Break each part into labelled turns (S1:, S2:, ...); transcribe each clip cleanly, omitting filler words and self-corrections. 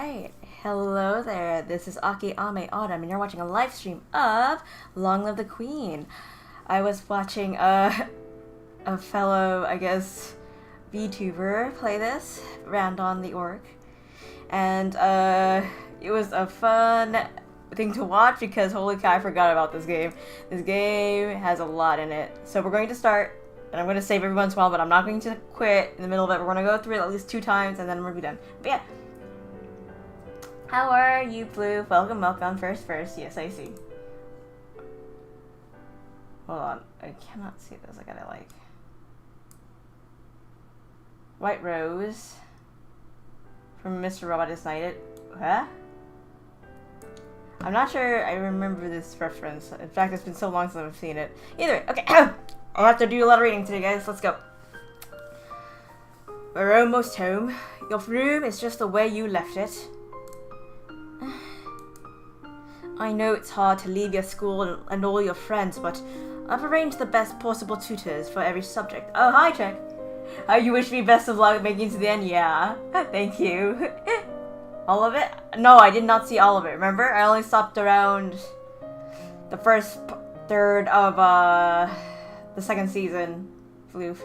S1: Alright, hello there, this is AkiAme Autumn, and you're watching a live stream of Long Live the Queen. I was watching a fellow, I guess, VTuber play this, Randon the Orc, and it was a fun thing to watch because holy cow, I forgot about this game. This game has a lot in it. So we're going to start, and I'm going to save every once in a while, but I'm not going to quit in the middle of it. We're going to go through it at least 2 times, and then we'll be done. But yeah. How are you, Blue? Welcome. First. Yes, I see. Hold on. I cannot see this. I gotta, like... White Rose. From Mr. Robot is Knighted. Huh? I'm not sure I remember this reference. In fact, it's been so long since I've seen it. Either way, okay. I'll have to do a lot of reading today, guys. Let's go. We're almost home. Your room is just the way you left it. I know it's hard to leave your school and all your friends, but I've arranged the best possible tutors for every subject. Oh, hi, Chuck. You wish me best of luck making it to the end? Yeah. Thank you. All of it? No, I did not see all of it, remember? I only stopped around the first third of the second season. Floof.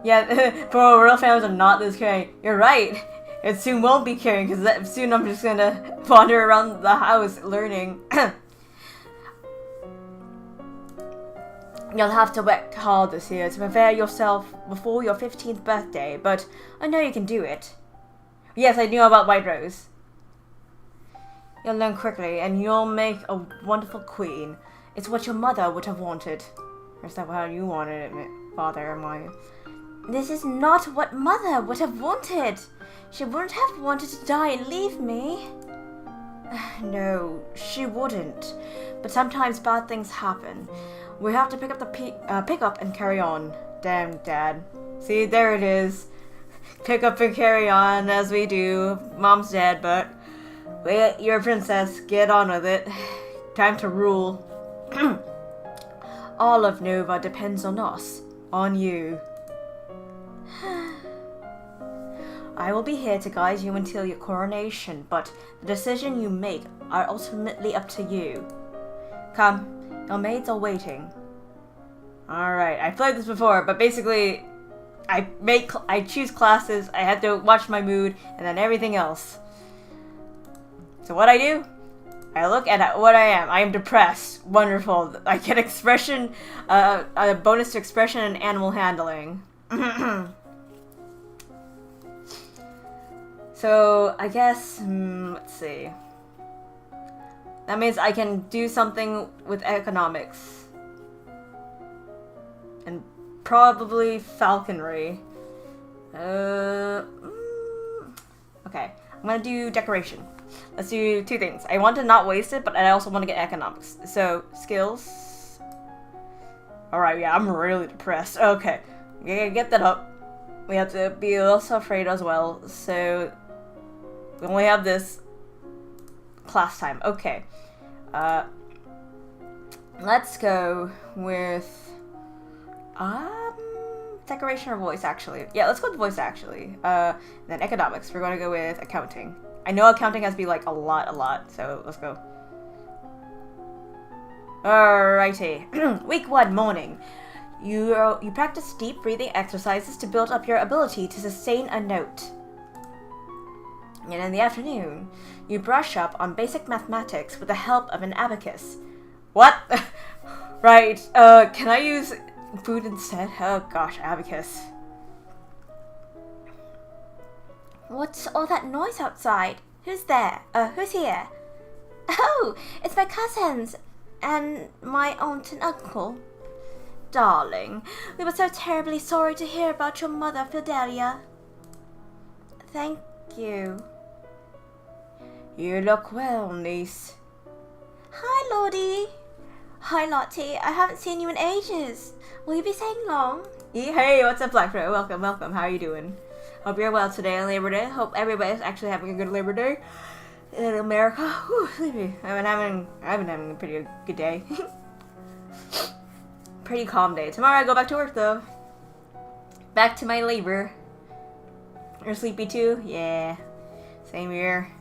S1: Yeah, for real fans are not this caring. You're right. It soon won't be caring because soon I'm just gonna wander around the house learning. You'll have to work hard this year to prepare yourself before your 15th birthday, but I know you can do it. Yes, I knew about White Rose. You'll learn quickly, and you'll make a wonderful queen. It's what your mother would have wanted. Or is that how you wanted it, Father? Am I? This is not what Mother would have wanted. She wouldn't have wanted to die and leave me. No, she wouldn't. But sometimes bad things happen. We have to pick up the pick up and carry on. Damn, Dad. See, there it is. Pick up and carry on as we do. Mom's dead, but you're a princess. Get on with it. Time to rule. All of Nova depends on us. On you. I will be here to guide you until your coronation, but the decision you make are ultimately up to you. Come, your maids are waiting. Alright, I played this before, but basically, I choose classes, I have to watch my mood, and then everything else. So what I do? I look at what I am. I am depressed. Wonderful. I get expression, a bonus to expression and animal handling. So, I guess, let's see. That means I can do something with economics. And probably falconry. Okay, I'm gonna do decoration. Let's do 2 things. I want to not waste it, but I also want to get economics. So, skills. Alright, yeah, I'm really depressed. Okay, we gotta get that up. We have to be also afraid as well, so... We only have this class time. Okay. Let's go with decoration or voice actually. Yeah, let's go with voice actually. Then economics. We're gonna go with accounting. I know accounting has to be like a lot, so let's go. Alrighty. Week 1 morning. You practice deep breathing exercises to build up your ability to sustain a note. And in the afternoon, you brush up on basic mathematics with the help of an abacus. What? Right, can I use food instead? Oh gosh, abacus. What's all that noise outside? Who's there? Who's here? Oh, it's my cousins and my aunt and uncle. Darling, we were so terribly sorry to hear about your mother, Fidelia. Thank you. You look well, niece. Hi, Lordy. Hi, Lottie. I haven't seen you in ages. Will you be staying long? Hey, what's up, Black Bro? Welcome. How are you doing? Hope you're well today on Labor Day. Hope everybody's actually having a good Labor Day in America. Whew, sleepy. I've been having a pretty good day. Pretty calm day. Tomorrow I go back to work though. Back to my labor. You're sleepy too? Yeah. Same here.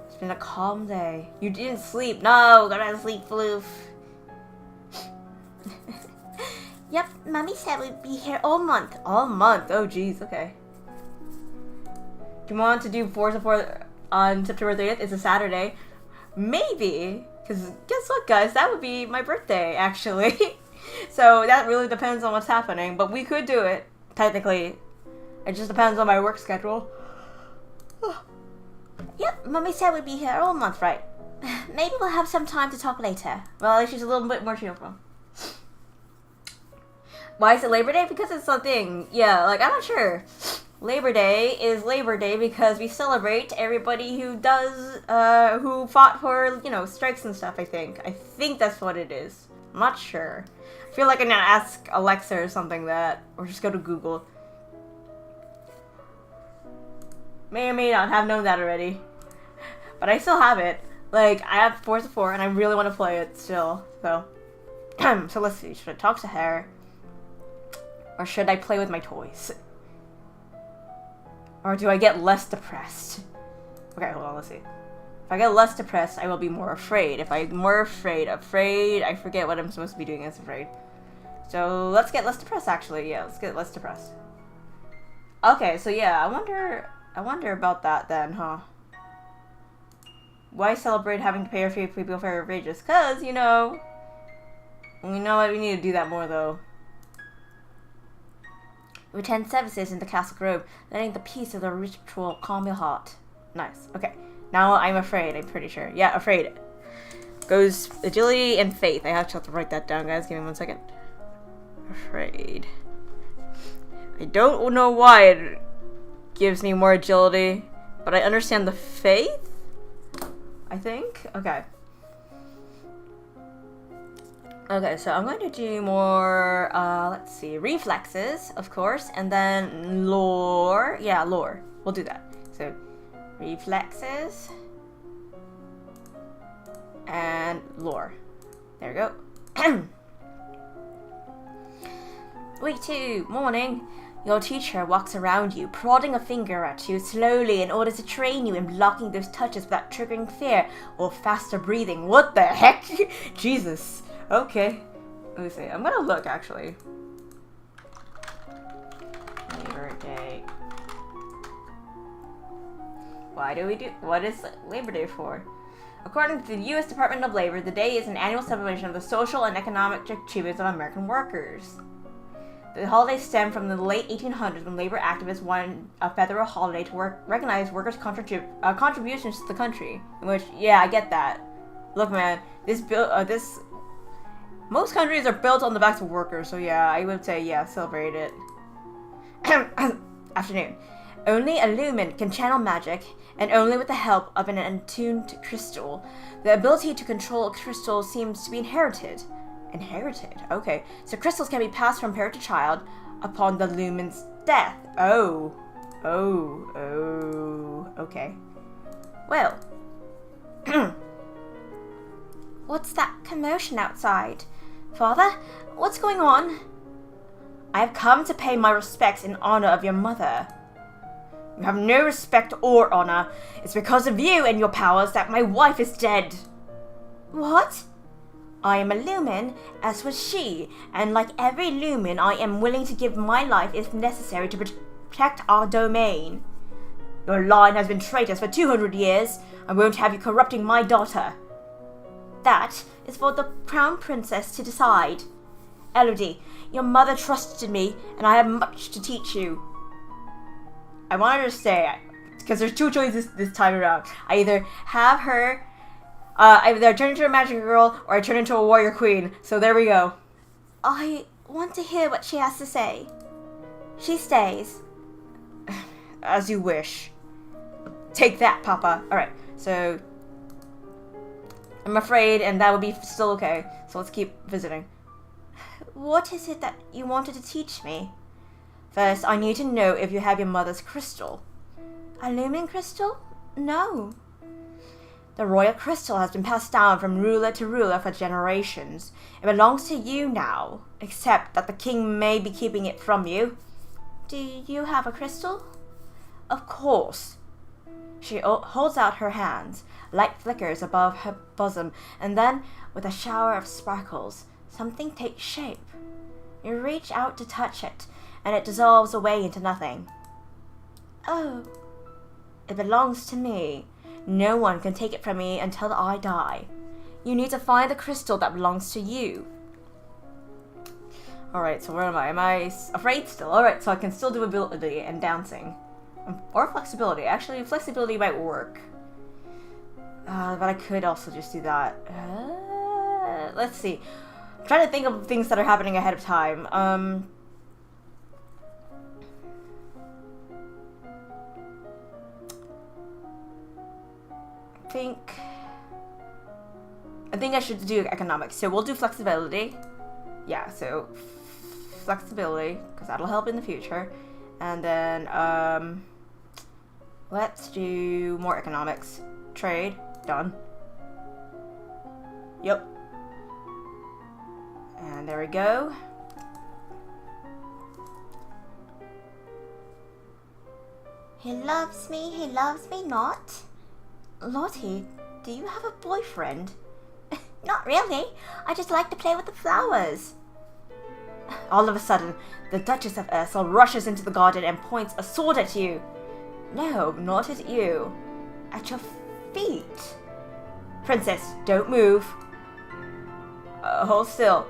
S1: It's been a calm day. You didn't sleep. No, gotta sleep, floof. Yep, Mommy said we'd be here all month. All month? Oh, jeez, okay. Do you want to do Forza 4 on September 30th? It's a Saturday. Maybe. Because guess what, guys? That would be my birthday, actually. So that really depends on what's happening. But we could do it, technically. It just depends on my work schedule. Yep, Mommy said we'd be here all month, right? Maybe we'll have some time to talk later. Well, at least she's a little bit more cheerful. Why is it Labor Day? Because it's a thing. Yeah, like, I'm not sure. Labor Day is Labor Day because we celebrate everybody who does, who fought for, you know, strikes and stuff, I think. I think that's what it is. I'm not sure. I feel like I'm gonna ask Alexa or something that, or just go to Google. May or may not have known that already. But I still have it. Like, I have Forza 4 and I really want to play it still, so. So let's see, should I talk to her? Or should I play with my toys? Or do I get less depressed? Okay, hold on, let's see. If I get less depressed, I will be more afraid. If I'm more afraid, I forget what I'm supposed to be doing as afraid. So let's get less depressed, actually. Yeah, let's get less depressed. Okay, so yeah, I wonder about that then, huh? Why celebrate having to pay our people for our wages? Cause, you know what, we need to do that more though. We attend services in the Castle Grove, letting the peace of the ritual calm your heart. Nice. Okay. Now I'm afraid, I'm pretty sure. Yeah, afraid. Goes agility and faith. I have to write that down, guys. Give me 1 second. Afraid. I don't know why it gives me more agility, but I understand the faith? I think? Okay. Okay, so I'm going to do more, let's see, reflexes, of course, and then lore. Yeah, lore. We'll do that. So, reflexes and lore. There we go. Week 2, morning. Your teacher walks around you, prodding a finger at you slowly in order to train you in blocking those touches without triggering fear or faster breathing. What the heck? Jesus. Okay. Let me see. I'm gonna look, actually. Labor Day. What is Labor Day for? According to the U.S. Department of Labor, the day is an annual celebration of the social and economic achievements of American workers. The holiday stemmed from the late 1800s when labor activists wanted a federal holiday to recognize workers' contributions to the country. In which, yeah, I get that. Look, man, most countries are built on the backs of workers, so yeah, I would say, yeah, celebrate it. Afternoon. Only a lumen can channel magic, and only with the help of an attuned crystal. The ability to control a crystal seems to be inherited. Inherited? Okay. So crystals can be passed from parent to child upon the lumen's death. Oh. Okay. Well. What's that commotion outside? Father, what's going on? I have come to pay my respects in honor of your mother. You have no respect or honor. It's because of you and your powers that my wife is dead. What? I am a lumen, as was she, and like every lumen, I am willing to give my life if necessary to protect our domain. Your line has been traitors for 200 years. I won't have you corrupting my daughter. That is for the Crown Princess to decide. Elodie, your mother trusted me, and I have much to teach you. I want her to stay, because there's 2 choices this time around. I either have her, either I turn into a magic girl, or I turn into a warrior queen. So there we go. I want to hear what she has to say. She stays. As you wish. Take that, Papa. Alright, so I'm afraid, and that would be still okay. So let's keep visiting. What is it that you wanted to teach me? First, I need to know if you have your mother's crystal. A lumen crystal? No. The royal crystal has been passed down from ruler to ruler for generations. It belongs to you now, except that the king may be keeping it from you. Do you have a crystal? Of course. She holds out her hands. Light flickers above her bosom, and then, with a shower of sparkles, something takes shape. You reach out to touch it, and it dissolves away into nothing. Oh. It belongs to me. No one can take it from me until I die. You need to find the crystal that belongs to you. Alright, so where am I? Am I afraid still? Alright, so I can still do ability and dancing. Or flexibility. Actually, flexibility might work. But I could also just do that. Let's see. I'm trying to think of things that are happening ahead of time. I think I should do economics. So we'll do flexibility. Yeah, so flexibility, because that'll help in the future. And then, let's do more economics. Trade. Done. Yep. And there we go. He loves me not. Lottie, do you have a boyfriend? Not really. I just like to play with the flowers. All of a sudden, the Duchess of Ursel rushes into the garden and points a sword at you. No, not at you. At your feet. Princess, don't move. Hold still.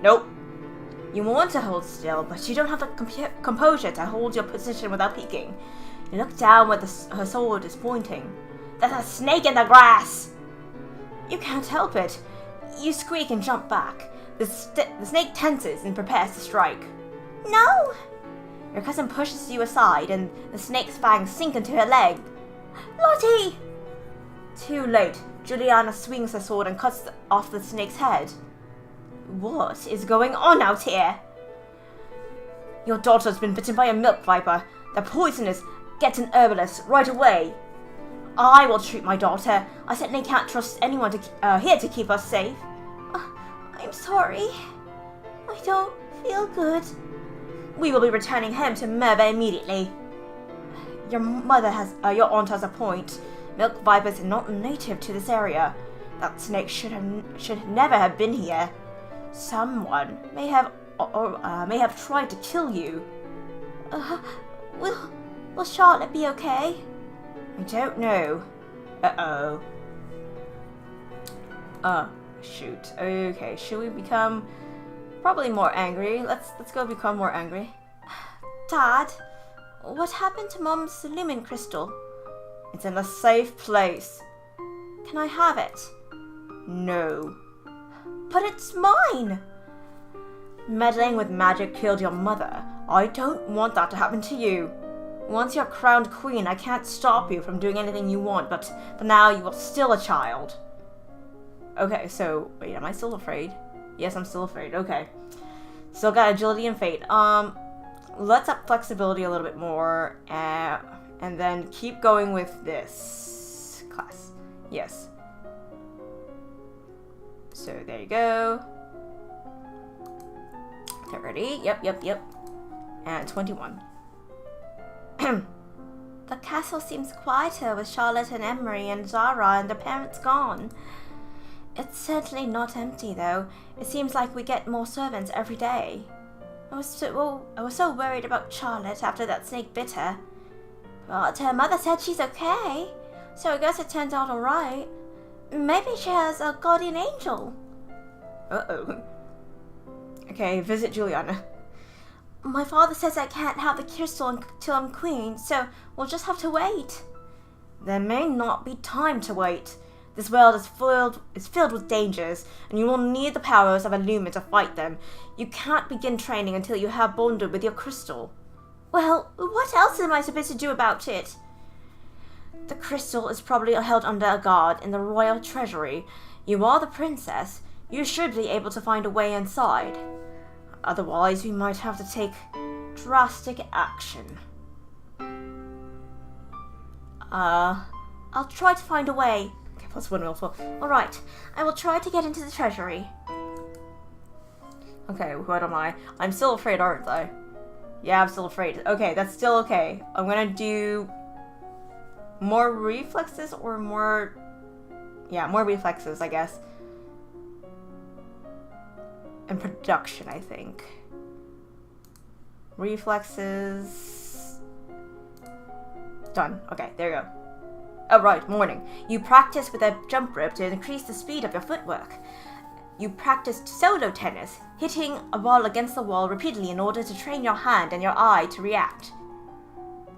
S1: Nope. You want to hold still, but you don't have the composure to hold your position without peeking. You look down where her sword is pointing. There's a snake in the grass! You can't help it. You squeak and jump back. The snake tenses and prepares to strike. No! Your cousin pushes you aside and the snake's fangs sink into her leg. Lottie! Too late. Juliana swings her sword and cuts off the snake's head. What is going on out here? Your daughter's been bitten by a milk viper. They're poisonous. Get an herbalist right away. I will treat my daughter. I certainly can't trust anyone here to keep us safe. I'm sorry. I don't feel good. We will be returning home to Merve immediately. Your aunt has a point. Milk vipers are not native to this area. That snake should never have been here. Someone may have tried to kill you. Will Charlotte be okay? I don't know. Shoot. Okay, should we become probably more angry? Let's go become more angry. Dad, what happened to Mom's lumen crystal? It's in a safe place. Can I have it? No. But it's mine! Meddling with magic killed your mother. I don't want that to happen to you. Once you're crowned queen, I can't stop you from doing anything you want, but for now you are still a child. Okay, so, wait, am I still afraid? Yes, I'm still afraid, okay. Still got agility and fate. Let's up flexibility a little bit more, and then keep going with this class. Yes. So, there you go. 30, yep. And 21. The castle seems quieter with Charlotte and Emery and Zara and their parents gone. It's certainly not empty, though. It seems like we get more servants every day. I was so worried about Charlotte after that snake bit her. But her mother said she's okay, so I guess it turned out alright. Maybe she has a guardian angel. Uh-oh. Okay, visit Juliana. My father says I can't have the crystal until I'm queen, so we'll just have to wait. There may not be time to wait. This world is filled with dangers, and you will need the powers of a lumen to fight them. You can't begin training until you have bonded with your crystal. Well, what else am I supposed to do about it? The crystal is probably held under a guard in the royal treasury. You are the princess. You should be able to find a way inside. Otherwise, we might have to take drastic action. I'll try to find a way. Okay, +1 willful. Alright, I will try to get into the treasury. Okay, what am I? I'm still afraid, aren't I? Yeah, I'm still afraid. Okay, that's still okay. I'm gonna do more reflexes or more... Yeah, more reflexes, I guess. And production, I think. Reflexes... Done. Okay, there you go. Oh, right, morning. You practice with a jump rope to increase the speed of your footwork. You practiced solo tennis, hitting a ball against the wall repeatedly in order to train your hand and your eye to react.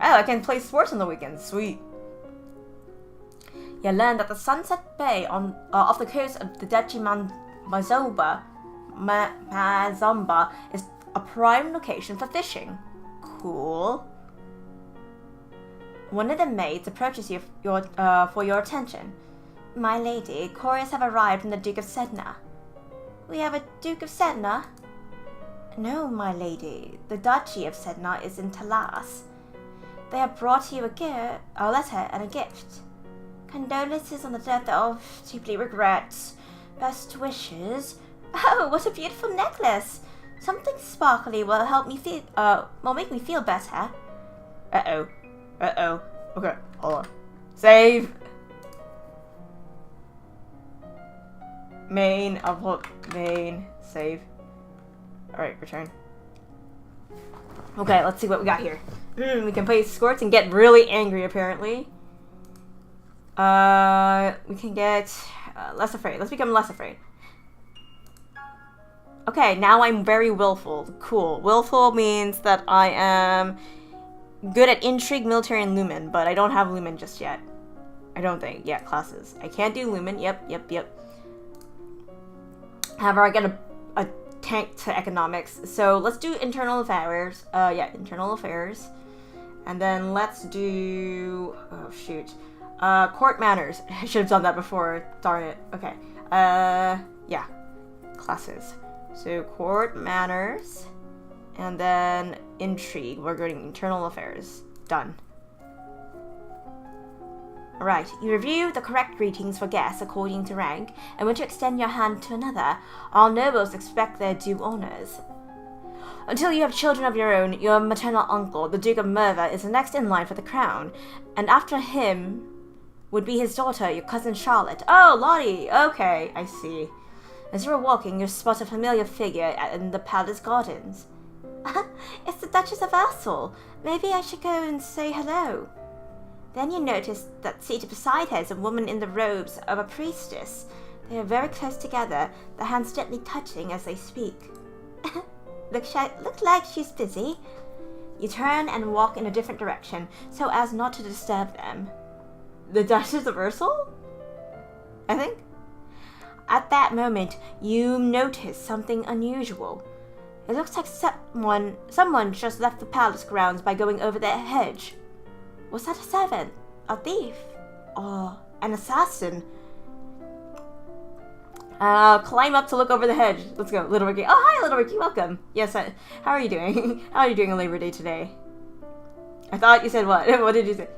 S1: Oh, I can play sports on the weekends. Sweet. You learned that the Sunset Bay off the coast of the Duchy Mazomba is a prime location for fishing. Cool. One of the maids approaches you for your attention. My lady, couriers have arrived from the Duke of Sedna. We have a Duke of Sedna? No, my lady. The Duchy of Sedna is in Talas. They have brought you a letter and a gift. Condolences on the death of... Deeply regrets. Best wishes. Oh, what a beautiful necklace! Something sparkly will help me feel... will make me feel better. Uh-oh. Uh-oh. Okay, hold on. Save! Main, save. Alright, return. Okay, let's see what we got here. We can play sports and get really angry, apparently. We can get less afraid. Let's become less afraid. Okay, now I'm very willful. Cool. Willful means that I am good at intrigue, military, and lumen, but I don't have lumen just yet. I don't think. Yeah, classes. I can't do lumen. Yep. However, I get a tank to economics. So let's do internal affairs. Internal affairs. And then let's do... Oh, shoot. Court manners. I should have done that before. Darn it. Okay. Yeah. Classes. So court manners. And then intrigue. We're going internal affairs. Done. Alright, you review the correct greetings for guests according to rank, and when to extend your hand to another, all nobles expect their due honors. Until you have children of your own, your maternal uncle, the Duke of Merva, is the next in line for the crown, and after him would be his daughter, your cousin Charlotte. Oh, Lottie! Okay, I see. As you are walking, you spot a familiar figure in the palace gardens. It's the Duchess of Ursel. Maybe I should go and say hello. Then you notice that seated beside her is a woman in the robes of a priestess. They are very close together, their hands gently touching as they speak. Looks like she's busy. You turn and walk in a different direction, so as not to disturb them. The Duchess of Ursel? I think? At that moment, you notice something unusual. It looks like someone just left the palace grounds by going over their hedge. Was that a servant, a thief, or an assassin? Climb up to look over the hedge. Let's go, Little Ricky. Oh, hi, Little Ricky. Welcome. Yes, how are you doing? How are you doing on Labor Day today? I thought you said what? What did you say?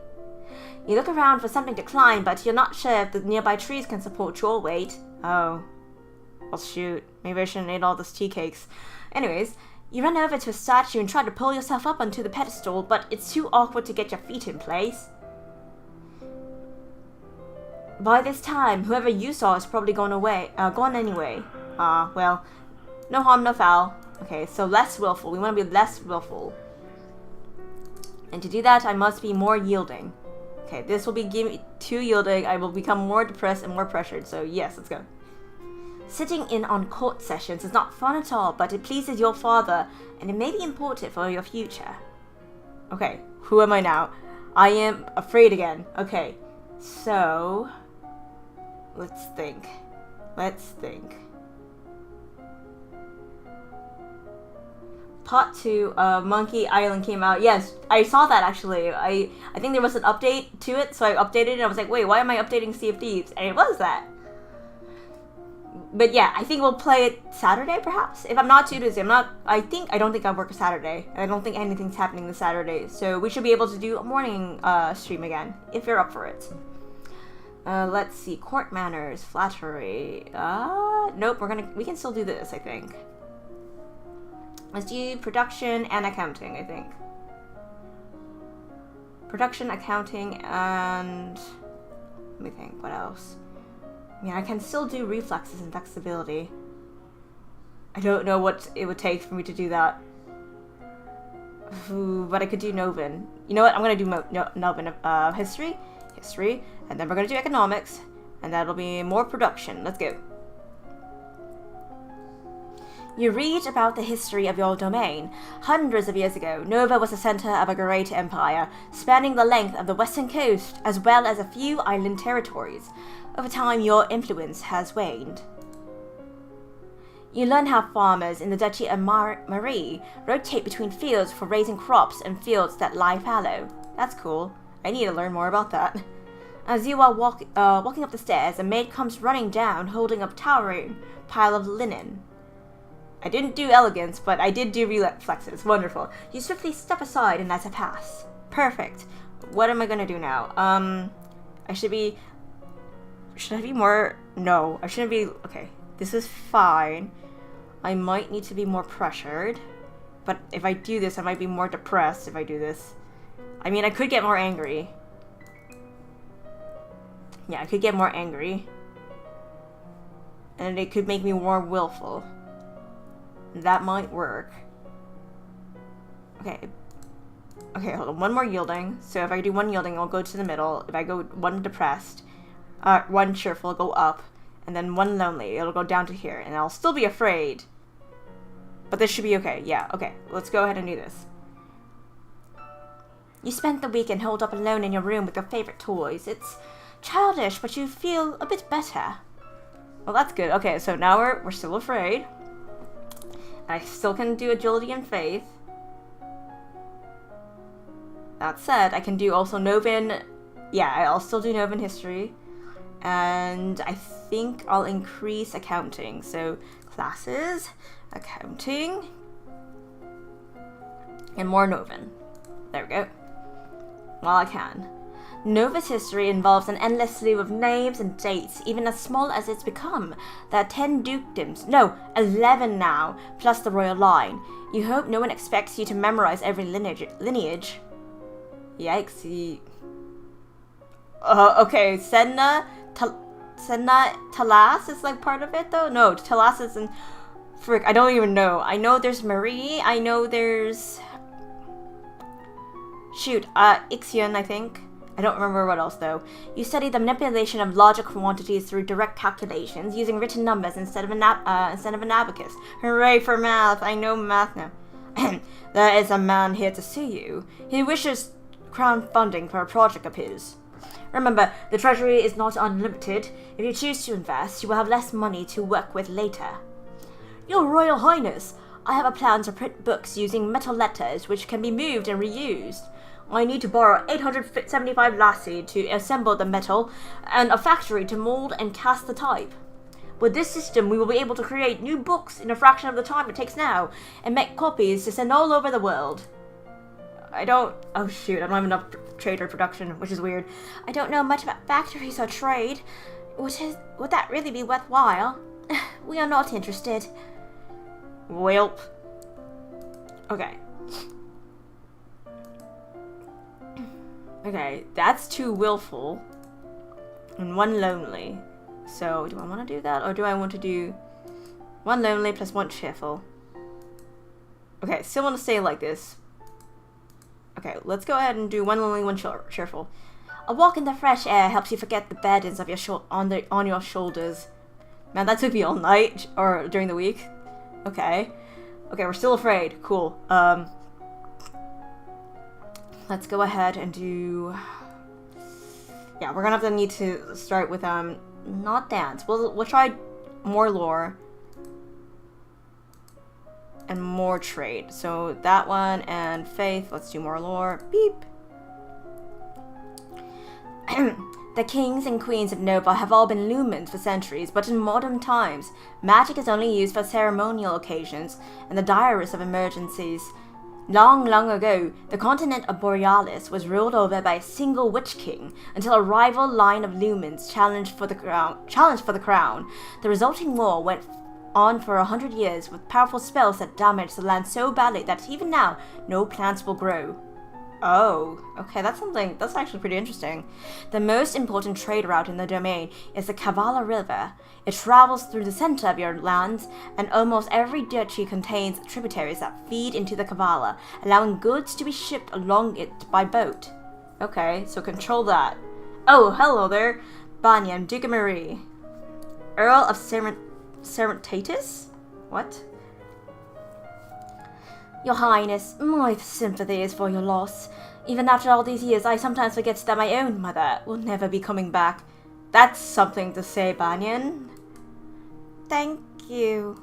S1: You look around for something to climb, but you're not sure if the nearby trees can support your weight. Oh. Well, shoot. Maybe I shouldn't eat all those tea cakes. Anyways, you run over to a statue and try to pull yourself up onto the pedestal, but it's too awkward to get your feet in place. By this time, whoever you saw is probably gone anyway. Well, no harm, no foul. Okay, so less willful. We want to be less willful. And to do that, I must be more yielding. Okay, this will be too yielding. I will become more depressed and more pressured. So yes, let's go. Sitting in on court sessions is not fun at all, but it pleases your father, and it may be important for your future. Okay, who am I now? I am afraid again. Okay, so... Let's think. Part 2 of Monkey Island came out. Yes, I saw that actually. I think there was an update to it, so I updated it and I was like, wait, why am I updating Sea of Thieves? And it was that. But yeah, I think we'll play it Saturday, perhaps? If I'm not too busy, I don't think I work a Saturday. I don't think anything's happening this Saturday. So we should be able to do a morning stream again, if you're up for it. Let's see. Court manners, flattery. Nope, we can still do this, I think. Let's do production and accounting, I think. Production, accounting, and... let me think, what else? Yeah, I can still do reflexes and flexibility. I don't know what it would take for me to do that. Ooh, but I could do Novin. You know what? I'm going to do Novin history, and then we're going to do economics, and that'll be more production. Let's go. You read about the history of your domain. Hundreds of years ago, Nova was the center of a great empire, spanning the length of the western coast, as well as a few island territories. Over time, your influence has waned. You learn how farmers in the Duchy of Marie rotate between fields for raising crops and fields that lie fallow. That's cool. I need to learn more about that. As you are walking up the stairs, a maid comes running down, holding a towering pile of linen. I didn't do elegance, but I did do reflexes. Wonderful. You swiftly step aside and let it pass. Perfect. What am I gonna do now? Should I be more? No, I shouldn't be. Okay, this is fine. I might need to be more pressured, but if I do this, I might be more depressed if I do this. I mean, I could get more angry. Yeah, I could get more angry. And it could make me more willful. That might work. Okay. Okay, hold on. One more yielding. So if I do one yielding, I'll go to the middle. If I go one depressed, one cheerful, I'll go up. And then one lonely, it'll go down to here. And I'll still be afraid. But this should be okay. Yeah, okay. Let's go ahead and do this. You spent the weekend holed up alone in your room with your favorite toys. It's childish, but you feel a bit better. Well, that's good. Okay, so now we're still afraid. I still can do agility and faith. That said, I can do also Novin. Yeah, I'll still do Novin history. And I think I'll increase accounting. So classes, accounting, and more Novin. There we go. Well, I can. Nova's history involves an endless slew of names and dates, even as small as it's become. There are 10 dukedoms, no, 11 now, plus the royal line. You hope no one expects you to memorize every lineage. Yikes. Okay, Senna Talas is like part of it though? No, Talas isn't. Frick, I don't even know. I know there's Marie, I know there's... Shoot, Ixion, I think. I don't remember what else though. You study the manipulation of larger quantities through direct calculations, using written numbers instead of an abacus. Hooray for math! I know math now. There is a man here to see you. He wishes crown funding for a project of his. Remember, the treasury is not unlimited. If you choose to invest, you will have less money to work with later. Your Royal Highness, I have a plan to print books using metal letters which can be moved and reused. I need to borrow 875 lassie to assemble the metal and a factory to mold and cast the type. With this system, we will be able to create new books in a fraction of the time it takes now and make copies to send all over the world. Oh shoot, I don't have enough trade or production, which is weird. I don't know much about factories or trade. Would that really be worthwhile? We are not interested. Welp. Okay. Okay, that's 2 willful and 1 lonely. So, do I want to do that? Or do I want to do 1 lonely plus 1 cheerful? Okay, still want to stay like this. Okay, let's go ahead and do 1 lonely, 1 cheerful. A walk in the fresh air helps you forget the burdens of your on your shoulders. Man, that took me all night, or during the week. Okay. Okay, we're still afraid. Cool. Let's go ahead and do... Yeah, we're gonna have to need to start with, not dance. We'll try more lore. And more trade. So that one and faith. Let's do more lore. Beep. The kings and queens of Nova have all been lumens for centuries, but in modern times, magic is only used for ceremonial occasions and the direst of emergencies. Long, long ago, the continent of Borealis was ruled over by a single witch king until a rival line of lumens challenged for the crown. The resulting war went on for 100 years with powerful spells that damage the land so badly that even now, no plants will grow. Oh, okay, that's actually pretty interesting. The most important trade route in the domain is the Kavala River. It travels through the center of your lands, and almost every duchy contains tributaries that feed into the Kavala, allowing goods to be shipped along it by boat. Okay, so control that. Oh, hello there, Banyan, Duke of Marie. Earl of Serenitatis? What? Your Highness, my sympathy is for your loss. Even after all these years, I sometimes forget that my own mother will never be coming back. That's something to say, Banyan. Thank you.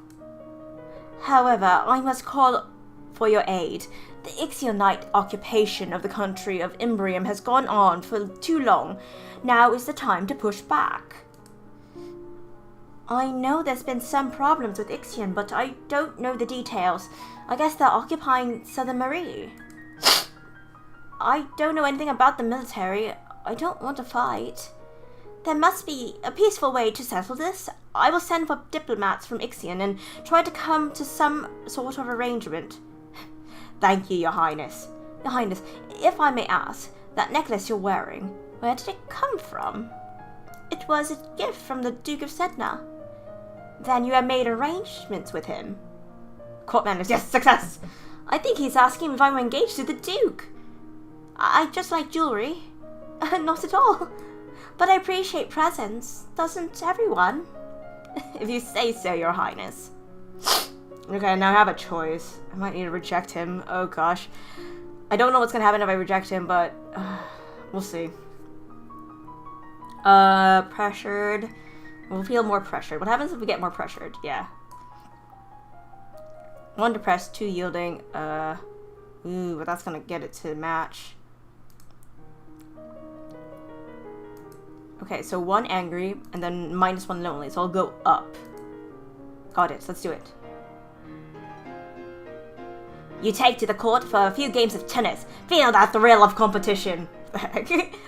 S1: However, I must call for your aid. The Ixionite occupation of the country of Imbrium has gone on for too long. Now is the time to push back. I know there's been some problems with Ixion, but I don't know the details. I guess they're occupying Southern Marie. I don't know anything about the military. I don't want to fight. There must be a peaceful way to settle this. I will send for diplomats from Ixion and try to come to some sort of arrangement. Thank you, Your Highness. Your Highness, if I may ask, that necklace you're wearing, where did it come from? It was a gift from the Duke of Sedna. Then you have made arrangements with him. Court manners, yes, success! I think he's asking if I'm engaged to the Duke. I just like jewelry. Not at all. But I appreciate presents. Doesn't everyone? If you say so, Your Highness. Okay, now I have a choice. I might need to reject him. Oh gosh. I don't know what's gonna happen if I reject him, but we'll see. Pressured. We'll feel more pressured. What happens if we get more pressured? Yeah. 1 depressed, 2 yielding. Ooh, but that's gonna get it to match. Okay, so 1 angry, and then -1 lonely, so I'll go up. Got it, let's do it. You take to the court for a few games of tennis. Feel that thrill of competition.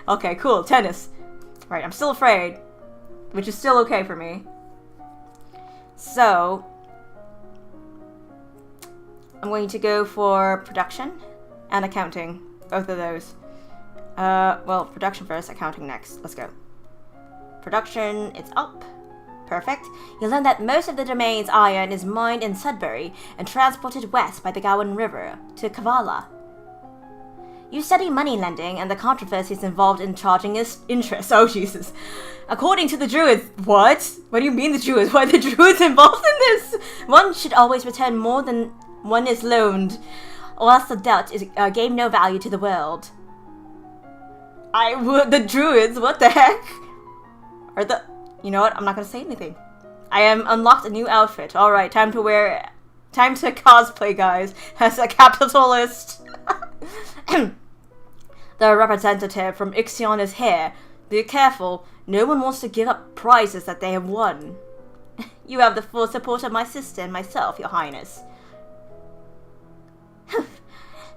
S1: Okay, cool, tennis. Right, I'm still afraid, which is still okay for me. So, I'm going to go for production and accounting. Both of those. Well, production first, accounting next. Let's go. Production, it's up. Perfect. You learn that most of the domain's iron is mined in Sudbury and transported west by the Gowan River to Kavala. You study money lending and the controversies involved in charging interest. Oh, Jesus. According to the Druids... What? What do you mean the Druids? Why are the Druids involved in this? One should always return more than one is loaned, or else the debt is gave no value to the world. The Druids? What the heck? Are the... You know what? I'm not gonna say anything. I am unlocked a new outfit. Alright, time to cosplay, guys, as a capitalist. The representative from Ixion is here. Be careful. No one wants to give up prizes that they have won. You have the full support of my sister and myself, Your Highness.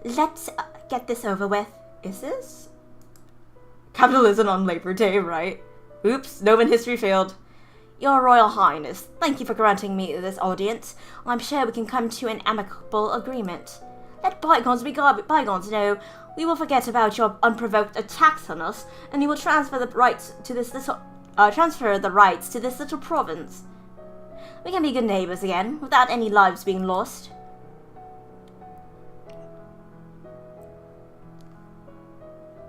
S1: Let's get this over with. Is this? Capitalism on Labor Day, right? Oops, Novan history failed. Your Royal Highness, thank you for granting me this audience. I'm sure we can come to an amicable agreement. Let bygones be bygones, no. We will forget about your unprovoked attacks on us, and you will transfer the rights to this little province. We can be good neighbors again, without any lives being lost.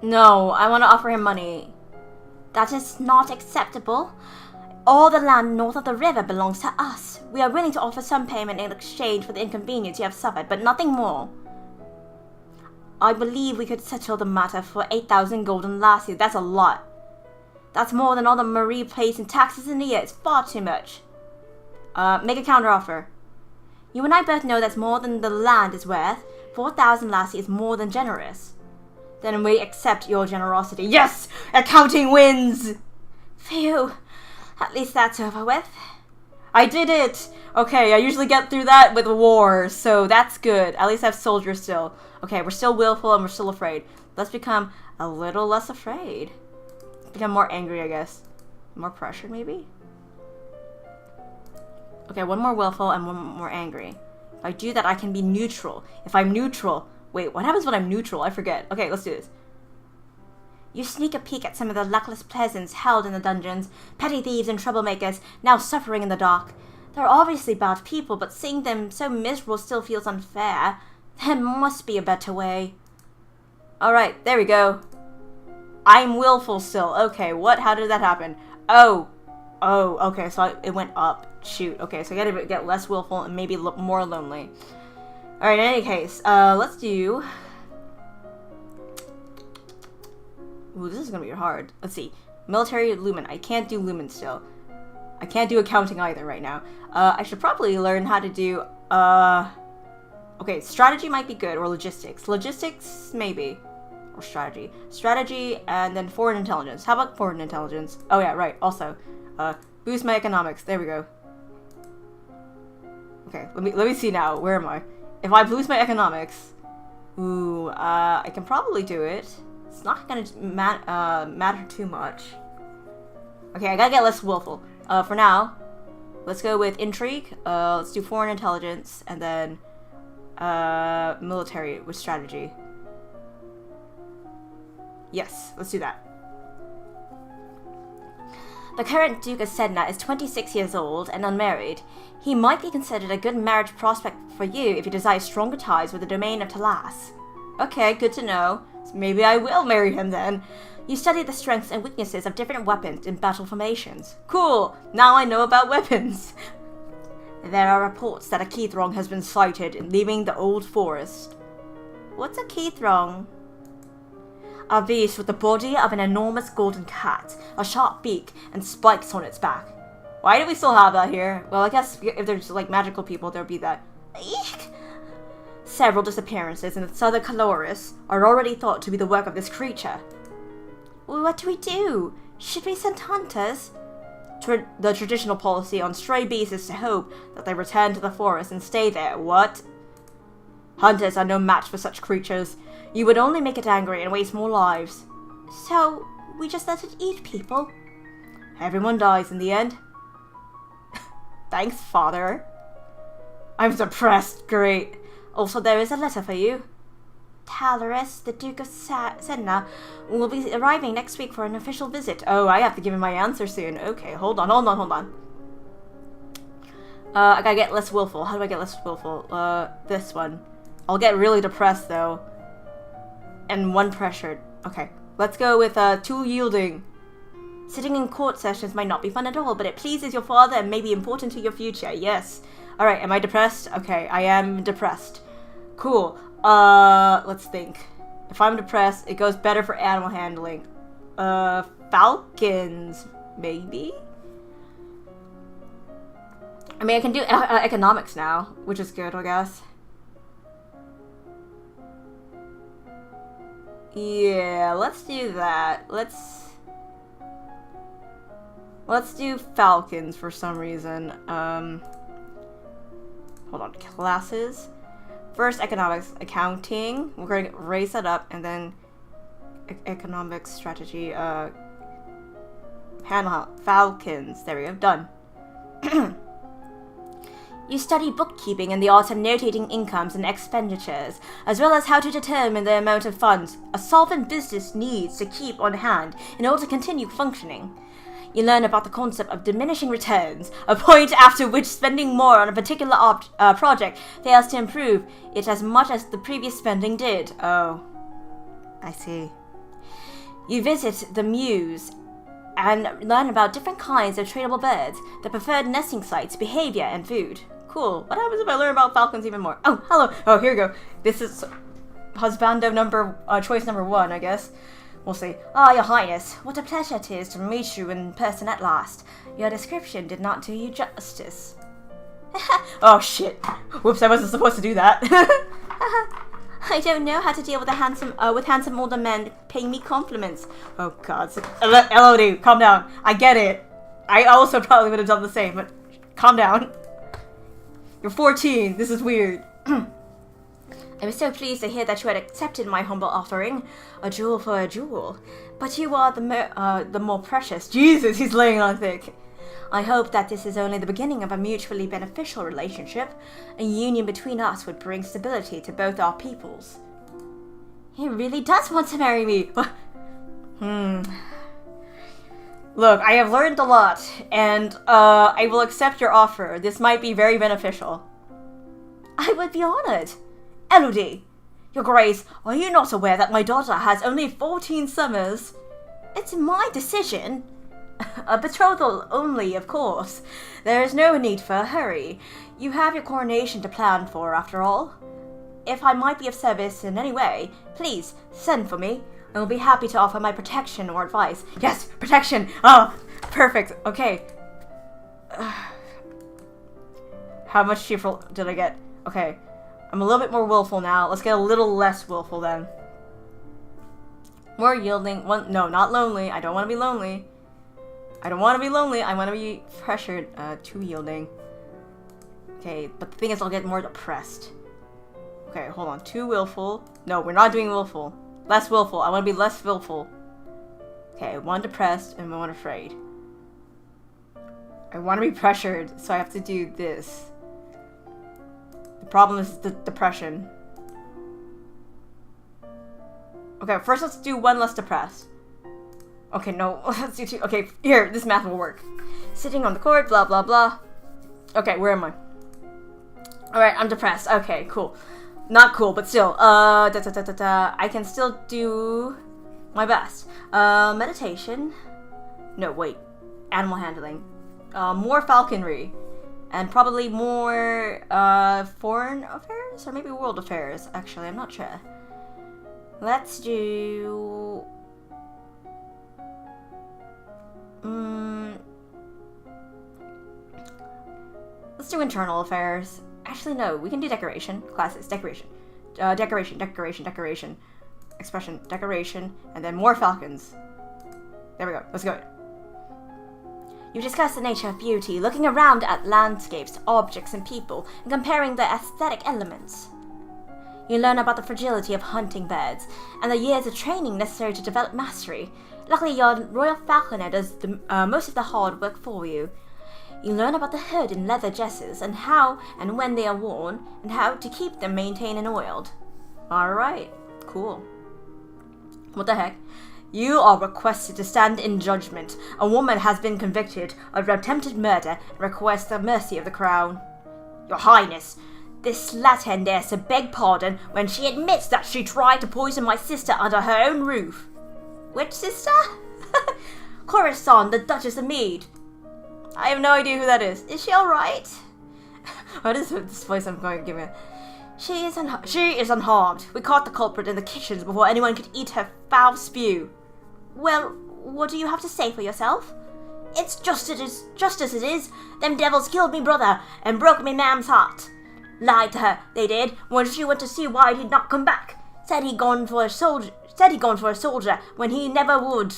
S1: No, I want to offer him money. That is not acceptable. All the land north of the river belongs to us. We are willing to offer some payment in exchange for the inconvenience you have suffered, but nothing more. I believe we could settle the matter for 8,000 golden lasses. That's a lot. That's more than all the Marie pays in taxes in a year. It's far too much. Make a counteroffer. You and I both know that's more than the land is worth. 4,000 lassie is more than generous. Then we accept your generosity. Yes! Accounting wins! Phew. At least that's over with. I did it! Okay, I usually get through that with war, so that's good. At least I have soldiers still. Okay, we're still willful and we're still afraid. Let's become a little less afraid. Become more angry, I guess. More pressured, maybe? Okay, one more willful and one more angry. If I do that, I can be neutral. If I'm neutral... Wait, what happens when I'm neutral? I forget. Okay, let's do this. You sneak a peek at some of the luckless peasants held in the dungeons, petty thieves and troublemakers, now suffering in the dark. They're obviously bad people, but seeing them so miserable still feels unfair. There must be a better way. Alright, there we go. I'm willful still. Okay, what? How did that happen? Oh, okay, so it went up. Shoot, okay, so I gotta get less willful and maybe more lonely. Alright, in any case, let's do... Ooh, this is gonna be hard. Let's see. Military Lumen. I can't do Lumen still. I can't do accounting either right now. I should probably learn how to do, okay, strategy might be good, or logistics. Logistics, maybe. Or strategy. Strategy, and then foreign intelligence. How about foreign intelligence? Oh yeah, right, also. Boost my economics. There we go. Okay, let me see now. Where am I? If I boost my economics... Ooh, I can probably do it. It's not gonna matter too much. Okay, I gotta get less willful. For now, let's go with intrigue. Let's do foreign intelligence, and then military with strategy. Yes, let's do that. The current Duke of Sedna is 26 years old and unmarried. He might be considered a good marriage prospect for you if you desire stronger ties with the domain of Talas. Okay, good to know. Maybe I will marry him then. You study the strengths and weaknesses of different weapons in battle formations. Cool! Now I know about weapons! There are reports that a Keithrong has been sighted in leaving the old forest. What's a Keithrong? A beast with the body of an enormous golden cat, a sharp beak, and spikes on its back. Why do we still have that here? Well, I guess if there's like magical people, there'll be that. Eek! Several disappearances in the southern Caloris are already thought to be the work of this creature. What do we do? Should we send hunters? The traditional policy on stray beasts is to hope that they return to the forest and stay there. What? Hunters are no match for such creatures. You would only make it angry and waste more lives. So, we just let it eat people? Everyone dies in the end. Thanks, Father. I'm depressed. Great. Also, there is a letter for you. Talaris, the Duke of Sedna, will be arriving next week for an official visit. Oh, I have to give him my answer soon. Okay, hold on. I gotta get less willful. How do I get less willful? This one. I'll get really depressed, though. And one pressured. Okay, let's go with, 2 yielding. Sitting in court sessions might not be fun at all, but it pleases your father and may be important to your future. Yes. Alright, am I depressed? Okay, I am depressed. Cool. Let's think. If I'm depressed, it goes better for animal handling. Falcons, maybe? I mean, I can do economics now, which is good, I guess. Yeah, let's do that. Let's do falcons for some reason. Hold on, classes. First, economics, accounting. We're going to raise that up, and then economics, strategy, falcons. There we go, done. You study bookkeeping and the art of notating incomes and expenditures, as well as how to determine the amount of funds a solvent business needs to keep on hand in order to continue functioning. You learn about the concept of diminishing returns, a point after which spending more on a particular project fails to improve it as much as the previous spending did. Oh, I see. You visit the Mews and learn about different kinds of tradable birds, the preferred nesting sites, behavior, and food. Cool. What happens if I learn about falcons even more? Oh, hello. Oh, here we go. This is husbando choice number 1, I guess. We'll see. Ah, Your Highness, what a pleasure it is to meet you in person at last. Your description did not do you justice. Oh, shit. Whoops, I wasn't supposed to do that. I don't know how to deal with handsome older men paying me compliments. Oh, God. LOD, calm down. I get it. I also probably would have done the same, but calm down. You're 14. This is weird. I was so pleased to hear that you had accepted my humble offering, a jewel for a jewel. But you are the more precious. Jesus, he's laying on thick. I hope that this is only the beginning of a mutually beneficial relationship. A union between us would bring stability to both our peoples. He really does want to marry me. Look, I have learned a lot, and I will accept your offer. This might be very beneficial. I would be honored. Elodie, Your Grace, are you not aware that my daughter has only 14 summers? It's my decision. A betrothal only, of course. There is no need for a hurry. You have your coronation to plan for, after all. If I might be of service in any way, please send for me. I will be happy to offer my protection or advice. Yes, protection! Oh, perfect. Okay. How much cheerful did I get? Okay. I'm a little bit more willful now. Let's get a little less willful then. More yielding. No, not lonely. I don't want to be lonely. I don't want to be lonely. I want to be pressured. Too yielding. Okay, but the thing is I'll get more depressed. Okay, hold on. Too willful. No, we're not doing willful. Less willful. I want to be less willful. Okay, one depressed and one afraid. I want to be pressured, so I have to do this. The problem is the depression. Okay, first let's do one less depressed. Okay, no, let's do two. Okay, here, this math will work. Sitting on the court, blah, blah, blah. Okay, where am I? Alright, I'm depressed. Okay, cool. Not cool, but still. I can still do my best. Meditation. No, wait. Animal handling. More falconry. And probably more, foreign affairs? Or maybe world affairs, actually. I'm not sure. Let's do... let's do internal affairs. Actually, no. We can do decoration. Classes. Decoration. Decoration. Expression. Decoration. And then more falcons. There we go. Let's go. You discuss the nature of beauty, looking around at landscapes, objects, and people, and comparing the aesthetic elements. You learn about the fragility of hunting birds, and the years of training necessary to develop mastery. Luckily, your royal falconer does most of the hard work for you. You learn about the hood and leather jesses, and how and when they are worn, and how to keep them maintained and oiled. Alright, cool. What the heck? You are requested to stand in judgment. A woman has been convicted of attempted murder and requests the mercy of the crown. Your Highness, this slattern dares to beg pardon when she admits that she tried to poison my sister under her own roof. Which sister? Corisson, the Duchess of Mead. I have no idea who that is. Is she alright? What is this voice I'm going to give her? She is unharmed. We caught the culprit in the kitchens before anyone could eat her foul spew. Well, what do you have to say for yourself? It's just as it is. Them devils killed me brother and broke me mam's heart. Lied to her, they did, when she went to see why he'd not come back. Said he'd gone for a soldier when he never would.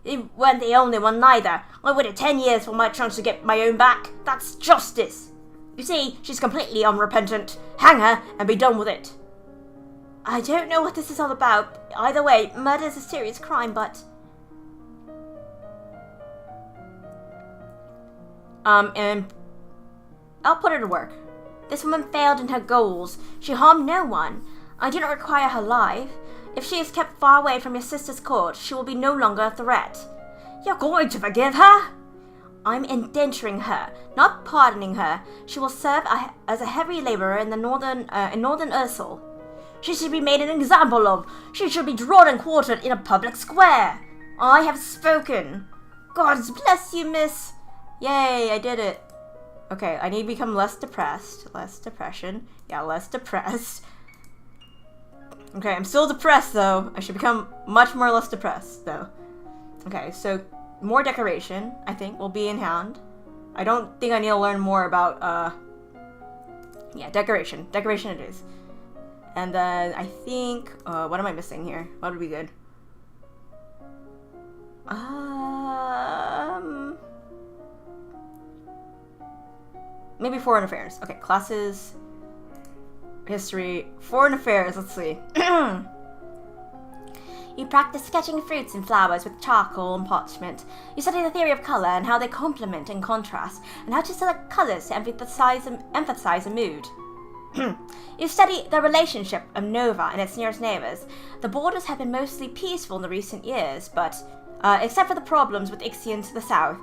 S1: He weren't the only one neither. I waited 10 years for my chance to get my own back. That's justice. You see, she's completely unrepentant. Hang her and be done with it. I don't know what this is all about. Either way, murder is a serious crime, but... and I'll put her to work. This woman failed in her goals. She harmed no one. I do not require her life. If she is kept far away from your sister's court, she will be no longer a threat. You're going to forgive her? I'm indenturing her, not pardoning her. She will serve as a heavy laborer in the northern Ursel. She should be made an example of. She should be drawn and quartered in a public square. I have spoken. God bless you, miss. Yay, I did it. Okay, I need to become less depressed. Less depression. Yeah, less depressed. Okay, I'm still depressed, though. I should become much more less depressed, though. Okay, so more decoration, I think, will be in hand. I don't think I need to learn more about, yeah, decoration. Decoration it is. And then I think, what am I missing here? What would be good? Maybe foreign affairs. Okay, classes, history, foreign affairs. Let's see. You practice sketching fruits and flowers with charcoal and parchment. You study the theory of color and how they complement and contrast, and how to select colors to emphasize a mood. You study the relationship of Nova and its nearest neighbors. The borders have been mostly peaceful in the recent years, but except for the problems with Ixion to the south.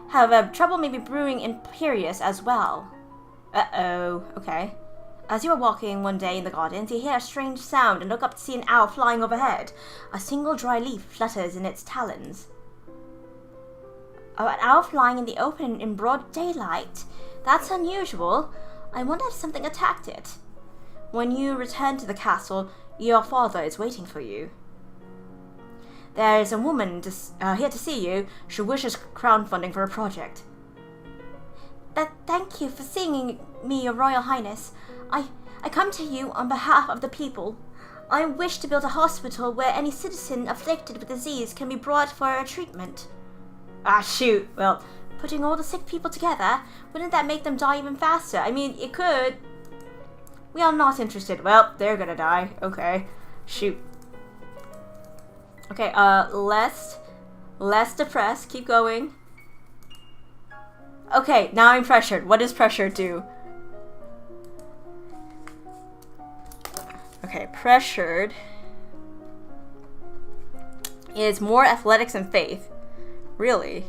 S1: However, trouble may be brewing in Piraeus as well. Uh-oh, okay. As you are walking one day in the gardens, you hear a strange sound and look up to see an owl flying overhead. A single dry leaf flutters in its talons. Oh, an owl flying in the open in broad daylight? That's unusual. I wonder if something attacked it. When you return to the castle, your father is waiting for you. There is a woman here to see you. She wishes crowdfunding for a project. Thank you for seeing me, Your Royal Highness. I come to you on behalf of the people. I wish to build a hospital where any citizen afflicted with disease can be brought for a treatment. Ah, shoot. Well, putting all the sick people together, wouldn't that make them die even faster? I mean, it could. We are not interested. Well, they're gonna die. Okay. Shoot. Okay, less depressed. Keep going. Okay, now I'm pressured. What does pressure do? Okay, pressured is more athletics and faith. Really?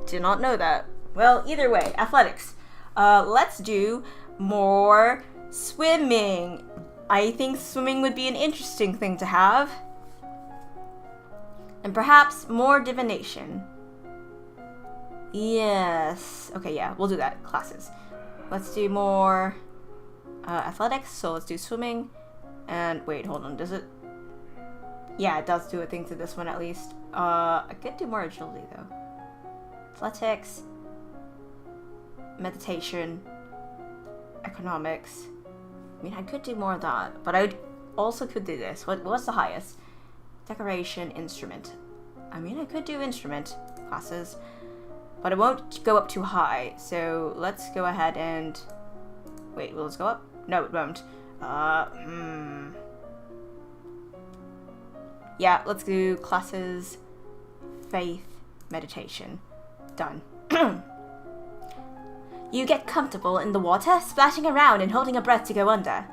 S1: Did not know that. Well, either way, athletics. Let's do more swimming. I think swimming would be an interesting thing to have. And perhaps more divination. Yes. Okay, yeah, we'll do that. Classes. Let's do more athletics. So let's do swimming. And wait, hold on. Does it? Yeah, it does do a thing to this one at least. I could do more agility though. Athletics. Meditation. Economics. I mean, I could do more of that, but I also could do this. What's the highest? Decoration, instrument. I mean, I could do instrument classes, but it won't go up too high. So let's go ahead and wait. Will it go up? No, it won't. Yeah, let's do classes, faith, meditation. Done. You get comfortable in the water, splashing around and holding a breath to go under.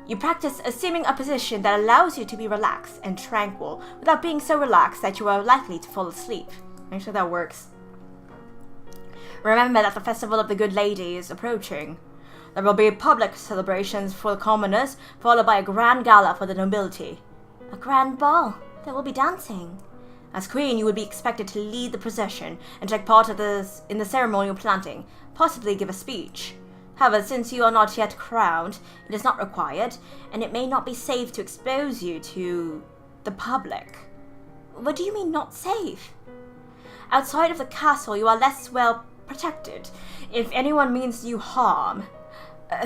S1: You practice assuming a position that allows you to be relaxed and tranquil without being so relaxed that you are likely to fall asleep. Make sure that works. Remember that the Festival of the Good Lady is approaching. There will be public celebrations for the commoners, followed by a grand gala for the nobility. A grand ball. There will be dancing. As queen, you would be expected to lead the procession and take part in the ceremonial planting, possibly give a speech. However, since you are not yet crowned, it is not required, and it may not be safe to expose you to the public. What do you mean not safe? Outside of the castle, you are less well protected. If anyone means you harm,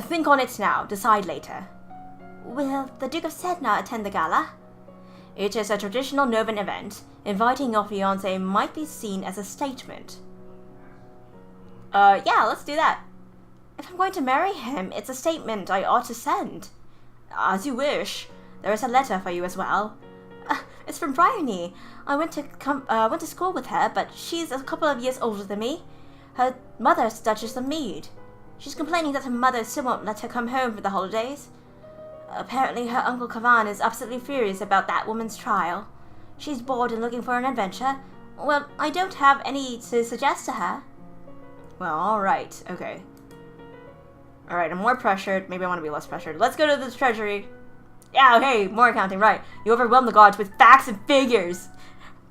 S1: think on it now, decide later. Will the Duke of Sedna attend the gala? It is a traditional Novan event. Inviting your fiancé might be seen as a statement. Yeah, let's do that. If I'm going to marry him, it's a statement I ought to send. As you wish. There is a letter for you as well. It's from Bryony. I went to school with her, but she's a couple of years older than me. Her mother's Duchess of Mead. She's complaining that her mother still won't let her come home for the holidays. Apparently her Uncle Kavan is absolutely furious about that woman's trial. She's bored and looking for an adventure. Well, I don't have any to suggest to her. Well, alright, okay. Alright, I'm more pressured. Maybe I want to be less pressured. Let's go to the treasury. Yeah, okay, more accounting, right. You overwhelm the gods with facts and figures.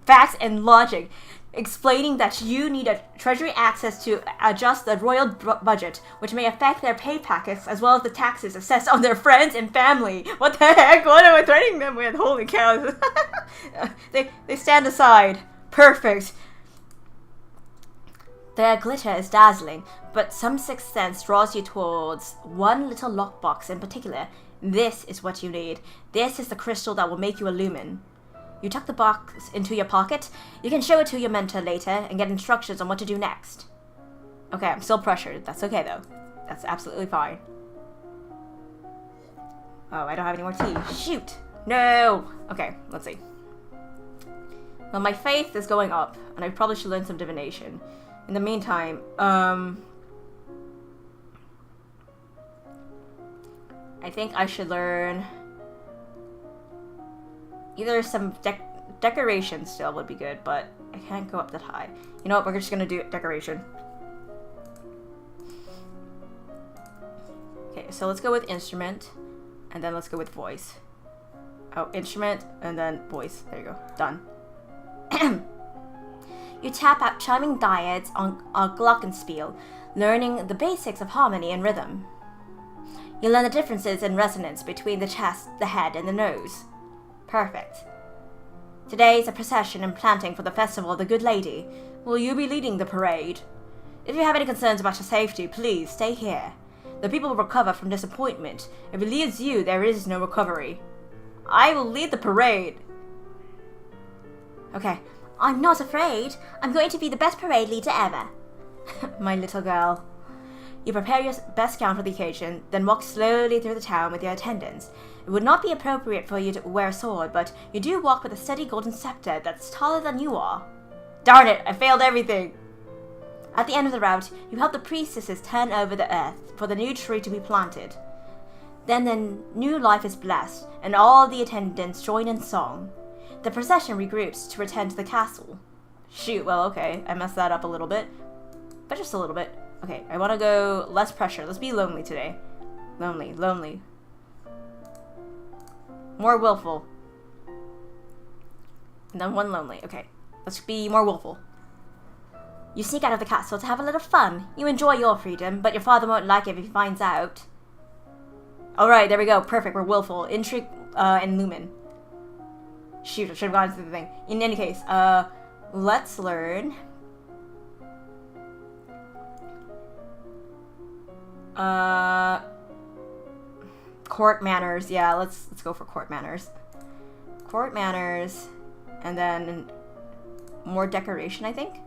S1: Facts and logic. Explaining that you need a treasury access to adjust the royal budget, which may affect their pay packets as well as the taxes assessed on their friends and family. What the heck? What am I threatening them with? Holy cow. They stand aside. Perfect. Their glitter is dazzling, but some sixth sense draws you towards one little lockbox in particular. This is what you need. This is the crystal that will make you illumine. You tuck the box into your pocket. You can show it to your mentor later and get instructions on what to do next. Okay, I'm still pressured. That's okay, though. That's absolutely fine. Oh, I don't have any more tea. Shoot! No! Okay, let's see. Well, my faith is going up, and I probably should learn some divination. In the meantime, I think I should learn either some decoration still would be good, but I can't go up that high. You know what, we're just gonna do decoration. Okay, so let's go with instrument, and then let's go with voice. Oh, instrument, and then voice. There you go. Done. You tap out chiming dyads on a glockenspiel, learning the basics of harmony and rhythm. You learn the differences in resonance between the chest, the head, and the nose. Perfect. Today is a procession and planting for the Festival of the Good Lady. Will you be leading the parade? If you have any concerns about your safety, please stay here. The people will recover from disappointment. If it leaves you, there is no recovery. I will lead the parade. Okay. I'm not afraid. I'm going to be the best parade leader ever. My little girl. You prepare your best gown for the occasion, then walk slowly through the town with your attendants. It would not be appropriate for you to wear a sword, but you do walk with a steady golden scepter that's taller than you are. Darn it, I failed everything. At the end of the route, you help the priestesses turn over the earth for the new tree to be planted. Then the new life is blessed, and all the attendants join in song. The procession regroups to return to the castle. Shoot, well, okay, I messed that up a little bit. But just a little bit. Okay, I want to go less pressure. Let's be lonely today. Lonely, lonely. More willful. And then one lonely. Okay, let's be more willful. You sneak out of the castle to have a little fun. You enjoy your freedom, but your father won't like it if he finds out. Alright, there we go. Perfect, we're willful. Intrigue and lumen. Shoot, I should have gone through the thing. In any case, let's learn. Court manners. Yeah, let's go for court manners. Court manners, and then more decoration, I think.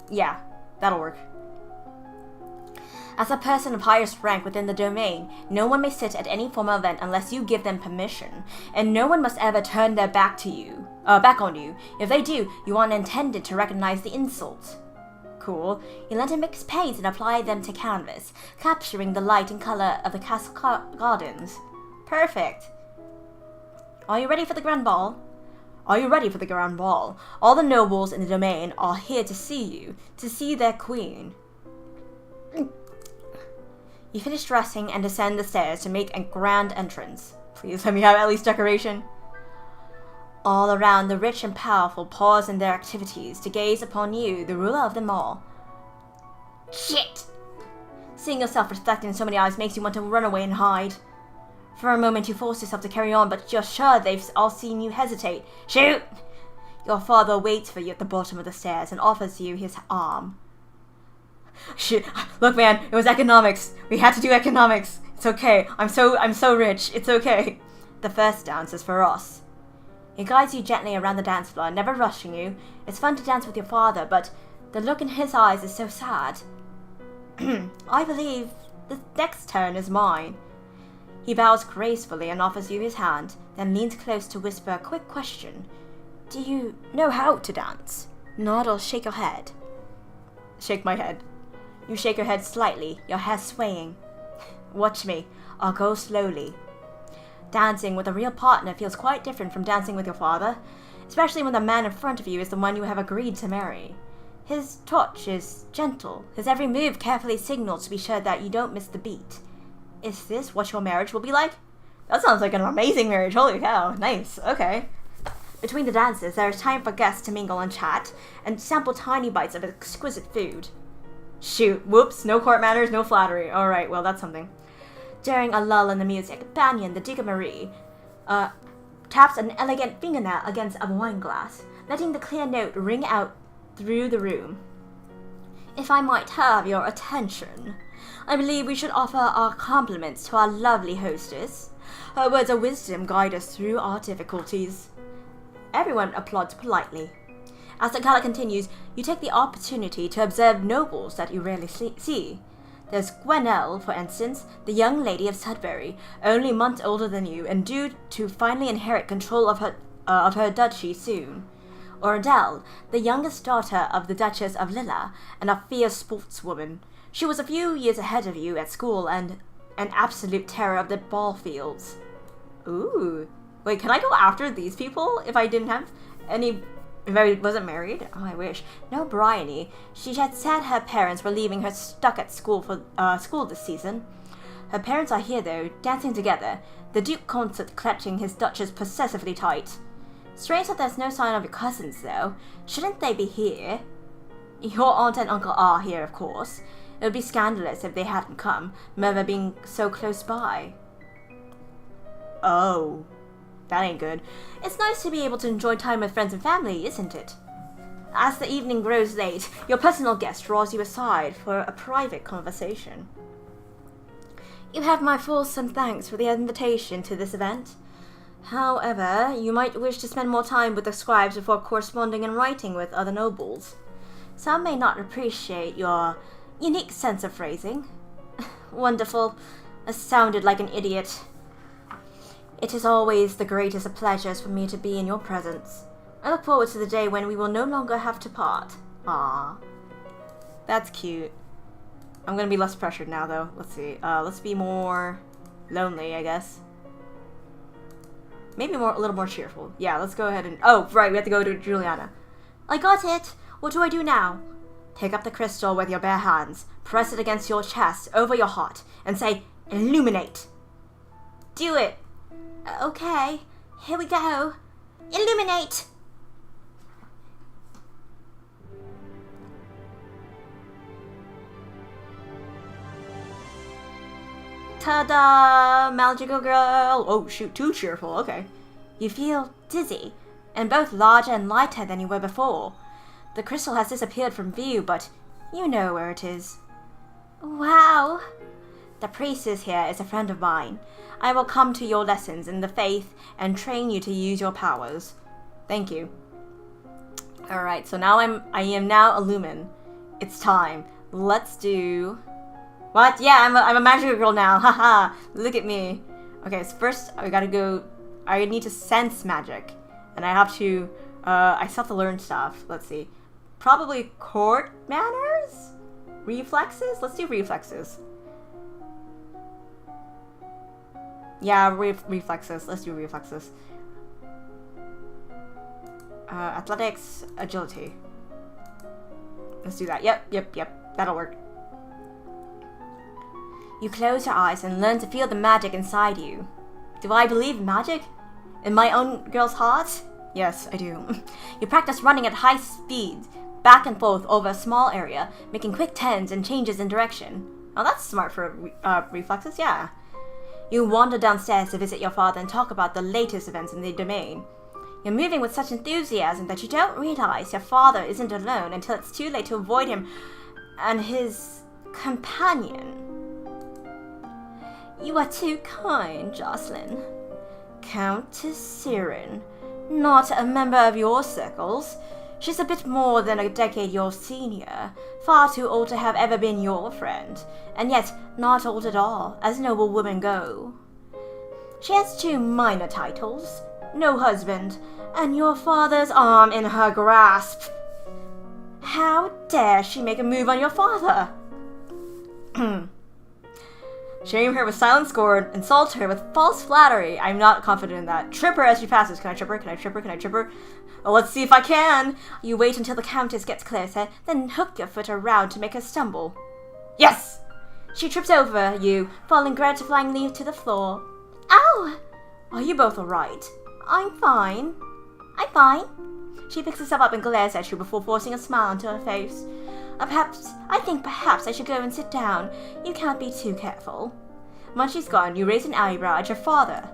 S1: Yeah, that'll work. As a person of highest rank within the domain, no one may sit at any formal event unless you give them permission, and no one must ever turn their back on you. If they do, you are intended to recognize the insult. Cool. You learn to mix paints and apply them to canvas, capturing the light and color of the castle gardens. Perfect. Are you ready for the grand ball? Are you ready for the grand ball? All the nobles in the domain are here to see you, to see their queen. You finish dressing and descend the stairs to make a grand entrance. Please let me have at least decoration. All around, the rich and powerful pause in their activities to gaze upon you, the ruler of them all. Shit! Seeing yourself reflected in so many eyes makes you want to run away and hide. For a moment you force yourself to carry on, but you're sure they've all seen you hesitate. Shoot! Your father waits for you at the bottom of the stairs and offers you his arm. Shit, look man, it was economics. We had to do economics. It's okay. I'm so rich. It's okay. The first dance is for us. He guides you gently around the dance floor, never rushing you. It's fun to dance with your father, but the look in his eyes is so sad. I believe the next turn is mine. He bows gracefully and offers you his hand, then leans close to whisper a quick question. Do you know how to dance? Nod or shake your head. Shake my head. You shake your head slightly, your hair swaying. Watch me. I'll go slowly. Dancing with a real partner feels quite different from dancing with your father, especially when the man in front of you is the one you have agreed to marry. His touch is gentle, his every move carefully signals to be sure that you don't miss the beat. Is this what your marriage will be like? That sounds like an amazing marriage, holy cow, nice, okay. Between the dances, there is time for guests to mingle and chat, and sample tiny bites of exquisite food. Shoot, whoops, no court manners, no flattery. Alright, well that's something. During a lull in the music, Banyan, the Dica Marie, taps an elegant fingernail against a wine glass, letting the clear note ring out through the room. If I might have your attention, I believe we should offer our compliments to our lovely hostess. Her words of wisdom guide us through our difficulties. Everyone applauds politely. As the gala continues, you take the opportunity to observe nobles that you rarely see. There's Gwenelle, for instance, the young lady of Sudbury, only months older than you, and due to finally inherit control of her duchy soon. Or Adele, the youngest daughter of the Duchess of Lilla, and a fierce sportswoman. She was a few years ahead of you at school, and an absolute terror of the ball fields. Ooh. Wait, can I go after these people if I didn't have any... If I wasn't married? Oh, I wish. No, Bryony. She had said her parents were leaving her stuck at school for school this season. Her parents are here, though, dancing together, the Duke Consort clutching his Duchess possessively tight. Strange that there's no sign of your cousins, though. Shouldn't they be here? Your aunt and uncle are here, of course. It would be scandalous if they hadn't come, Merva being so close by. Oh. That ain't good. It's nice to be able to enjoy time with friends and family, isn't it? As the evening grows late, your personal guest draws you aside for a private conversation. You have my fulsome thanks for the invitation to this event. However, you might wish to spend more time with the scribes before corresponding in writing with other nobles. Some may not appreciate your unique sense of phrasing. Wonderful. I sounded like an idiot. It is always the greatest of pleasures for me to be in your presence. I look forward to the day when we will no longer have to part. Ah, that's cute. I'm gonna be less pressured now, though. Let's see. Let's be more lonely, I guess. Maybe a little more cheerful. Yeah, let's go ahead and... Oh, right, we have to go to Juliana. I got it. What do I do now? Take up the crystal with your bare hands, press it against your chest, over your heart, and say, illuminate. Do it. Okay, here we go. Illuminate! Ta-da! Magical girl! Oh shoot, too cheerful, okay. You feel dizzy, and both larger and lighter than you were before. The crystal has disappeared from view, but you know where it is. Wow! The priestess here is a friend of mine. I will come to your lessons in the faith and train you to use your powers. Thank you. Alright, so now I am now a lumen. It's time. Let's do... What? Yeah, I'm a magical girl now. Haha. Look at me. Okay, so first I gotta go... I need to sense magic. And I have to... I still have to learn stuff. Let's see. Probably court manners? Reflexes? Let's do reflexes. Yeah, reflexes. Let's do reflexes. Athletics, agility. Let's do that. Yep. That'll work. You close your eyes and learn to feel the magic inside you. Do I believe in magic? In my own girl's heart? Yes, I do. You practice running at high speed, back and forth over a small area, making quick turns and changes in direction. Oh, that's smart for reflexes, yeah. You wander downstairs to visit your father and talk about the latest events in the domain. You're moving with such enthusiasm that you don't realize your father isn't alone until it's too late to avoid him and his companion. You are too kind, Jocelyn. Countess Siren, not a member of your circles. She's a bit more than a decade your senior, far too old to have ever been your friend, and yet not old at all, as noble women go. She has 2 minor titles, no husband, and your father's arm in her grasp. How dare she make a move on your father? Shame her with silent scorn, insult her with false flattery. I'm not confident in that. Trip her as she passes. Can I trip her? Can I trip her? Can I trip her? Well, let's see if I can. You wait until the Countess gets closer, then hook your foot around to make her stumble. Yes! She trips over you, falling gratifyingly to the floor. Ow! Are you both alright? I'm fine. I'm fine. She picks herself up and glares at you before forcing a smile onto her face. I think perhaps I should go and sit down. You can't be too careful. Once she's gone, you raise an eyebrow at your father.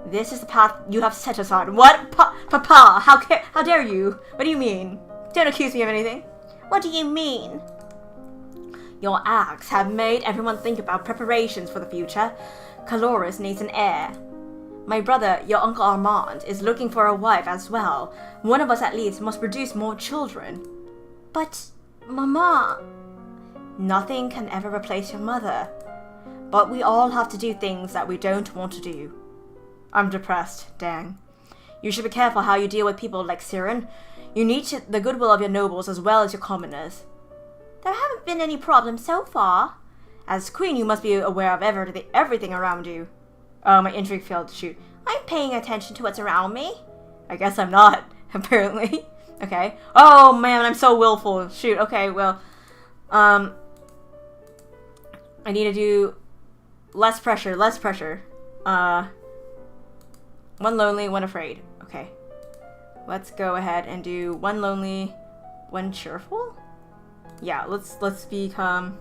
S1: This is the path you have set us on. What? Papa, how dare you? What do you mean? Don't accuse me of anything. What do you mean? Your acts have made everyone think about preparations for the future. Caloris needs an heir. My brother, your Uncle Armand, is looking for a wife as well. One of us at least must produce more children. But... Mama, Nothing can ever replace your mother. But we all have to do things that we don't want to do. I'm depressed, dang. You should be careful how you deal with people like Siren. You need the goodwill of your nobles as well as your commoners. There haven't been any problems so far. As queen, you must be aware of everything around you. Oh, my intrigue failed. Shoot. I'm paying attention to what's around me. I guess I'm not, apparently. Okay. Oh, man, I'm so willful. Shoot, okay, well. I need to do less pressure. One lonely, one afraid. Okay. Let's go ahead and do one lonely, one cheerful? Yeah, let's become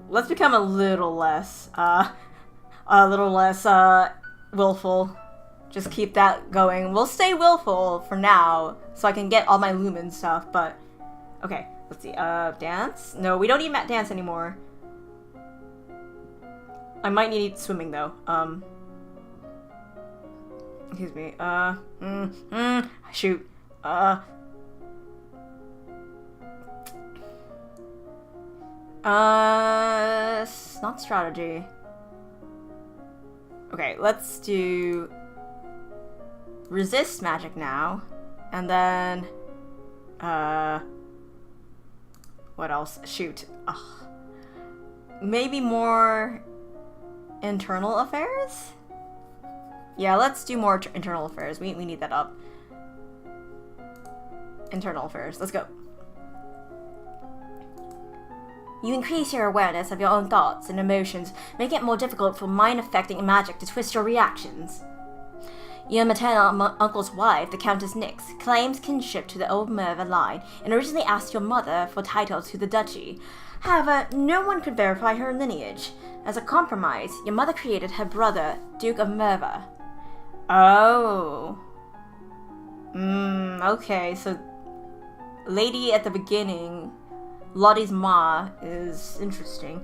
S1: a little less willful. Just keep that going. We'll stay willful for now, so I can get all my lumen stuff, but okay, let's see. Dance? No, we don't need dance anymore. I might need swimming though. Excuse me. Shoot. Not strategy. Okay, let's do resist magic now, and then what else? Shoot. Ugh. Maybe more internal affairs? Yeah, let's do more internal affairs. We need that up. Internal affairs. Let's go. You increase your awareness of your own thoughts and emotions, making it more difficult for mind-affecting magic to twist your reactions. Your maternal uncle's wife, the Countess Nyx, claims kinship to the old Merva line and originally asked your mother for title to the duchy. However, no one could verify her lineage. As a compromise, your mother created her brother, Duke of Merva. Oh. Okay, so lady at the beginning, Lottie's ma, is interesting.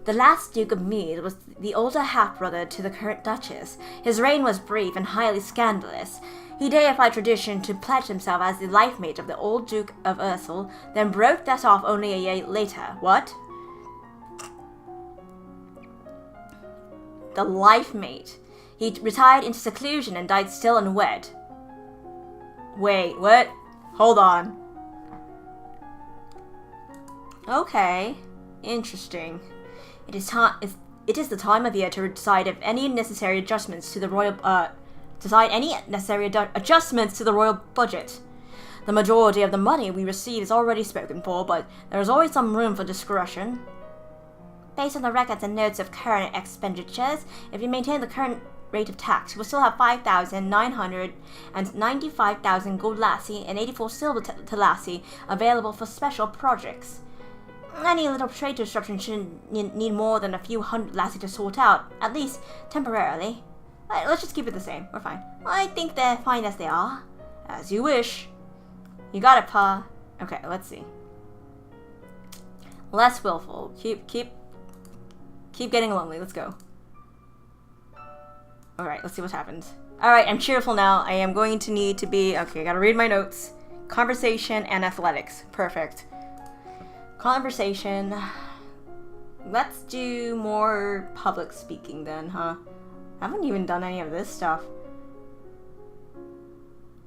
S1: The last Duke of Mead was the older half-brother to the current Duchess. His reign was brief and highly scandalous. He deified tradition to pledge himself as the life-mate of the old Duke of Ursel, then broke that off only a year later. What? The life-mate. He retired into seclusion and died still unwed. Wait, what? Hold on. Okay. Interesting. It is the time of year to decide if any necessary adjustments to the royal adjustments to the royal budget. The majority of the money we receive is already spoken for, but there is always some room for discretion. Based on the records and notes of current expenditures, if you maintain the current rate of tax, you will still have 5,995,000 gold lassie and 84 silver lassie available for special projects. Any little trade disruption shouldn't need more than a few hundred lassie to sort out, at least temporarily. Let's just keep it the same. We're fine. I think they're fine as they are. As you wish. You got it, Pa. Okay, let's see. Less willful. Keep getting lonely. Let's go. Alright, let's see what happens. Alright, I'm cheerful now. I am going to need to be... Okay, I gotta read my notes. Conversation and athletics. Perfect. Conversation. Let's do more public speaking then, huh? I haven't even done any of this stuff.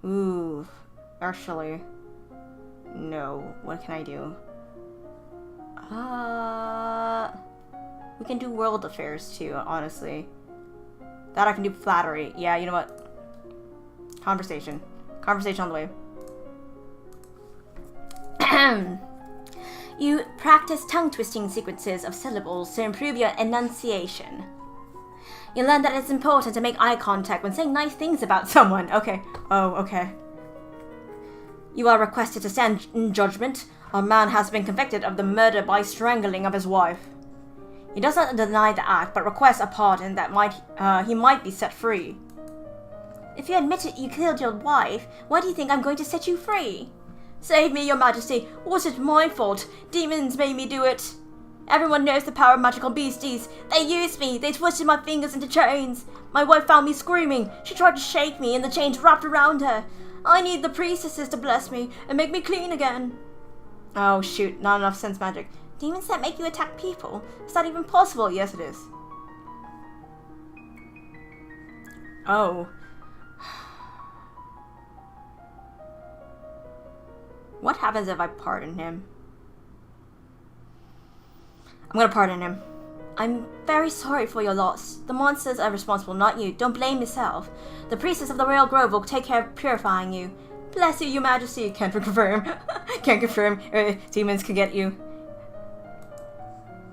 S1: Ooh, actually. No. What can I do? We can do world affairs too, honestly. That I can do flattery. Yeah, you know what? Conversation. Conversation on the way. You practice tongue-twisting sequences of syllables to improve your enunciation. You learn that it's important to make eye contact when saying nice things about someone. Okay. Oh, okay. You are requested to stand in judgment. A man has been convicted of the murder by strangling of his wife. He does not deny the act, but requests a pardon that he might be set free. If you admit it, you killed your wife, why do you think I'm going to set you free? Save me, your majesty. Was it my fault? Demons made me do it. Everyone knows the power of magical beasties. They used me. They twisted my fingers into chains. My wife found me screaming. She tried to shake me, and the chains wrapped around her. I need the priestesses to bless me and make me clean again. Oh shoot, not enough sense magic. Demons that make you attack people? Is that even possible? Yes, it is. Oh. What happens if I pardon him? I'm gonna pardon him. I'm very sorry for your loss. The monsters are responsible, not you. Don't blame yourself. The priestess of the Royal Grove will take care of purifying you. Bless you, your majesty. Can't confirm. Can't confirm. Demons can get you.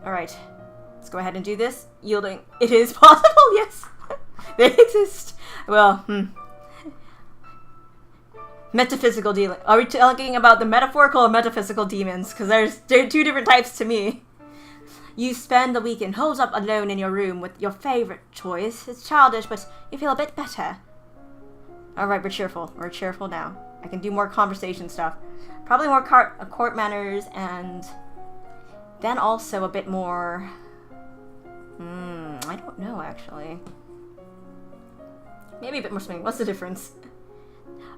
S1: Alright. Let's go ahead and do this. Yielding. It is possible, yes. They exist. Well, Metaphysical dealing. Are we talking about the metaphorical or metaphysical demons? Because there's two different types to me. You spend the weekend holed up alone in your room with your favorite choice. It's childish, but you feel a bit better. Alright, we're cheerful. We're cheerful now. I can do more conversation stuff. Probably more court manners, and then also a bit more... I don't know, actually. Maybe a bit more swing. What's the difference?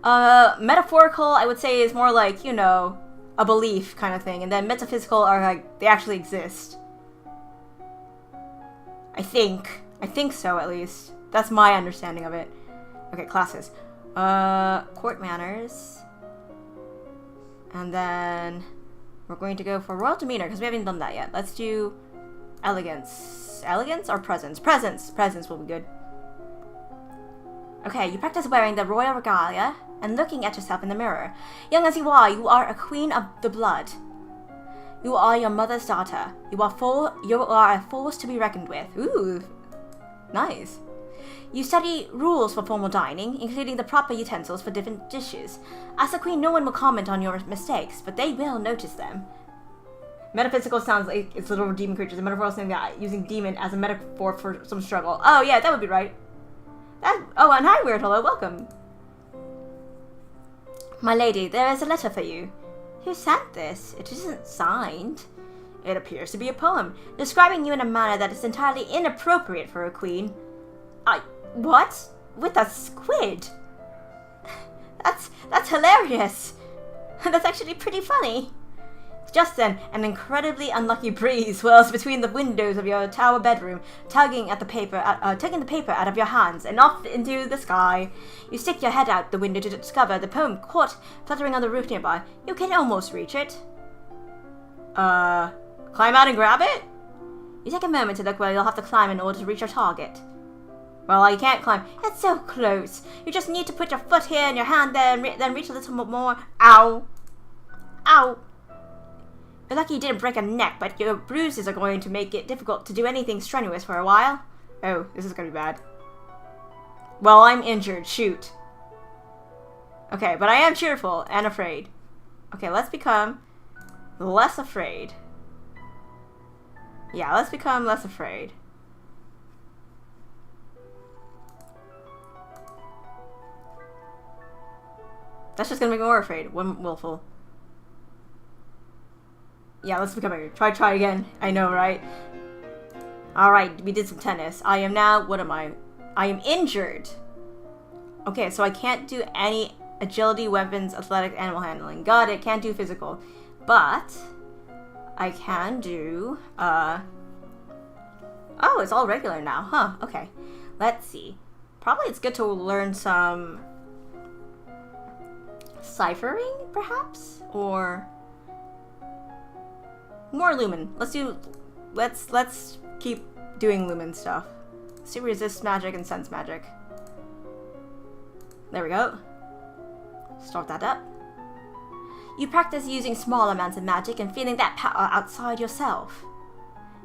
S1: Metaphorical, I would say, is more like, you know, a belief kind of thing. And then metaphysical are like, they actually exist. I think so, at least. That's my understanding of it. Okay, classes. Court manners. And then we're going to go for royal demeanor, because we haven't done that yet. Let's do elegance. Elegance or presence? Presence. Presence will be good. Okay, you practice wearing the royal regalia and looking at yourself in the mirror. Young as you are a queen of the blood. You are your mother's daughter. You are a force to be reckoned with. Ooh, nice. You study rules for formal dining, including the proper utensils for different dishes. As a queen, no one will comment on your mistakes, but they will notice them. Metaphysical sounds like it's little demon creatures. A metaphor is saying that using demon as a metaphor for some struggle. Oh yeah, that would be right. Oh, and hi, Weird. Hello, welcome. My lady, there is a letter for you. Who sent this? It isn't signed. It appears to be a poem, describing you in a manner that is entirely inappropriate for a queen. What? With a squid? That's hilarious. That's actually pretty funny. Just then, an incredibly unlucky breeze swirls between the windows of your tower bedroom, tugging the paper out of your hands and off into the sky. You stick your head out the window to discover the poem caught fluttering on the roof nearby. You can almost reach it. Climb out and grab it? You take a moment to look where you'll have to climb in order to reach your target. Well, you can't climb. It's so close. You just need to put your foot here and your hand there and then reach a little bit more. Ow. Ow. You're lucky you didn't break a neck, but your bruises are going to make it difficult to do anything strenuous for a while. Oh, this is gonna be bad. Well, I'm injured. Shoot. Okay, but I am cheerful and afraid. Okay, let's become less afraid. Yeah, let's become less afraid. That's just gonna make me more afraid. Willful. Yeah, let's become angry. Try again. I know, right? Alright, we did some tennis. I am now, what am I? I am injured. Okay, so I can't do any agility, weapons, athletic, animal handling. Got it, can't do physical. But I can do, oh, it's all regular now, huh? Okay. Let's see. Probably it's good to learn some ciphering, perhaps? Or more lumen. Let's keep doing lumen stuff. Let's do resist magic and sense magic. There we go. Start that up. You practice using small amounts of magic and feeling that power outside yourself.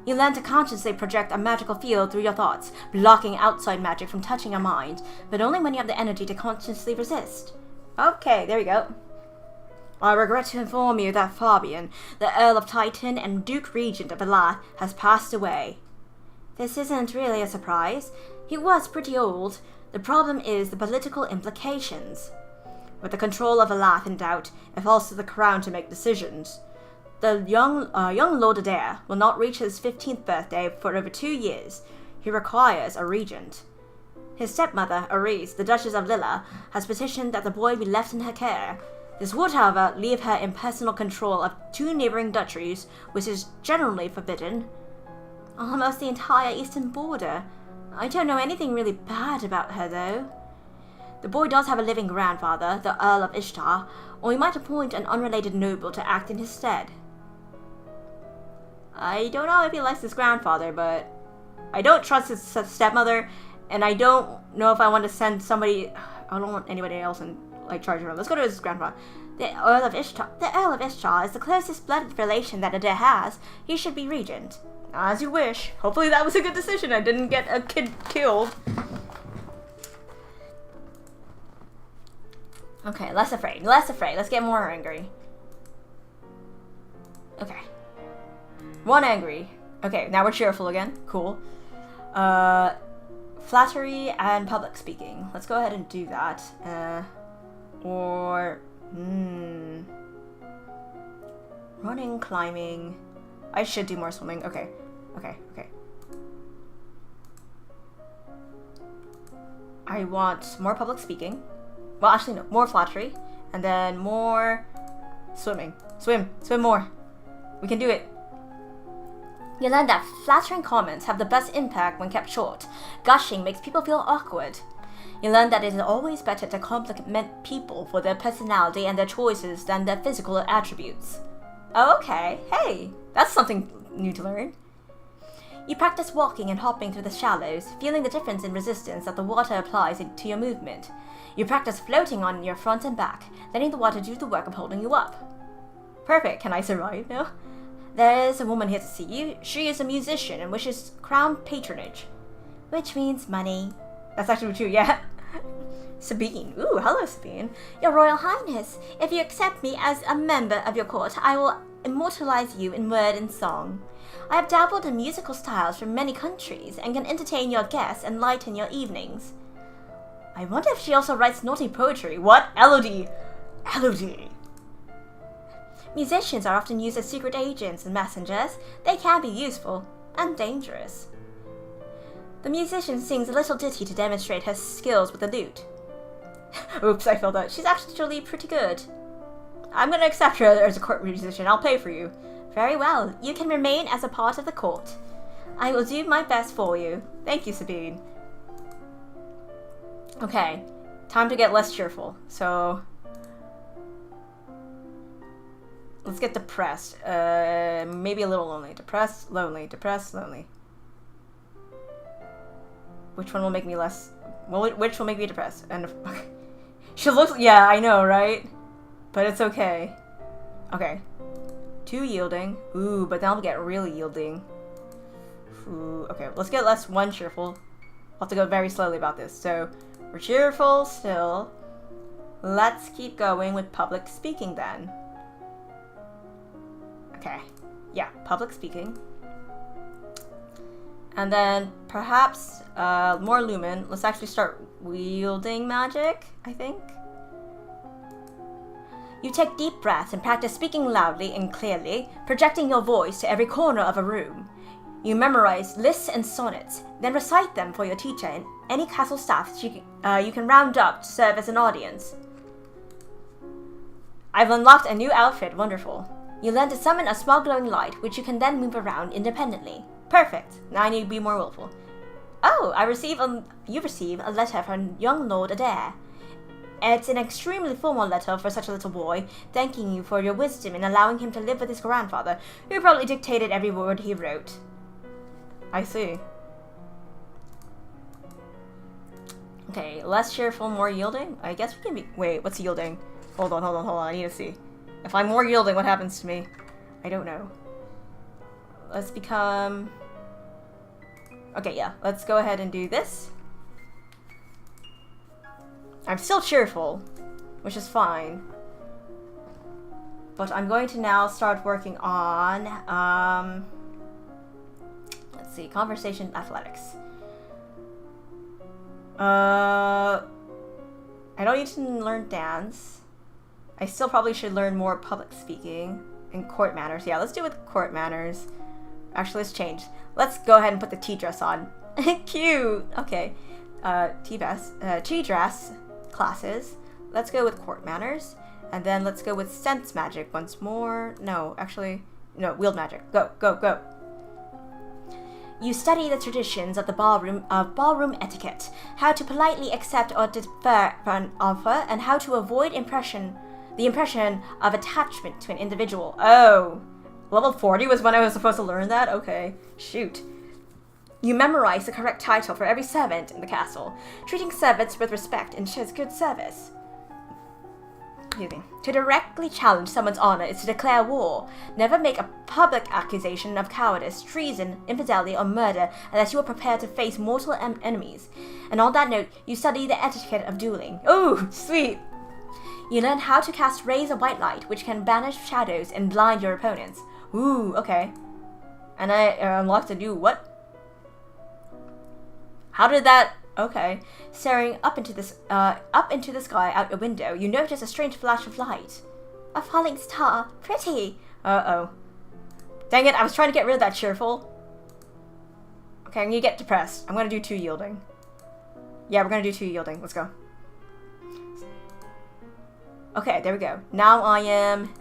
S1: You learn to consciously project a magical field through your thoughts, blocking outside magic from touching your mind, but only when you have the energy to consciously resist. Okay, there we go. I regret to inform you that Fabian, the Earl of Titan and Duke Regent of Elath, has passed away. This isn't really a surprise. He was pretty old. The problem is the political implications. With the control of Elath in doubt, it falls to the crown to make decisions. The young Lord Adair will not reach his 15th birthday for over 2 years. He requires a regent. His stepmother, Arise, the Duchess of Lilla, has petitioned that the boy be left in her care. This would, however, leave her in personal control of 2 neighboring duchies, which is generally forbidden. Almost the entire eastern border. I don't know anything really bad about her, though. The boy does have a living grandfather, the Earl of Ishtar, or we might appoint an unrelated noble to act in his stead. I don't know if he likes his grandfather, but I don't trust his stepmother, and I don't know if I want to send somebody. I don't want anybody else in charge of him. Let's go to his grandfather. The Earl of Ishtar. The Earl of Ishtar is the closest blooded relation that Adair has. He should be regent. As you wish. Hopefully that was a good decision. I didn't get a kid killed. Okay, less afraid. Less afraid. Let's get more angry. Okay. 1 angry. Okay, now we're cheerful again. Cool. Flattery and public speaking. Let's go ahead and do that. Running, climbing. I should do more swimming. Okay. I want more public speaking. Well, actually, no. More flattery. And then more swimming. Swim more. We can do it. You learn that flattering comments have the best impact when kept short. Gushing makes people feel awkward. You learn that it is always better to compliment people for their personality and their choices than their physical attributes. Oh, okay. Hey, that's something new to learn. You practice walking and hopping through the shallows, feeling the difference in resistance that the water applies to your movement. You practice floating on your front and back, letting the water do the work of holding you up. Perfect. Can I survive now? There is a woman here to see you. She is a musician and wishes crown patronage. Which means money. That's actually true, yeah. Sabine. Ooh, hello, Sabine. Your Royal Highness, if you accept me as a member of your court, I will immortalize you in word and song. I have dabbled in musical styles from many countries and can entertain your guests and lighten your evenings. I wonder if she also writes naughty poetry. What? Elodie. Musicians are often used as secret agents and messengers. They can be useful and dangerous. The musician sings a little ditty to demonstrate her skills with the lute. Oops, I felt that. She's actually pretty good. I'm going to accept her as a court musician. I'll pay for you. Very well. You can remain as a part of the court. I will do my best for you. Thank you, Sabine. Okay, time to get less cheerful. So, let's get depressed. Maybe a little lonely. Depressed, lonely. Depressed, lonely. Which one will make me less... Well, which will make me depressed? And she looks... Yeah, I know, right? But it's okay. Okay. 2 yielding. Ooh, but then I'll get really yielding. Ooh, okay, let's get less 1 cheerful. I'll have to go very slowly about this. So, we're cheerful still. Let's keep going with public speaking then. Okay. Yeah, public speaking. And then perhaps more lumen. Let's actually start wielding magic, I think. You take deep breaths and practice speaking loudly and clearly, projecting your voice to every corner of a room. You memorize lists and sonnets, then recite them for your teacher and any castle staff you can round up to serve as an audience. I've unlocked a new outfit. Wonderful. You learn to summon a small glowing light, which you can then move around independently. Perfect. Now I need to be more willful. Oh, you receive a letter from young Lord Adair. It's an extremely formal letter for such a little boy, thanking you for your wisdom in allowing him to live with his grandfather, who probably dictated every word he wrote. I see. Okay, less cheerful, more yielding? I guess we can be... Wait, what's yielding? Hold on, I need to see. If I'm more yielding, what happens to me? I don't know. Let's become... Okay, yeah, let's go ahead and do this. I'm still cheerful, which is fine. But I'm going to now start working on, let's see, conversation athletics. I don't need to learn dance. I still probably should learn more public speaking and court manners. Yeah, let's do it with court manners. Actually, let's change. Let's go ahead and put the tea dress on. Cute! Okay. Tea dress classes. Let's go with court manners. And then let's go with sense magic once more. No, actually, no, wield magic. Go, go, go. You study the traditions of the ballroom etiquette, how to politely accept or defer an offer, and how to avoid the impression of attachment to an individual. Oh, level 40 was when I was supposed to learn that? Okay, shoot. You memorize the correct title for every servant in the castle. Treating servants with respect ensures good service. To directly challenge someone's honor is to declare war. Never make a public accusation of cowardice, treason, infidelity, or murder unless you are prepared to face mortal enemies. And on that note, you study the etiquette of dueling. Oh, sweet! You learn how to cast rays of white light, which can banish shadows and blind your opponents. Ooh, okay. And I unlocked a new what? How did that... Okay. Staring up into the sky out a window, you notice a strange flash of light. A falling star. Pretty. Uh-oh. Dang it, I was trying to get rid of that cheerful. Okay, I'm gonna get depressed. I'm gonna do 2 yielding. Yeah, we're gonna do 2 yielding. Let's go. Okay, there we go. Now I am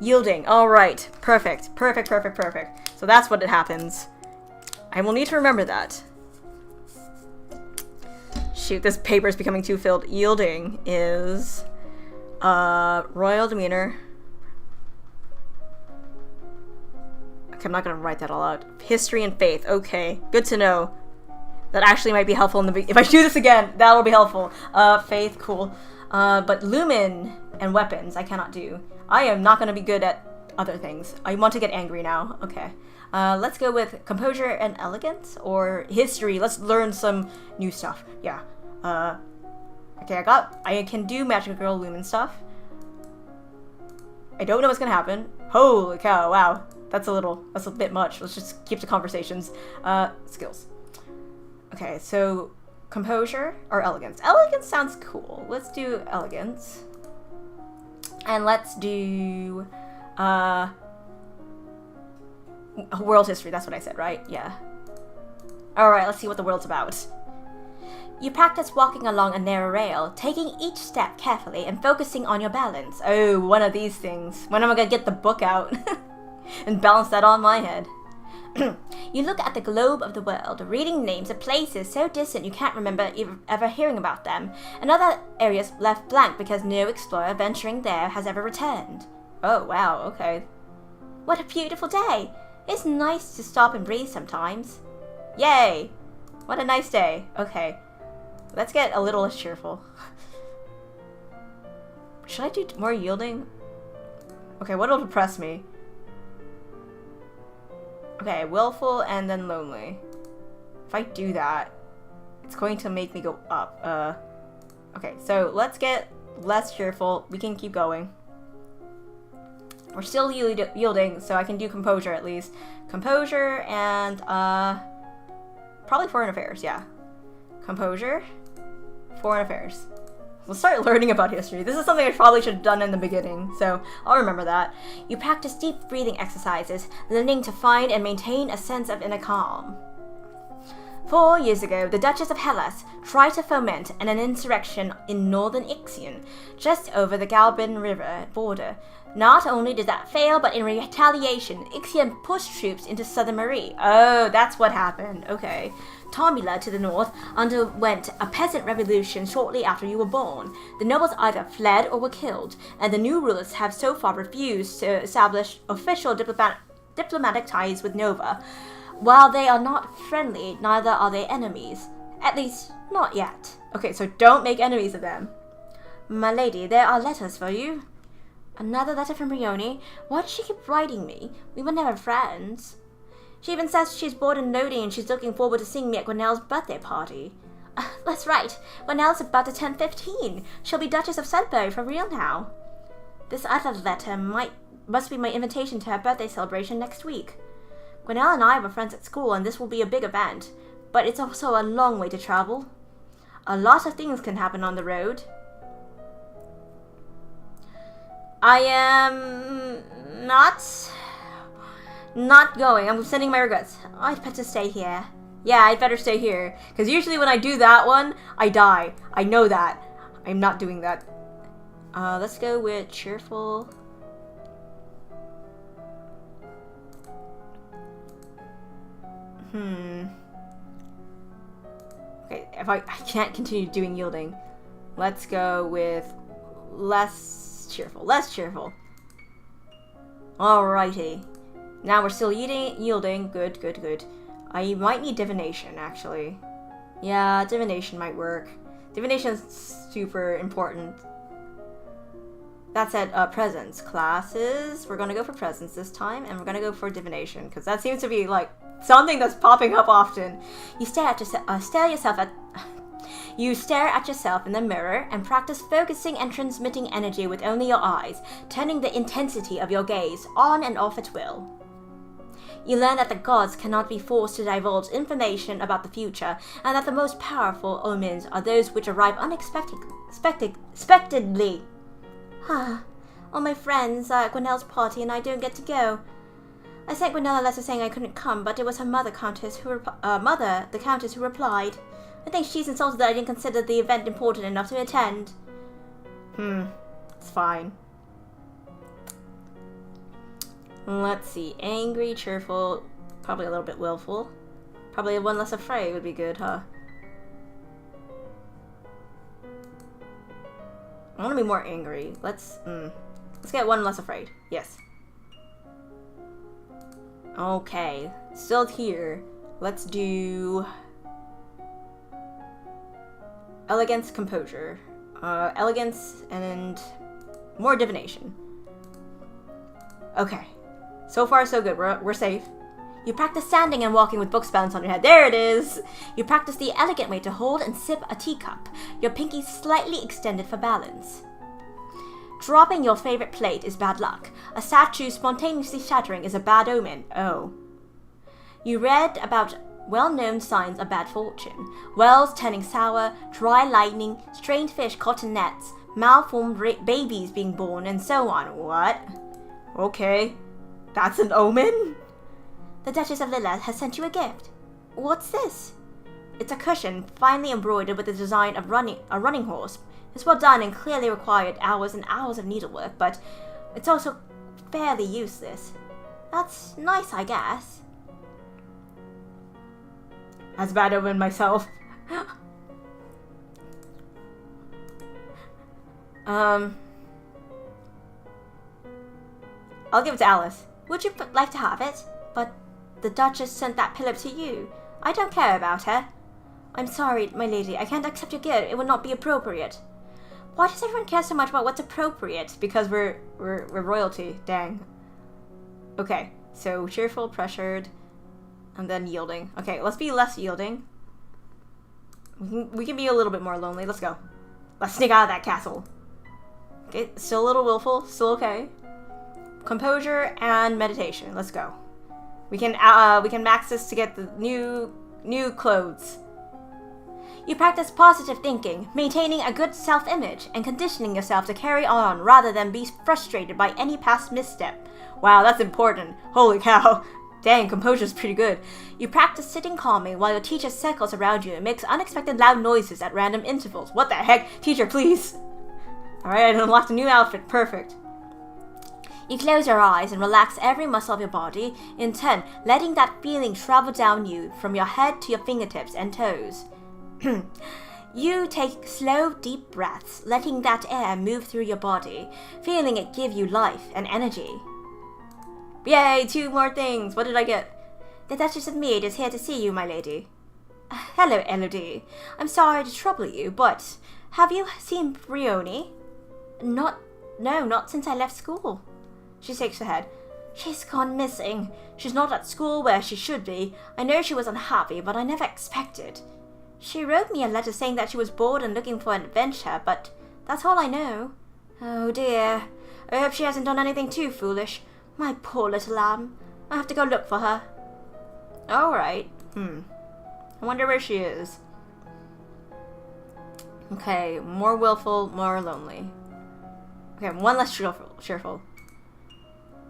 S1: yielding. Alright. Perfect. Perfect, perfect, perfect. So that's what it happens. I will need to remember that. Shoot, this paper is becoming too filled. Yielding is royal demeanor. Okay, I'm not gonna write that all out. History and faith. Okay, good to know. That actually might be helpful in the if I do this again, that will be helpful. Faith, cool. But lumen and weapons, I cannot do. I am not gonna be good at other things. I want to get angry now. Okay. Let's go with composure and elegance, or history. Let's learn some new stuff. Yeah. Okay, I can do magical girl lumen stuff. I don't know what's gonna happen. Holy cow, wow. That's a bit much. Let's just keep the conversations. Skills. Okay, so composure or elegance? Elegance sounds cool. Let's do elegance. And let's do, world history, that's what I said, right? Yeah. Alright, let's see what the world's about. You practice walking along a narrow rail, taking each step carefully and focusing on your balance. Oh, one of these things. When am I gonna get the book out and balance that on my head? You look at the globe of the world, reading names of places so distant you can't remember ever hearing about them, and other areas left blank because no explorer venturing there has ever returned. Oh, wow, okay. What a beautiful day! It's nice to stop and breathe sometimes. Yay! What a nice day. Okay. Let's get a little less cheerful. Should I do more yielding? Okay, what'll depress me? Okay, willful and then lonely. If I do that, it's going to make me go up. Okay, so let's get less cheerful. We can keep going. We're still yielding, so I can do composure at least. Composure and, probably foreign affairs, yeah. Composure, foreign affairs. We'll start learning about history. This is something I probably should have done in the beginning, so I'll remember that. You practice deep breathing exercises, learning to find and maintain a sense of inner calm. 4 years ago, the Duchess of Hellas tried to foment an insurrection in northern Ixion, just over the Galbin River border. Not only did that fail, but in retaliation, Ixion pushed troops into southern Marie. Oh, that's what happened. Okay. Tomila, to the north, underwent a peasant revolution shortly after you were born. The nobles either fled or were killed, and the new rulers have so far refused to establish official diplomatic ties with Nova. While they are not friendly, neither are they enemies. At least, not yet. Okay, so don't make enemies of them. My lady, there are letters for you. Another letter from Rione? Why does she keep writing me? We were never friends. She even says she's bored and lonely and she's looking forward to seeing me at Gwenelle's birthday party. That's right. Gwenelle's about to turn 15. She'll be Duchess of Sudbury for real now. This other letter must be my invitation to her birthday celebration next week. Gwenelle and I were friends at school, and this will be a big event, but it's also a long way to travel. A lot of things can happen on the road. I am not going. I'm sending my regrets. I'd better stay here. Yeah, I'd better stay here, because usually when I do that one, I die. I know that. I'm not doing that. Let's go with cheerful. Okay, if I can't continue doing yielding, let's go with less cheerful. Less cheerful. Alrighty. Now we're still yielding. Good, good, good. I might need divination, actually. Yeah, divination might work. Divination is super important. That said, presence. Classes. We're gonna go for presence this time, and we're gonna go for divination, because that seems to be, like, something that's popping up often. You stare at yourself in the mirror and practice focusing and transmitting energy with only your eyes, turning the intensity of your gaze on and off at will. You learn that the gods cannot be forced to divulge information about the future, and that the most powerful omens are those which arrive unexpectedly. All my friends are at Gwenelle's party and I don't get to go. I sent Gwenelle a letter saying I couldn't come, but it was her mother, the countess, who replied. I think she's insulted that I didn't consider the event important enough to attend. It's fine. Let's see. Angry, cheerful, probably a little bit willful. Probably one less afraid would be good, huh? I want to be more angry. Let's get one less afraid. Yes. Okay. Still here. Let's do elegance, composure. Elegance and more divination. Okay. So far, so good. We're safe. You practice standing and walking with books balanced on your head. There it is! You practice the elegant way to hold and sip a teacup, your pinky slightly extended for balance. Dropping your favorite plate is bad luck. A statue spontaneously shattering is a bad omen. Oh. You read about well-known signs of bad fortune. Wells turning sour, dry lightning, strange fish caught in nets, malformed babies being born, and so on. What? Okay. That's an omen? The Duchess of Lilla has sent you a gift. What's this? It's a cushion, finely embroidered with the design of a running horse. It's well done and clearly required hours and hours of needlework, but it's also fairly useless. That's nice, I guess. As bad omen myself. I'll give it to Alice. Would you like to have it? But the Duchess sent that pillow to you. I don't care about her. I'm sorry, my lady. I can't accept your gift. It would not be appropriate. Why does everyone care so much about what's appropriate? Because we're royalty. Dang. Okay. So cheerful, pressured, and then yielding. Okay, let's be less yielding. We can be a little bit more lonely. Let's go. Let's sneak out of that castle. Okay, still a little willful. Still okay. Composure and meditation. Let's go. We can max this to get the new clothes. You practice positive thinking, maintaining a good self-image, and conditioning yourself to carry on rather than be frustrated by any past misstep. Wow, that's important. Holy cow. Dang, composure's pretty good. You practice sitting calmly while your teacher circles around you and makes unexpected loud noises at random intervals. What the heck? Teacher, please. Alright, I unlocked a new outfit. Perfect. You close your eyes and relax every muscle of your body, in turn letting that feeling travel down you from your head to your fingertips and toes. You take slow, deep breaths, letting that air move through your body, feeling it give you life and energy. Yay, 2 more things! What did I get? The Duchess of Mead is here to see you, my lady. Hello, Elodie. I'm sorry to trouble you, but have you seen Brioni? No, not since I left school. She shakes her head. She's gone missing. She's not at school where she should be. I know she was unhappy, but I never expected. She wrote me a letter saying that she was bored and looking for an adventure, but that's all I know. Oh dear. I hope she hasn't done anything too foolish. My poor little lamb. I have to go look for her. Alright. I wonder where she is. Okay, more willful, more lonely. Okay, one less cheerful.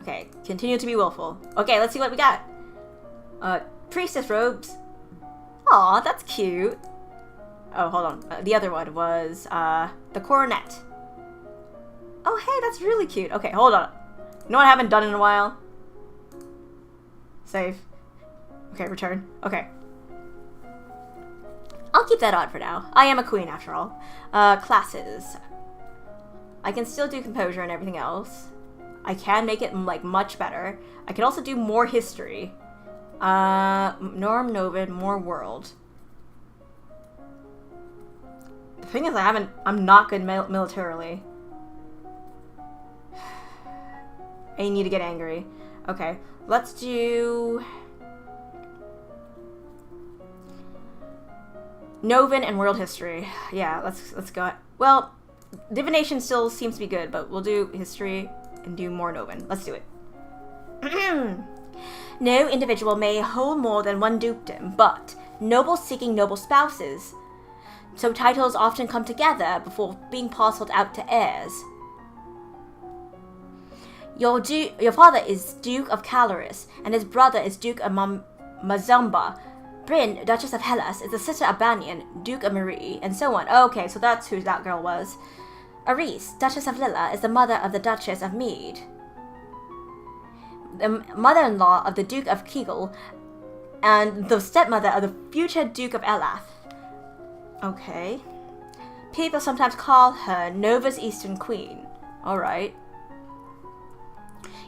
S1: Okay, continue to be willful. Okay, let's see what we got. Priestess robes. Aw, that's cute. Oh, hold on. The other one was, the coronet. Oh, hey, that's really cute. Okay, hold on. You know what I haven't done in a while? Save. Okay, return. Okay. I'll keep that on for now. I am a queen after all. Classes. I can still do composure and everything else. I can make it, like, much better. I can also do more history. Norm, Novid, more world. The thing is, I'm not good militarily. I need to get angry. Okay, let's do Novin and world history. Yeah, let's go. Well, divination still seems to be good, but we'll do history and do more Novin. Let's do it. No individual may hold more than one dukedom, but nobles seeking noble spouses. So titles often come together before being parceled out to heirs. Your father is Duke of Caloris, and his brother is Duke of Mazumba. Bryn, Duchess of Hellas, is the sister of Banyan, Duke of Marie, and so on. Okay, so that's who that girl was. Aris, Duchess of Lilla, is the mother of the Duchess of Mead, the mother-in-law of the Duke of Kegel, and the stepmother of the future Duke of Elath. Okay. People sometimes call her Nova's Eastern Queen. Alright.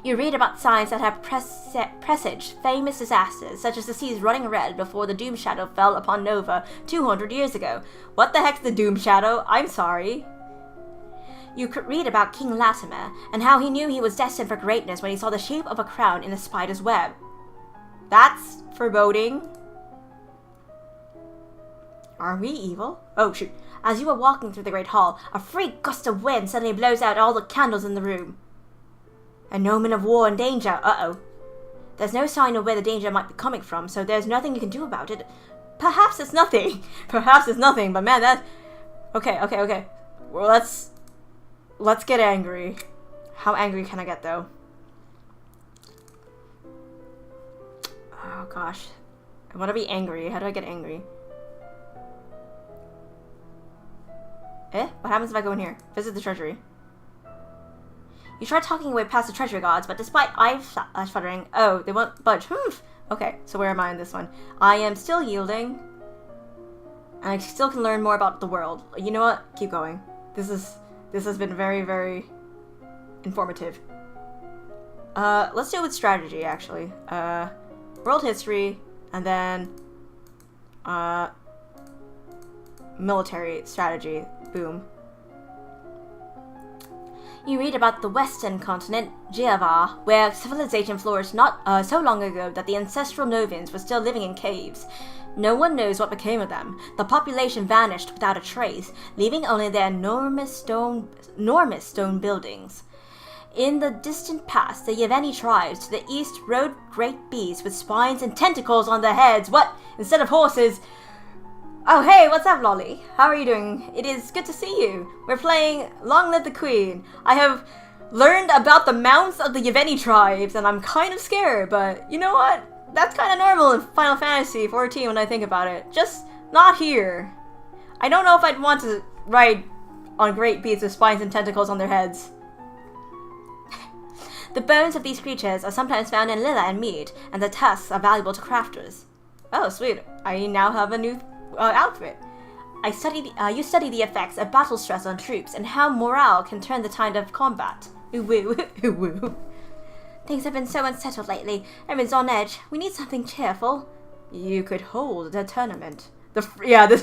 S1: You read about signs that have presaged famous disasters, such as the seas running red before the Doom Shadow fell upon Nova 200 years ago. What the heck's the Doom Shadow? I'm sorry. You could read about King Latimer, and how he knew he was destined for greatness when he saw the shape of a crown in a spider's web. That's foreboding. Are we evil? Oh, shoot. As you were walking through the great hall, a freak gust of wind suddenly blows out all the candles in the room. An omen of war and danger. Uh-oh. There's no sign of where the danger might be coming from, so there's nothing you can do about it. Perhaps it's nothing. Perhaps it's nothing, but man, that... Okay. Well, let's get angry. How angry can I get, though? Oh, gosh. I want to be angry. How do I get angry? What happens if I go in here? Visit the treasury. You try talking away past the treasury guards, but despite eyes fluttering, oh, they won't budge. Okay, so where am I in this one? I am still yielding. And I still can learn more about the world. You know what? Keep going. This has been very, very informative. Let's do it with strategy, actually. World history, and then military strategy. Boom. You read about the western continent, Java, where civilization flourished not so long ago that the ancestral Novins were still living in caves. No one knows what became of them. The population vanished without a trace, leaving only their enormous stone buildings. In the distant past, the Yeveni tribes to the east rode great beasts with spines and tentacles on their heads. What? Instead of horses... Oh, hey, what's up, Lolly? How are you doing? It is good to see you. We're playing Long Live the Queen. I have learned about the mounts of the Yeveni tribes, and I'm kind of scared, but you know what? That's kind of normal in Final Fantasy XIV when I think about it. Just not here. I don't know if I'd want to ride on great beasts with spines and tentacles on their heads. The bones of these creatures are sometimes found in Lilla and Mead, and the tusks are valuable to crafters. Oh, sweet. I now have a new outfit. You study the effects of battle stress on troops and how morale can turn the tide of combat. Ooh-woo, ooh-woo. Things have been so unsettled lately. Everyone's on edge. We need something cheerful. You could hold a tournament. This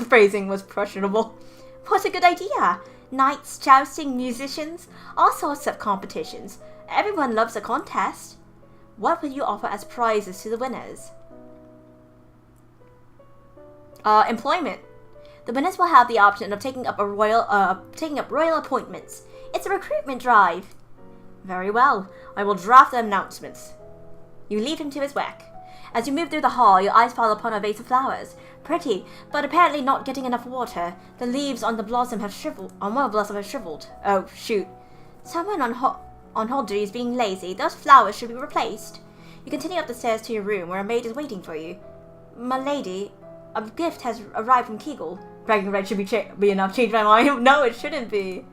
S1: phrasing was questionable. What a good idea. Knights, jousting, musicians, all sorts of competitions. Everyone loves a contest. What will you offer as prizes to the winners? Employment. The winners will have the option of taking up royal appointments. It's a recruitment drive. Very well. I will draft the announcements. You leave him to his work. As you move through the hall, your eyes fall upon a vase of flowers. Pretty, but apparently not getting enough water. The leaves on one blossom have shriveled. Oh, shoot. Someone on hold duty is being lazy. Those flowers should be replaced. You continue up the stairs to your room, where a maid is waiting for you. My lady, a gift has arrived from Kegel. Bragging rights should be enough. Change my mind. No, it shouldn't be.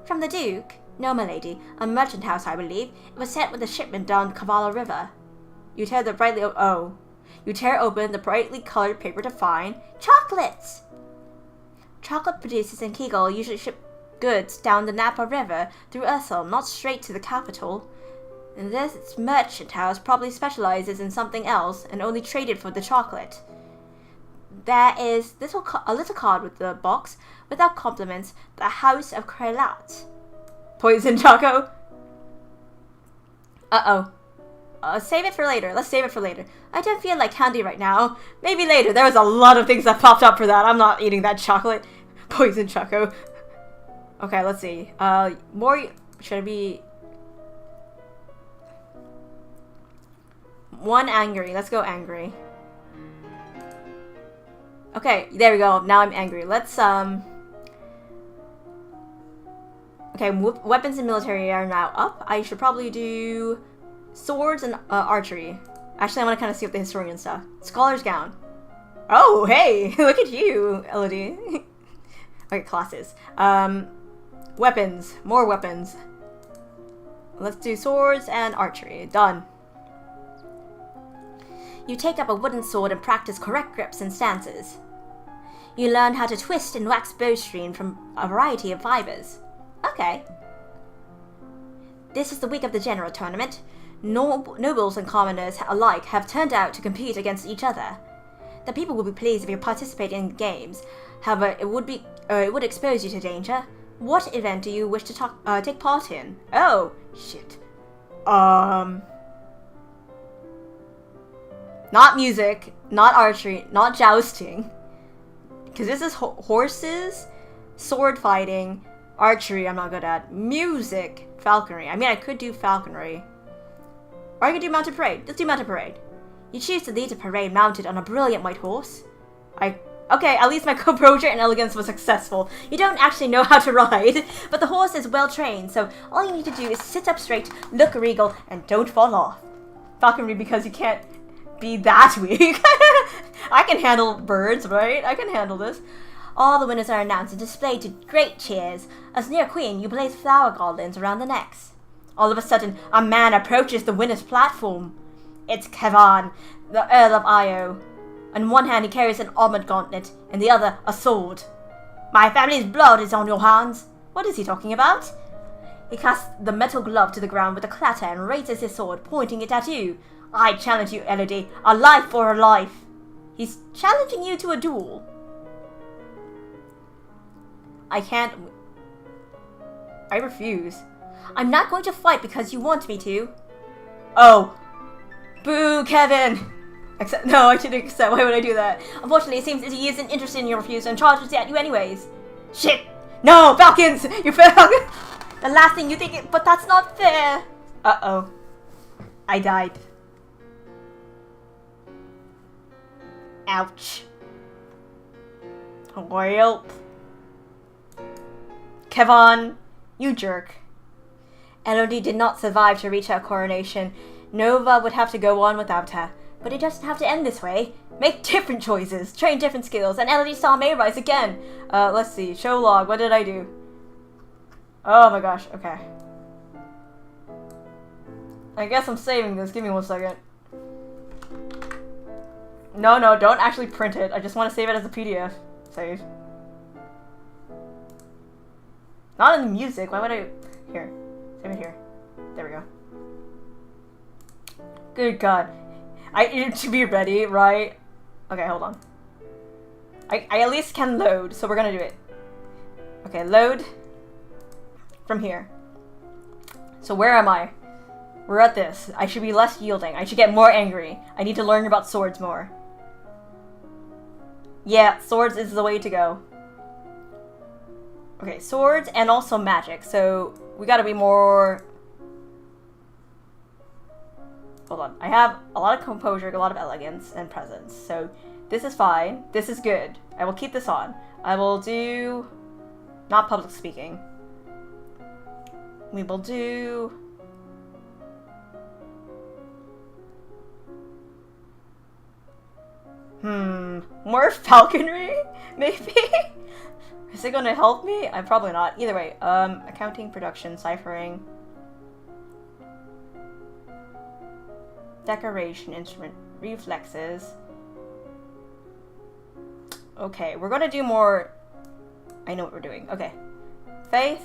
S1: From the Duke? No, my lady. A merchant house, I believe. It was sent with a shipment down Cavallo River. You tear open the brightly colored paper to find chocolates! Chocolate producers in Kegel usually ship goods down the Napa River through Ursel, not straight to the capital. And this merchant house probably specializes in something else and only traded for the chocolate. There is a little card with the box. Without compliments, the House of Crelat. Poison Choco? Uh-oh. Save it for later. Let's save it for later. I don't feel like candy right now. Maybe later. There was a lot of things that popped up for that. I'm not eating that chocolate. Poison Choco. Okay, let's see. More... Should it be... 1 angry. Let's go angry. Okay, there we go. Now I'm angry. Let's, Okay, weapons and military are now up. I should probably do swords and archery. Actually, I want to kind of see what the historian stuff. Scholar's gown. Oh, hey! Look at you, Elodie. Okay, classes. Weapons. More weapons. Let's do swords and archery. Done. You take up a wooden sword and practice correct grips and stances. You learn how to twist and wax bowstring from a variety of fibers. Okay. This is the week of the general tournament. Nobles and commoners alike have turned out to compete against each other. The people will be pleased if you participate in games. However, it would expose you to danger. What event do you wish to take part in? Oh, shit. Not music, not archery, not jousting. Because this is horses, sword fighting, archery I'm not good at, music, falconry. I mean, I could do falconry. Or I could do mounted parade. Let's do mounted parade. You choose to lead a parade mounted on a brilliant white horse. Okay, at least my composure and elegance was successful. You don't actually know how to ride, but the horse is well trained, so all you need to do is sit up straight, look regal, and don't fall off. Falconry because you can't be that weak. I can handle birds, right? I can handle this. All the winners are announced and displayed to great cheers. As near queen, you place flower garlands around the necks. All of a sudden, a man approaches the winner's platform. It's Kevan, the Earl of Io. On one hand, he carries an armored gauntlet, and the other, a sword. My family's blood is on your hands. What is he talking about? He casts the metal glove to the ground with a clatter and raises his sword, pointing it at you. I challenge you, Elodie. A life for a life. He's challenging you to a duel. I can't... I refuse. I'm not going to fight because you want me to. Oh. Boo, Kevin! No, I shouldn't accept. Why would I do that? Unfortunately, it seems that he isn't interested in your refuse and charges at you anyways. Shit! No, Falcons! You Falcons! The last thing you think, but that's not fair! Uh-oh. I died. Ouch. Well. Kevon, you jerk. Elodie did not survive to reach her coronation. Nova would have to go on without her. But it doesn't have to end this way. Make different choices, train different skills, and Elodie's star may rise again. Let's see. Show log. What did I do? Oh my gosh. Okay. I guess I'm saving this. Give me 1 second. No, don't actually print it. I just want to save it as a PDF. Save. Not in the music. Why would I... Here. Save it here. There we go. Good God. I need to be ready, right? Okay, hold on. I at least can load, so we're gonna do it. Okay, load. From here. So where am I? We're at this. I should be less yielding. I should get more angry. I need to learn about swords more. Yeah, swords is the way to go. Okay, swords and also magic. So we gotta be more... Hold on. I have a lot of composure, a lot of elegance, and presence. So this is fine. This is good. I will keep this on. I will do... Not public speaking. We will do... More falconry? Maybe? Is it gonna help me? I'm probably not. Either way, accounting, production, ciphering, decoration, instrument, reflexes. Okay, we're gonna do more. I know what we're doing. Okay, faith.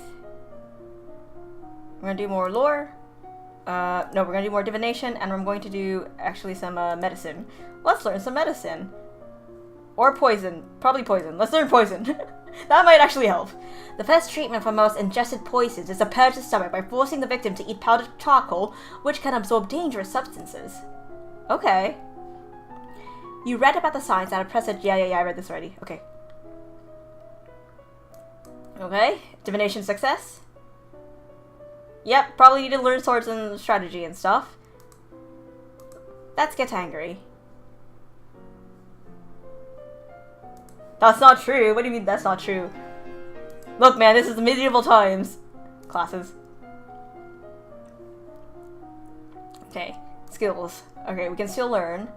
S1: We're gonna do more lore. No, we're gonna do more divination, and I'm going to do actually some medicine. Let's learn some medicine. Or poison. Probably poison. Let's learn poison. That might actually help. The first treatment for most ingested poisons is to purge the stomach by forcing the victim to eat powdered charcoal, which can absorb dangerous substances. Okay. You read about the science that oppressive. Yeah, I read this already. Okay. Okay. Divination success. Yep, probably need to learn swords and strategy and stuff. Let's get angry. That's not true. What do you mean that's not true? Look, man, this is the medieval times. Classes. Okay, skills. Okay, we can still learn.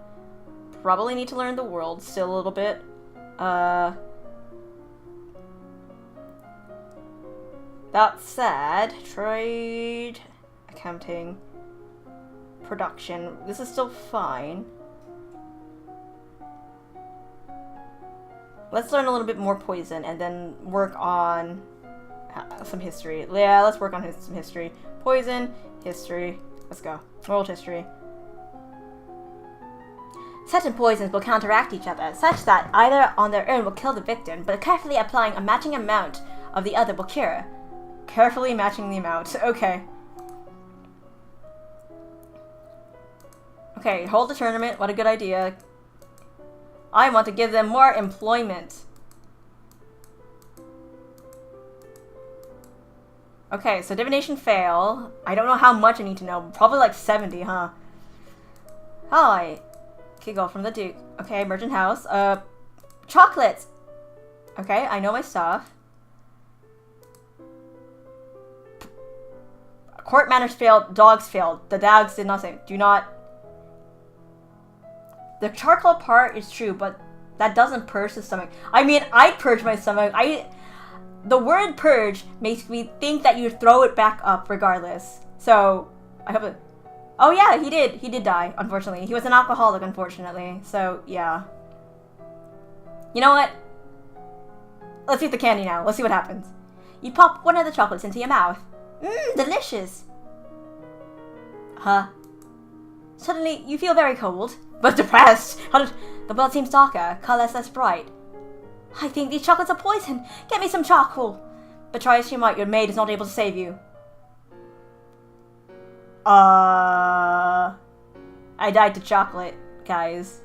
S1: Probably need to learn the world still a little bit. That said, trade, accounting, production. This is still fine. Let's learn a little bit more poison and then work on some history. Yeah, let's work on some history. Poison, history. Let's go. World history. Certain poisons will counteract each other, such that either on their own will kill the victim, but carefully applying a matching amount of the other will cure. Carefully matching the amount. Okay. Okay, hold the tournament. What a good idea. I want to give them more employment. Okay, so divination fail. I don't know how much I need to know. Probably like 70, huh? Hi. Kiggle from the Duke. Okay, merchant house. Chocolates. Okay, I know my stuff. Court manners failed. Dogs failed. The dogs did nothing. Do not. The charcoal part is true, but that doesn't purge the stomach. I mean, I'd purge my stomach. The word purge makes me think that you throw it back up regardless. So, I hope it... Oh yeah, he did. He did die, unfortunately. He was an alcoholic, unfortunately. So, yeah. You know what? Let's eat the candy now. Let's see what happens. You pop one of the chocolates into your mouth. Mmm, delicious. Huh? Suddenly, you feel very cold, but depressed. How did... The world seems darker, colors less bright. I think these chocolates are poison. Get me some charcoal. But try as you might, your maid is not able to save you. I died to chocolate, guys.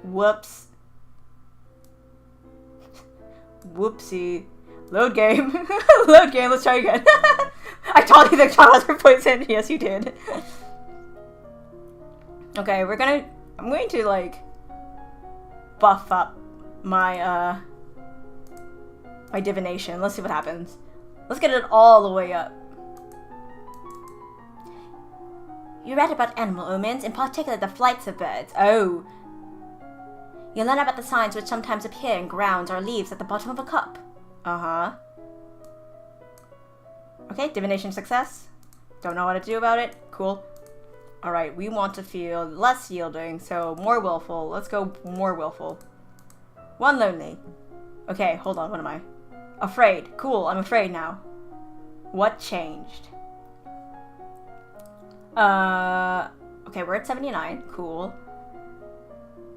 S1: Whoops. Whoopsie. Load game. Load game, let's try again. I told you the chocolates were poison. Yes, you did. Okay, I'm going to, like, buff up my, my divination. Let's see what happens. Let's get it all the way up. You read about animal omens, in particular the flights of birds. Oh. You learn about the signs which sometimes appear in grounds or leaves at the bottom of a cup. Uh-huh. Okay, divination success. Don't know what to do about it. Cool. Alright, we want to feel less yielding, so more willful. Let's go more willful. One lonely. Okay, hold on, what am I? Afraid. Cool, I'm afraid now. What changed? Okay, we're at 79. Cool.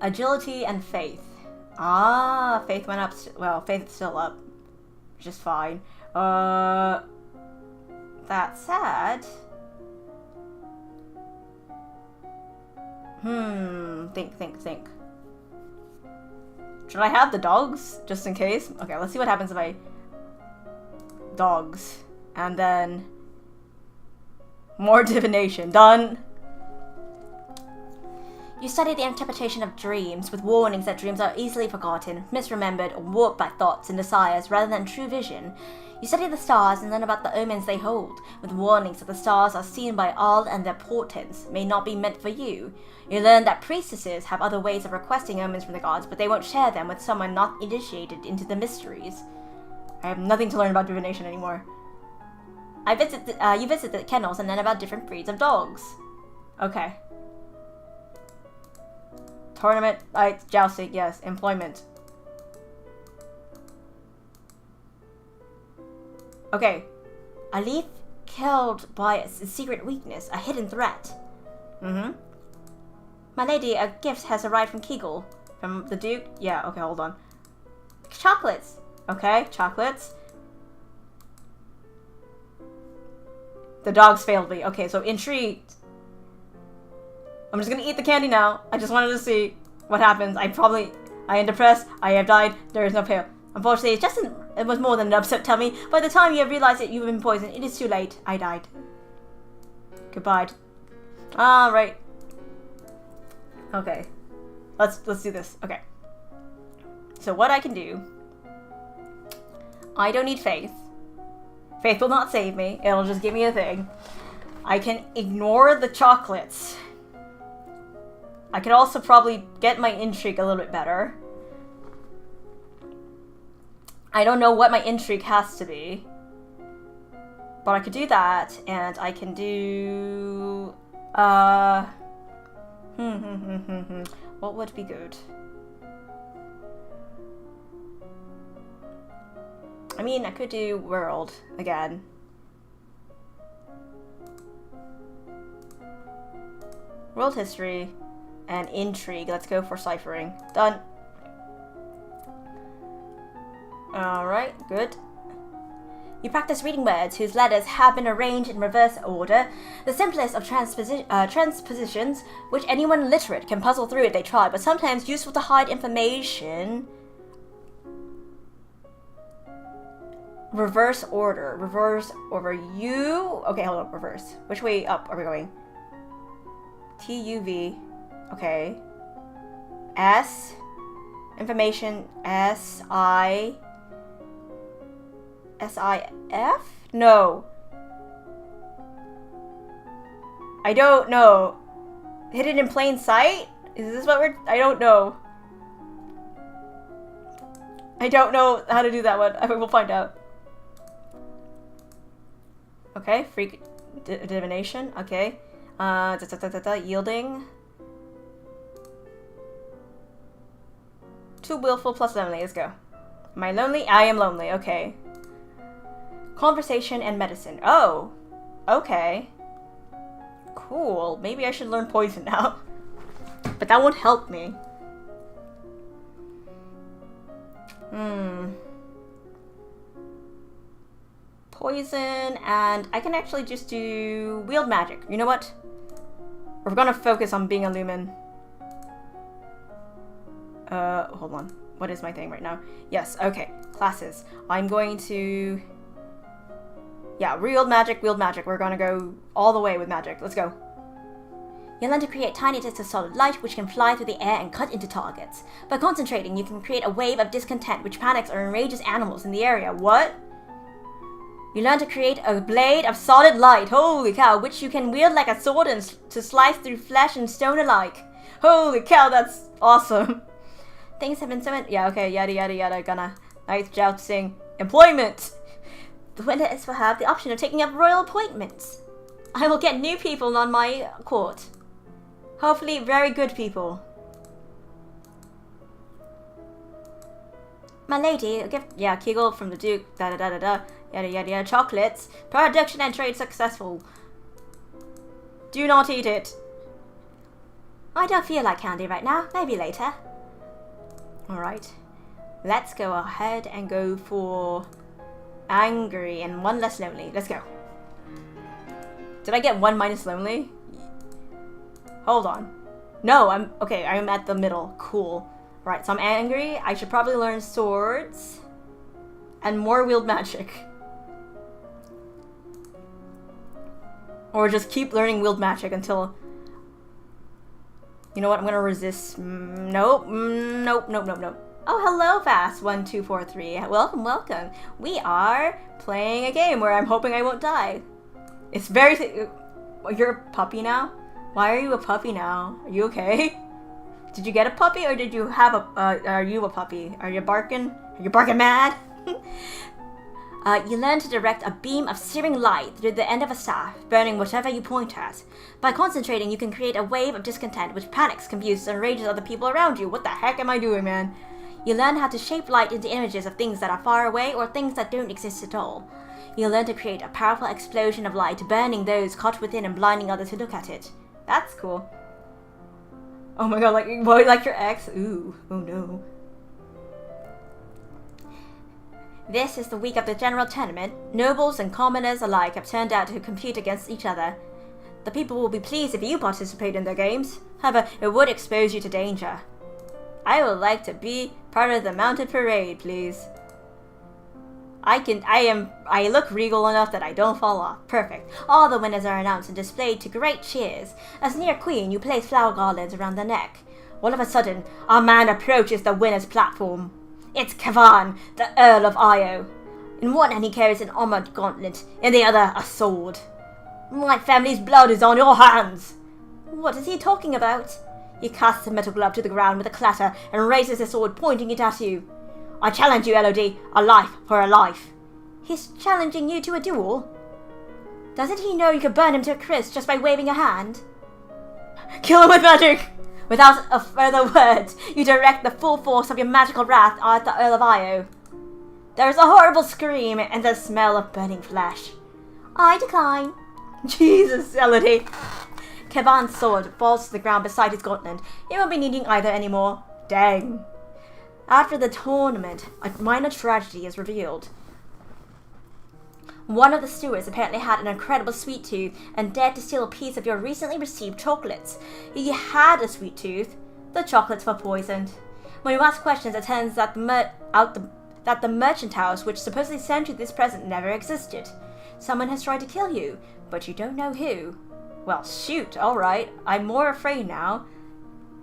S1: Agility and faith. Ah, faith went up. Well, faith is still up. Which is fine. That said... Think. Should I have the dogs? Just in case? Okay, let's see what happens if I... Dogs. And then... More divination. Done. You study the interpretation of dreams, with warnings that dreams are easily forgotten, misremembered, or warped by thoughts and desires rather than true vision. You study the stars and learn about the omens they hold, with warnings that the stars are seen by all and their portents may not be meant for you. You learn that priestesses have other ways of requesting omens from the gods, but they won't share them with someone not initiated into the mysteries. I have nothing to learn about divination anymore. You visit the kennels and learn about different breeds of dogs. Okay. Tournament, jousting, yes. Employment. Okay. A leaf killed by a secret weakness, a hidden threat. My lady, a gift has arrived from Kegel. From the Duke? Yeah, okay, hold on. Chocolates. Okay, chocolates. The dogs failed me. Okay, so intrigued. I'm just gonna eat the candy now. I just wanted to see what happens. I am depressed. I have died. There is no pail. Unfortunately, it was more than an upset tummy. By the time you have realized that you've been poisoned, it is too late. I died. Goodbye. Alright. Okay. Let's do this. Okay. So what I can do... I don't need faith. Faith will not save me. It'll just give me a thing. I can ignore the chocolates. I could also probably get my intrigue a little bit better. I don't know what my intrigue has to be. But I could do that, and I can do... What would be good? I mean, I could do world again. World history and intrigue. Let's go for ciphering. Done. Alright, good. You practice reading words whose letters have been arranged in reverse order, the simplest of transpositions, which anyone literate can puzzle through if they try, but sometimes useful to hide information. Reverse order. Reverse over U. Okay, hold on. Reverse. Which way up are we going? T-U-V. Okay. S. Information. S-I. S-I-F? No. I don't know. Hidden in plain sight? Is this what we're... I don't know. I don't know how to do that one. I will find out. Okay, freak divination. Okay. Yielding. Too willful plus lonely. Let's go. Am I lonely? I am lonely. Okay. Conversation and medicine. Oh. Okay. Cool. Maybe I should learn poison now. But that won't help me. Poison, and I can actually just do wield magic. You know what? We're gonna focus on being a lumen. Hold on. What is my thing right now? Yes, okay. Classes. I'm going to... Yeah, wield magic, wield magic. We're gonna go all the way with magic. Let's go. You'll learn to create tiny discs of solid light which can fly through the air and cut into targets. By concentrating, you can create a wave of discontent which panics or enrages animals in the area. What? You learn to create a blade of solid light, holy cow, which you can wield like a sword and to slice through flesh and stone alike. Holy cow, that's awesome. Things have been so many... Yeah, okay, yada yada yada, gonna... Nice jousting. Employment! The winner is for her the option of taking up royal appointments. I will get new people on my court. Hopefully very good people. My lady, a gift... Yeah, Kegel from the Duke, da da da da da. Yada yada yada. Chocolates. Production and trade successful. Do not eat it. I don't feel like candy right now. Maybe later. Alright. Let's go ahead and go for angry and one less lonely. Let's go. Did I get one minus lonely? Hold on. No, I'm... Okay, I'm at the middle. Cool. Right, so I'm angry. I should probably learn swords. And more wield magic. Or just keep learning wield magic until... You know what? I'm gonna resist. Nope. Nope. Nope. Nope. Nope. Oh, hello, Fast1243. Welcome, welcome. We are playing a game where I'm hoping I won't die. It's very... You're a puppy now? Why are you a puppy now? Are you okay? Did you get a puppy or did you have a... are you a puppy? Are you barking? Are you barking mad? You learn to direct a beam of searing light through the end of a staff, burning whatever you point at. By concentrating, you can create a wave of discontent which panics, confuses, and enrages other people around you. What the heck am I doing, man? You learn how to shape light into images of things that are far away or things that don't exist at all. You learn to create a powerful explosion of light, burning those caught within and blinding others who look at it. That's cool. Oh my god, like your ex? Ooh, oh no. This is the week of the general tournament. Nobles and commoners alike have turned out to compete against each other. The people will be pleased if you participate in their games. However, it would expose you to danger. I would like to be part of the mounted parade, please. I look regal enough that I don't fall off. Perfect. All the winners are announced and displayed to great cheers. As near queen, you place flower garlands around their neck. All of a sudden, a man approaches the winner's platform. It's Kavan, the Earl of Io. In one hand he carries an armored gauntlet, in the other a sword. My family's blood is on your hands. What is he talking about? He casts the metal glove to the ground with a clatter and raises his sword, pointing it at you. I challenge you, Elodie. A life for a life. He's challenging you to a duel? Doesn't he know you could burn him to a crisp just by waving a hand? Kill him with magic! Without a further word, you direct the full force of your magical wrath at the Earl of Io. There is a horrible scream and the smell of burning flesh. I decline. Jesus, Elodie. Kevan's sword falls to the ground beside his gauntlet. He won't be needing either anymore. Dang. After the tournament, a minor tragedy is revealed. One of the stewards apparently had an incredible sweet tooth and dared to steal a piece of your recently received chocolates. He had a sweet tooth. The chocolates were poisoned. When you ask questions, it turns out that the merchant house which supposedly sent you this present never existed. Someone has tried to kill you, but you don't know who. Well, shoot, alright. I'm more afraid now.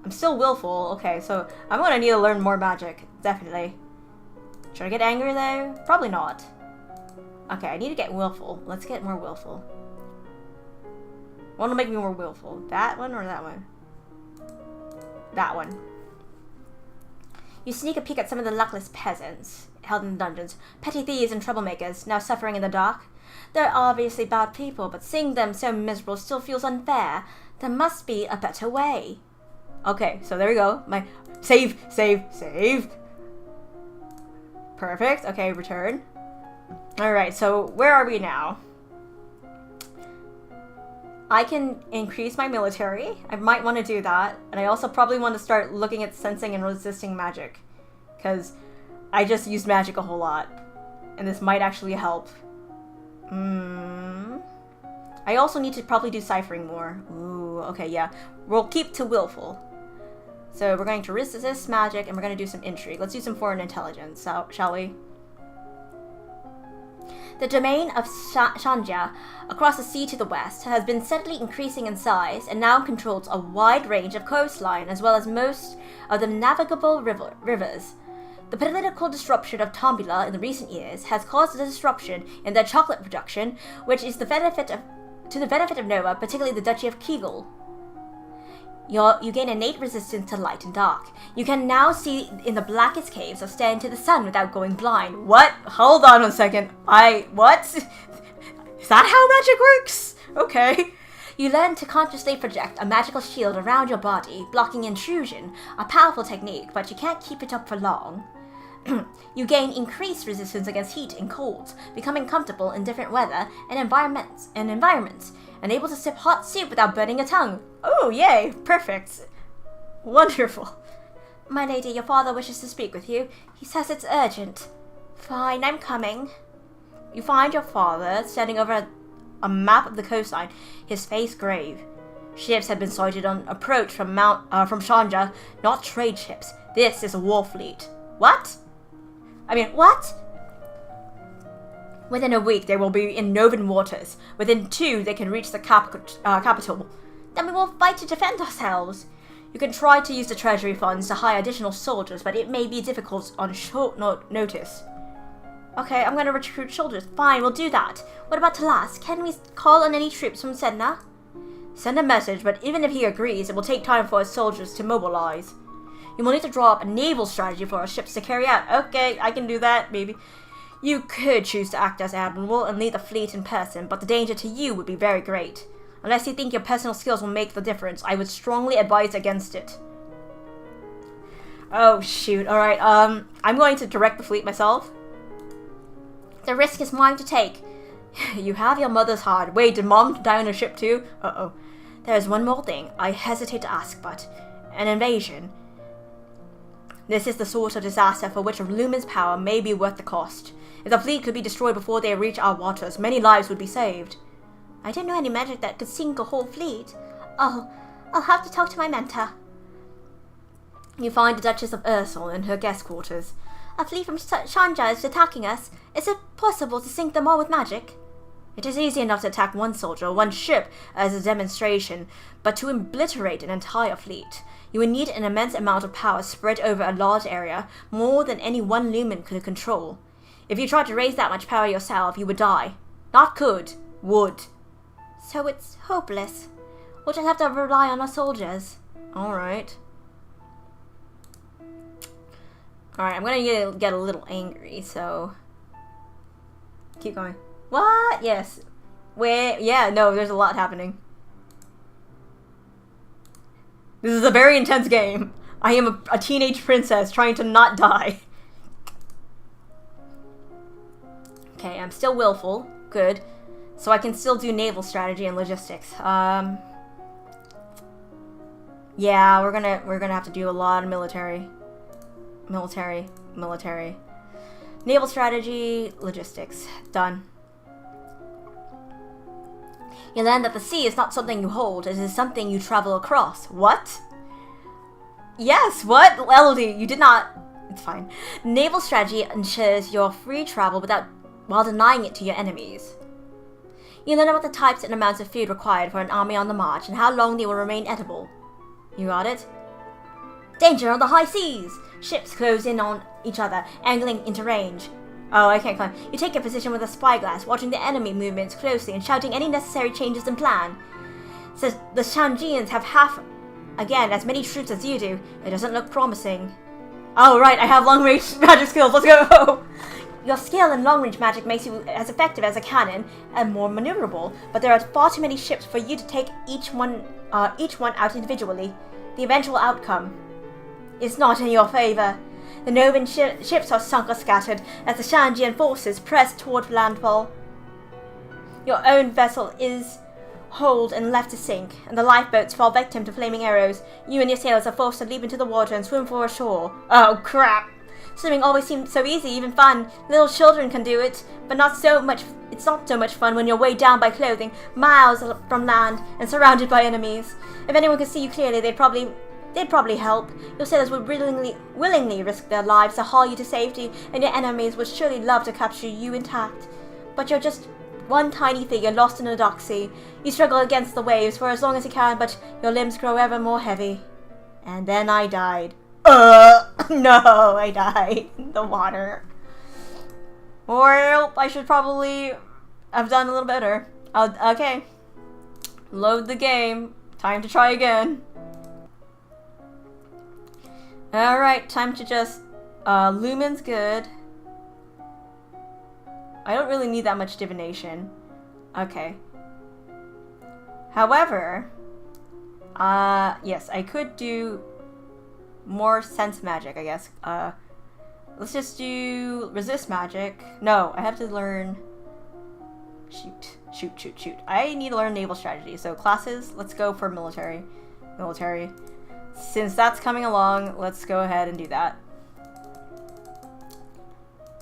S1: I'm still willful. Okay, so I'm gonna need to learn more magic. Definitely. Should I get angry though? Probably not. Okay, I need to get willful. Let's get more willful. What will make me more willful? That one or that one? That one. You sneak a peek at some of the luckless peasants held in dungeons. Petty thieves and troublemakers, now suffering in the dark. They're obviously bad people, but seeing them so miserable still feels unfair. There must be a better way. Okay, so there we go. My save. Perfect. Okay, return. Alright, so where are we now? I can increase my military. I might want to do that. And I also probably want to start looking at sensing and resisting magic. Because I just used magic a whole lot. And this might actually help. I also need to probably do ciphering more. Ooh, okay, yeah. We'll keep to willful. So we're going to resist magic and we're going to do some intrigue. Let's do some foreign intelligence, shall we? The domain of Shanja, across the sea to the west, has been steadily increasing in size and now controls a wide range of coastline as well as most of the navigable rivers. The political disruption of Tambula in the recent years has caused a disruption in their chocolate production, which is to the benefit of Nova, particularly the Duchy of Kegel. You gain innate resistance to light and dark. You can now see in the blackest caves or stare into the sun without going blind. What? Hold on a second. What? Is that how magic works? Okay. You learn to consciously project a magical shield around your body, blocking intrusion. A powerful technique, but you can't keep it up for long. You gain increased resistance against heat and cold, becoming comfortable in different weather and environments, and able to sip hot soup without burning a tongue. Oh, yay! Perfect. Wonderful. My lady, your father wishes to speak with you. He says it's urgent. Fine, I'm coming. You find your father standing over a map of the coastline, his face grave. Ships have been sighted on approach from Shanja, not trade ships. This is a war fleet. What? What? Within a week, they will be in Novan waters. Within 2, they can reach the capital. Then we will fight to defend ourselves. You can try to use the treasury funds to hire additional soldiers, but it may be difficult on short notice. Okay, I'm gonna recruit soldiers. Fine, we'll do that. What about Talas? Can we call on any troops from Sedna? Send a message, but even if he agrees, it will take time for his soldiers to mobilize. You will need to draw up a naval strategy for our ships to carry out. Okay, I can do that, maybe. You could choose to act as admiral and lead the fleet in person, but the danger to you would be very great. Unless you think your personal skills will make the difference, I would strongly advise against it. Oh, shoot. Alright, I'm going to direct the fleet myself. The risk is mine to take. You have your mother's heart. Wait, did Mom die on a ship too? Uh-oh. There's one more thing. I hesitate to ask, but... an invasion. This is the sort of disaster for which a lumen's power may be worth the cost. If the fleet could be destroyed before they reach our waters, many lives would be saved. I didn't know any magic that could sink a whole fleet. Oh, I'll have to talk to my mentor. You find the Duchess of Ursel in her guest quarters. A fleet from Shanja is attacking us. Is it possible to sink them all with magic? It is easy enough to attack one soldier or one ship as a demonstration, but to obliterate an entire fleet, you would need an immense amount of power spread over a large area, more than any one lumen could control. If you tried to raise that much power yourself, you would die. Not could, would. So it's hopeless. We'll just have to rely on our soldiers. Alright. Alright, I'm gonna get a little angry, so... keep going. What? Yes. Where? Yeah, no, there's a lot happening. This is a very intense game. I am a teenage princess trying to not die. Okay, I'm still willful. Good. So I can still do naval strategy and logistics. Yeah, we're gonna have to do a lot of military. Naval strategy, logistics. Done. You learn that the sea is not something you hold, it is something you travel across. What? Yes, what? Elodie, you did not... It's fine. Naval strategy ensures your free travel while denying it to your enemies. You learn about the types and amounts of food required for an army on the march, and how long they will remain edible. You got it? Danger on the high seas! Ships close in on each other, angling into range. Oh, I can't climb. You take your position with a spyglass, watching the enemy movements closely and shouting any necessary changes in plan. Says the Shanjians have as many troops as you do. It doesn't look promising. Oh, right, I have long-range magic skills. Let's go! Your skill in long-range magic makes you as effective as a cannon and more maneuverable, but there are far too many ships for you to take each one out individually. The eventual outcome is not in your favor. The Novan ships are sunk or scattered as the Shanjian forces press toward landfall. Your own vessel is holed and left to sink, and the lifeboats fall victim to flaming arrows. You and your sailors are forced to leap into the water and swim for shore. Oh, crap! Swimming always seemed so easy, even fun. Little children can do it, but it's not so much fun when you're weighed down by clothing, miles from land, and surrounded by enemies. If anyone could see you clearly, they'd probably help. Your sailors would willingly risk their lives to haul you to safety, and your enemies would surely love to capture you intact. But you're just one tiny figure lost in a dark sea. You struggle against the waves for as long as you can, but your limbs grow ever more heavy. And then I died. No, I died in the water. Well, I should probably have done a little better. Okay. Load the game. Time to try again. Alright, time to just... Lumen's good. I don't really need that much divination. Okay. However... yes, I could do... more sense magic, I guess. Let's just do resist magic. No, I have to learn... Shoot. I need to learn naval strategy. So classes, let's go for military. Since that's coming along, let's go ahead and do that.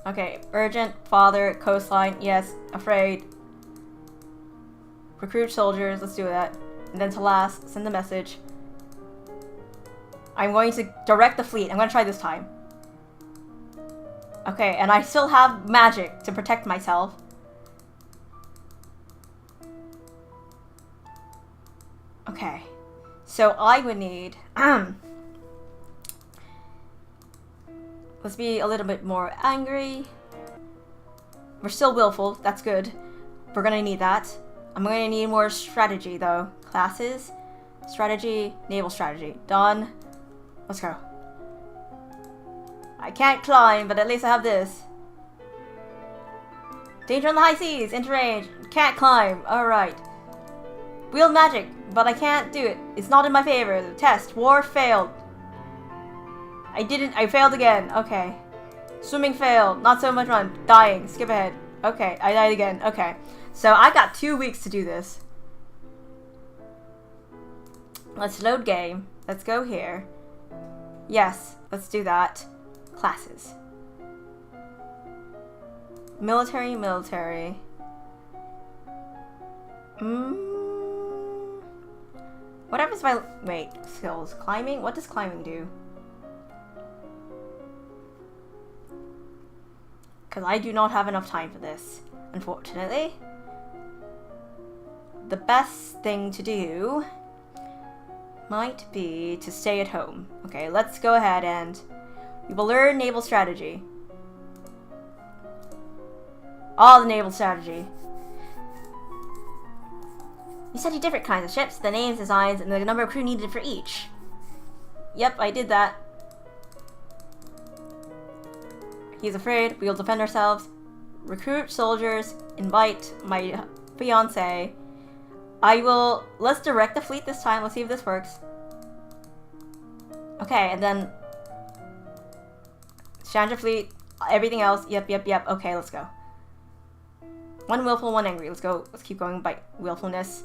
S1: Okay, urgent, father, coastline, yes, afraid. Recruit soldiers, let's do that. And then to last, send the message. I'm going to direct the fleet. I'm going to try this time. Okay, and I still have magic to protect myself. Okay. So I would need... let's be a little bit more angry. We're still willful. That's good. We're gonna need that. I'm gonna need more strategy, though. Classes. Strategy. Naval strategy. Done. Let's go. I can't climb, but at least I have this. Danger on the high seas. Into range. Can't climb. Alright. Wield magic, but I can't do it. It's not in my favor. The test. War failed. I failed again. Okay. Swimming failed. Not so much fun. Dying. Skip ahead. Okay, I died again. Okay. So I got 2 weeks to do this. Let's load game. Let's go here. Yes, let's do that. Classes. Military. What happens if I... Wait, skills. Climbing? What does climbing do? Because I do not have enough time for this, unfortunately. The best thing to do might be to stay at home. Okay, let's go ahead and we will learn naval strategy. All the naval strategy. You study different kinds of ships, the names, designs, and the number of crew needed for each. Yep, I did that. He's afraid. We'll defend ourselves. Recruit soldiers. Invite my fiance. Let's direct the fleet this time. Let's see if this works. Okay, and then Chandra fleet. Everything else. Yep. Okay, let's go. One willful, one angry. Let's go. Let's keep going by willfulness.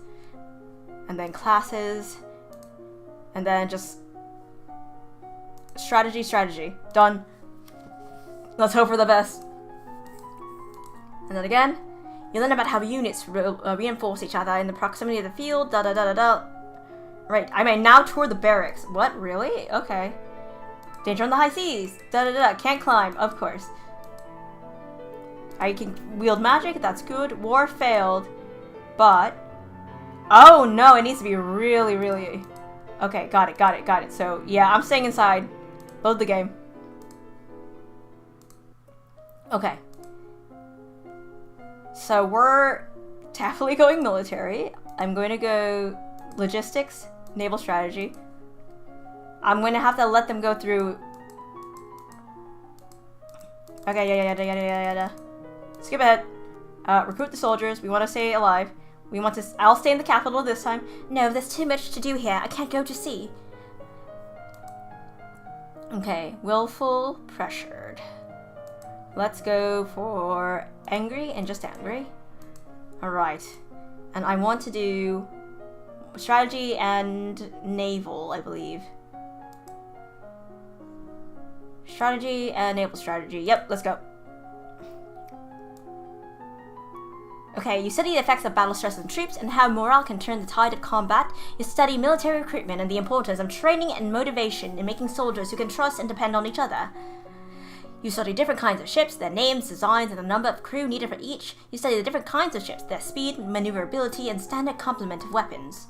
S1: And then classes. And then just strategy. Done. Let's hope for the best. And then again, you learn about how units reinforce each other in the proximity of the field. Right, I may now tour the barracks. What? Really? Okay. Danger on the high seas. Can't climb, of course. I can wield magic. That's good. War failed, but oh no, it needs to be really. Okay, got it. So yeah, I'm staying inside. Load the game. Okay. So we're definitely going military. I'm going to go logistics, naval strategy. I'm going to have to let them go through. Okay, yeah. Skip ahead. Recruit the soldiers. We want to stay alive. I'll stay in the capital this time. No, there's too much to do here. I can't go to sea. Okay, willful, pressured. Let's go for angry and just angry. Alright. And I want to do strategy and naval, I believe. Strategy and naval strategy. Yep, let's go. Okay, you study the effects of battle stress on troops and how morale can turn the tide of combat. You study military recruitment and the importance of training and motivation in making soldiers who can trust and depend on each other. You study different kinds of ships, their names, designs, and the number of crew needed for each. You study the different kinds of ships, their speed, maneuverability, and standard complement of weapons.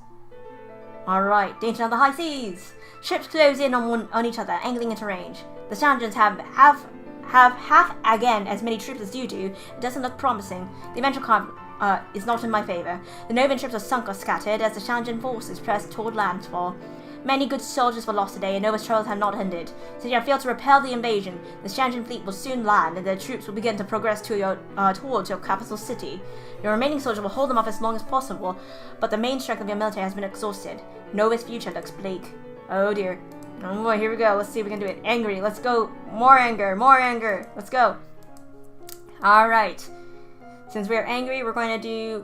S1: Alright, danger on the high seas! Ships close in on each other, angling into range. The Shanjans have half again as many troops as you do. It doesn't look promising. The eventual conflict is not in my favor. The Novan ships are sunk or scattered as the Shanjan forces press toward landfall. Many good soldiers were lost today, and Nova's troubles have not ended. Since you have failed to repel the invasion, the Shanjan fleet will soon land, and their troops will begin to progress towards your capital city. Your remaining soldiers will hold them off as long as possible, but the main strength of your military has been exhausted. Nova's future looks bleak. Oh dear. Oh boy, here we go. Let's see if we can do it. Angry. Let's go. More anger. Let's go. Alright. Since we're angry, we're going to do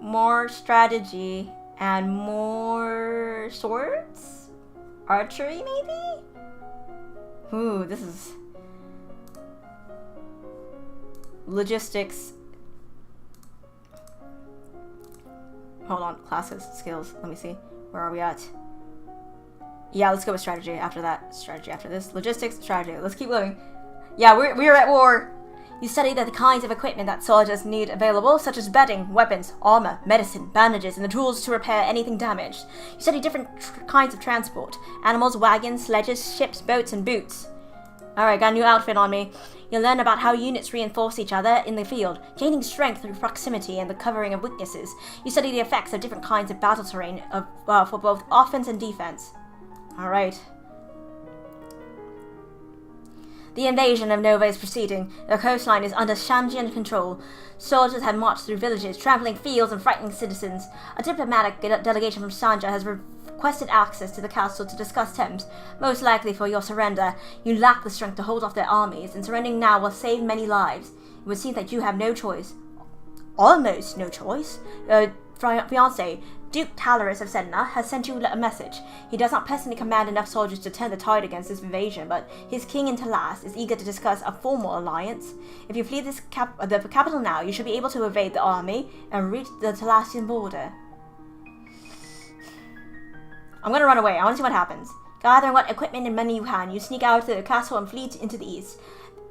S1: more strategy and more swords? Archery, maybe? Ooh, this is... logistics. Hold on. Classes, skills. Let me see. Where are we at? Yeah, let's go with strategy after that. Strategy after this. Logistics, strategy. Let's keep going. Yeah, we're at war. You study the kinds of equipment that soldiers need available, such as bedding, weapons, armor, medicine, bandages, and the tools to repair anything damaged. You study different kinds of transport: animals, wagons, sledges, ships, boats, and boots. Alright, got a new outfit on me. You'll learn about how units reinforce each other in the field, gaining strength through proximity and the covering of weaknesses. You study the effects of different kinds of battle terrain for both offense and defense. Alright. The invasion of Nova is proceeding. The coastline is under Shanjian control. Soldiers have marched through villages, trampling fields and frightening citizens. A diplomatic delegation from Shanja has requested access to the castle to discuss terms, most likely for your surrender. You lack the strength to hold off their armies, and surrendering now will save many lives. It would seem that you have no choice. Almost no choice. Fiancé, Duke Talaris of Sedna, has sent you a message. He does not personally command enough soldiers to turn the tide against this invasion, but his king in Talas is eager to discuss a formal alliance. If you flee the capital now, you should be able to evade the army and reach the Talasian border. I'm gonna run away. I want to see what happens. Gathering what equipment and money you can, you sneak out of the castle and flee into the east.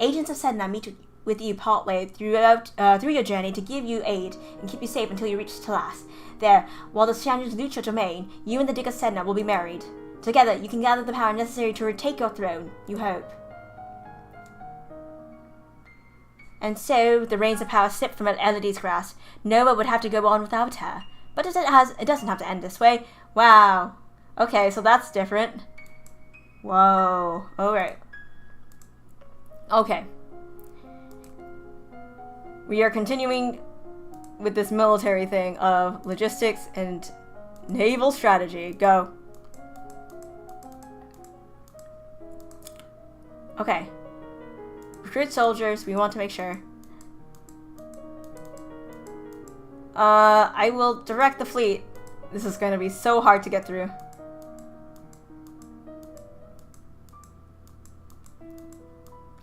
S1: Agents of Sedna meet with you partway through your journey to give you aid and keep you safe until you reach Talas. There, while the Shanjians loot your domain, you and the Duke of Sedna will be married. Together, you can gather the power necessary to retake your throne, you hope. And so, the reins of power slip from Elodie's grasp. Nova would have to go on without her. But it doesn't have to end this way. Wow. Okay, so that's different. Whoa. Alright. Okay. We are continuing with this military thing of logistics and naval strategy. Go. Okay. Recruit soldiers. We want to make sure. I will direct the fleet. This is going to be so hard to get through.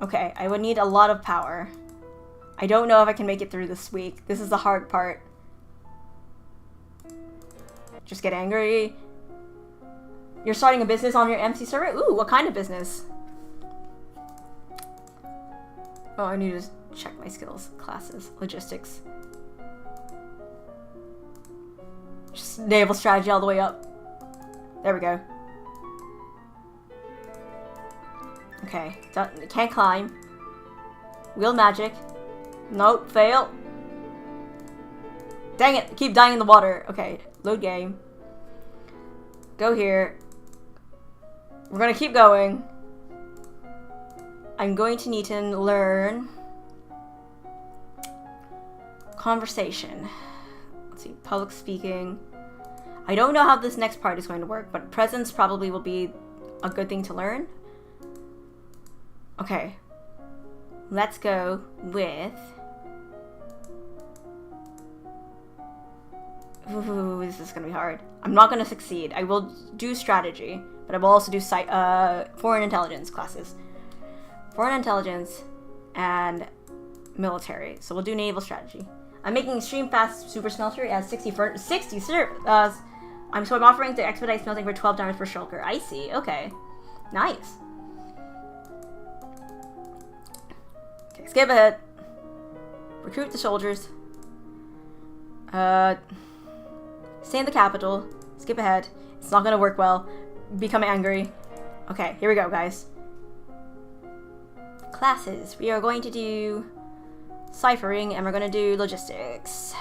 S1: Okay, I would need a lot of power. I don't know if I can make it through this week. This is the hard part. Just get angry. You're starting a business on your MC server? Ooh, what kind of business? Oh, I need to check my skills. Classes. Logistics. Just naval strategy all the way up. There we go. Okay. Can't climb. Wheel magic. Nope, fail. Dang it, keep dying in the water. Okay, load game. Go here. We're gonna keep going. I'm going to need to learn conversation. Let's see, public speaking. I don't know how this next part is going to work, but presence probably will be a good thing to learn. Okay. Let's go with... Ooh, this is gonna be hard. I'm not gonna succeed. I will do strategy, but I will also do foreign intelligence classes. Foreign intelligence and military. So we'll do naval strategy. I'm making extreme fast super smelter as 60 sir. I'm offering to expedite smelting for 12 diamonds per shulker. I see. Okay, nice. Okay, skip ahead. Recruit the soldiers. Stay in the capital. Skip ahead. It's not gonna work well. Become angry. Okay, here we go, guys. Classes. We are going to do ciphering and we're gonna do logistics.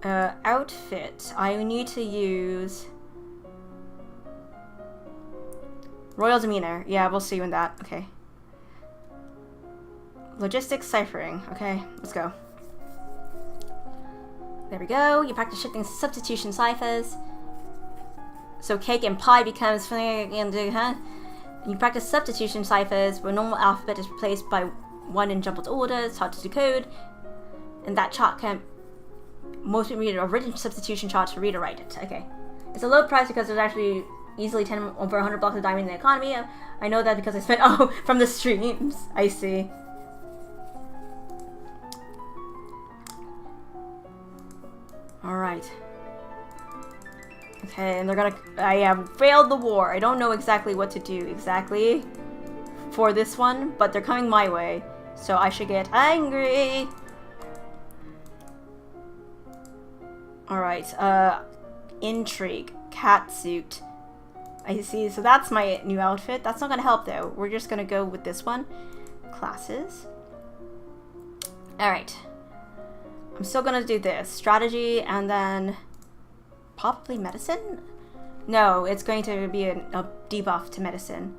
S1: Outfit. I need to use royal demeanor. Yeah, we'll see in that. Okay. Logistics ciphering. Okay, let's go. There we go. You practice shifting substitution ciphers. So cake and pie becomes and you practice substitution ciphers where normal alphabet is replaced by one in jumbled order. It's hard to decode. And that chart can most people read a written substitution chart to read or write it. Okay. It's a low price because there's actually easily 10 over 100 blocks of diamond in the economy. I know that because I spent from the streams. I see. Alright. Okay, and they're gonna... I have failed the war. I don't know exactly what to do exactly for this one, but they're coming my way. So I should get angry. Alright, intrigue, cat suit. I see, so that's my new outfit. That's not gonna help though. We're just gonna go with this one. Classes. Alright. I'm still gonna do this. Strategy and then probably medicine? No, it's going to be a debuff to medicine.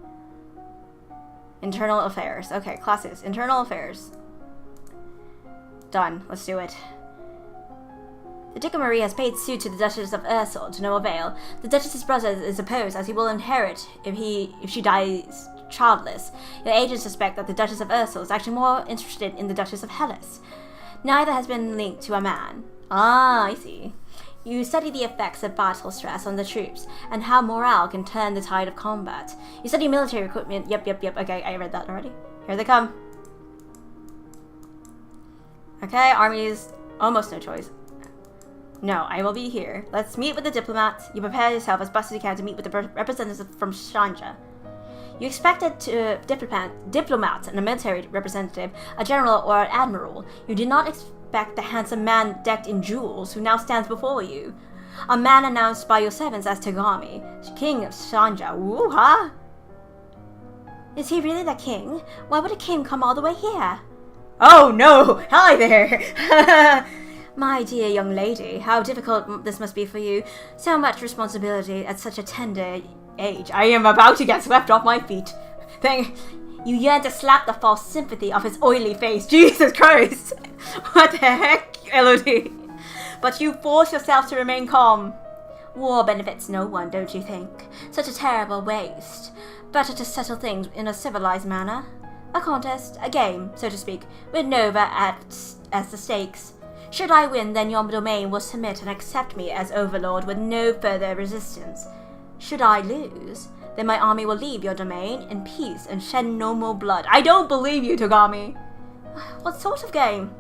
S1: Internal affairs. Okay, classes. Internal affairs. Done. Let's do it. The Duke of Marie has paid suit to the Duchess of Ursel to no avail. The Duchess's brother is opposed, as he will inherit if she dies childless. Your agents suspect that the Duchess of Ursel is actually more interested in the Duchess of Hellas. Neither has been linked to a man. Ah, I see. You study the effects of battle stress on the troops, and how morale can turn the tide of combat. You study military equipment. Yep. Okay, I read that already. Here they come. Okay, armies. Almost no choice. No, I will be here. Let's meet with the diplomat. You prepare yourself as best as you can to meet with the representative from Shanja. You expected a diplomat and a military representative, a general or an admiral. You did not expect the handsome man decked in jewels who now stands before you. A man announced by your servants as Tagami, king of Shanja. Woo-ha! Is he really the king? Why would a king come all the way here? Oh no! Hi there! My dear young lady, how difficult this must be for you. So much responsibility at such a tender age. I am about to get swept off my feet. You yearn to slap the false sympathy off his oily face. Jesus Christ! What the heck, Elodie? But you force yourself to remain calm. War benefits no one, don't you think? Such a terrible waste. Better to settle things in a civilized manner. A contest, a game, so to speak, with Nova as the stakes. Should I win, then your domain will submit and accept me as overlord with no further resistance. Should I lose, then my army will leave your domain in peace and shed no more blood. I don't believe you, Tagami. What sort of game?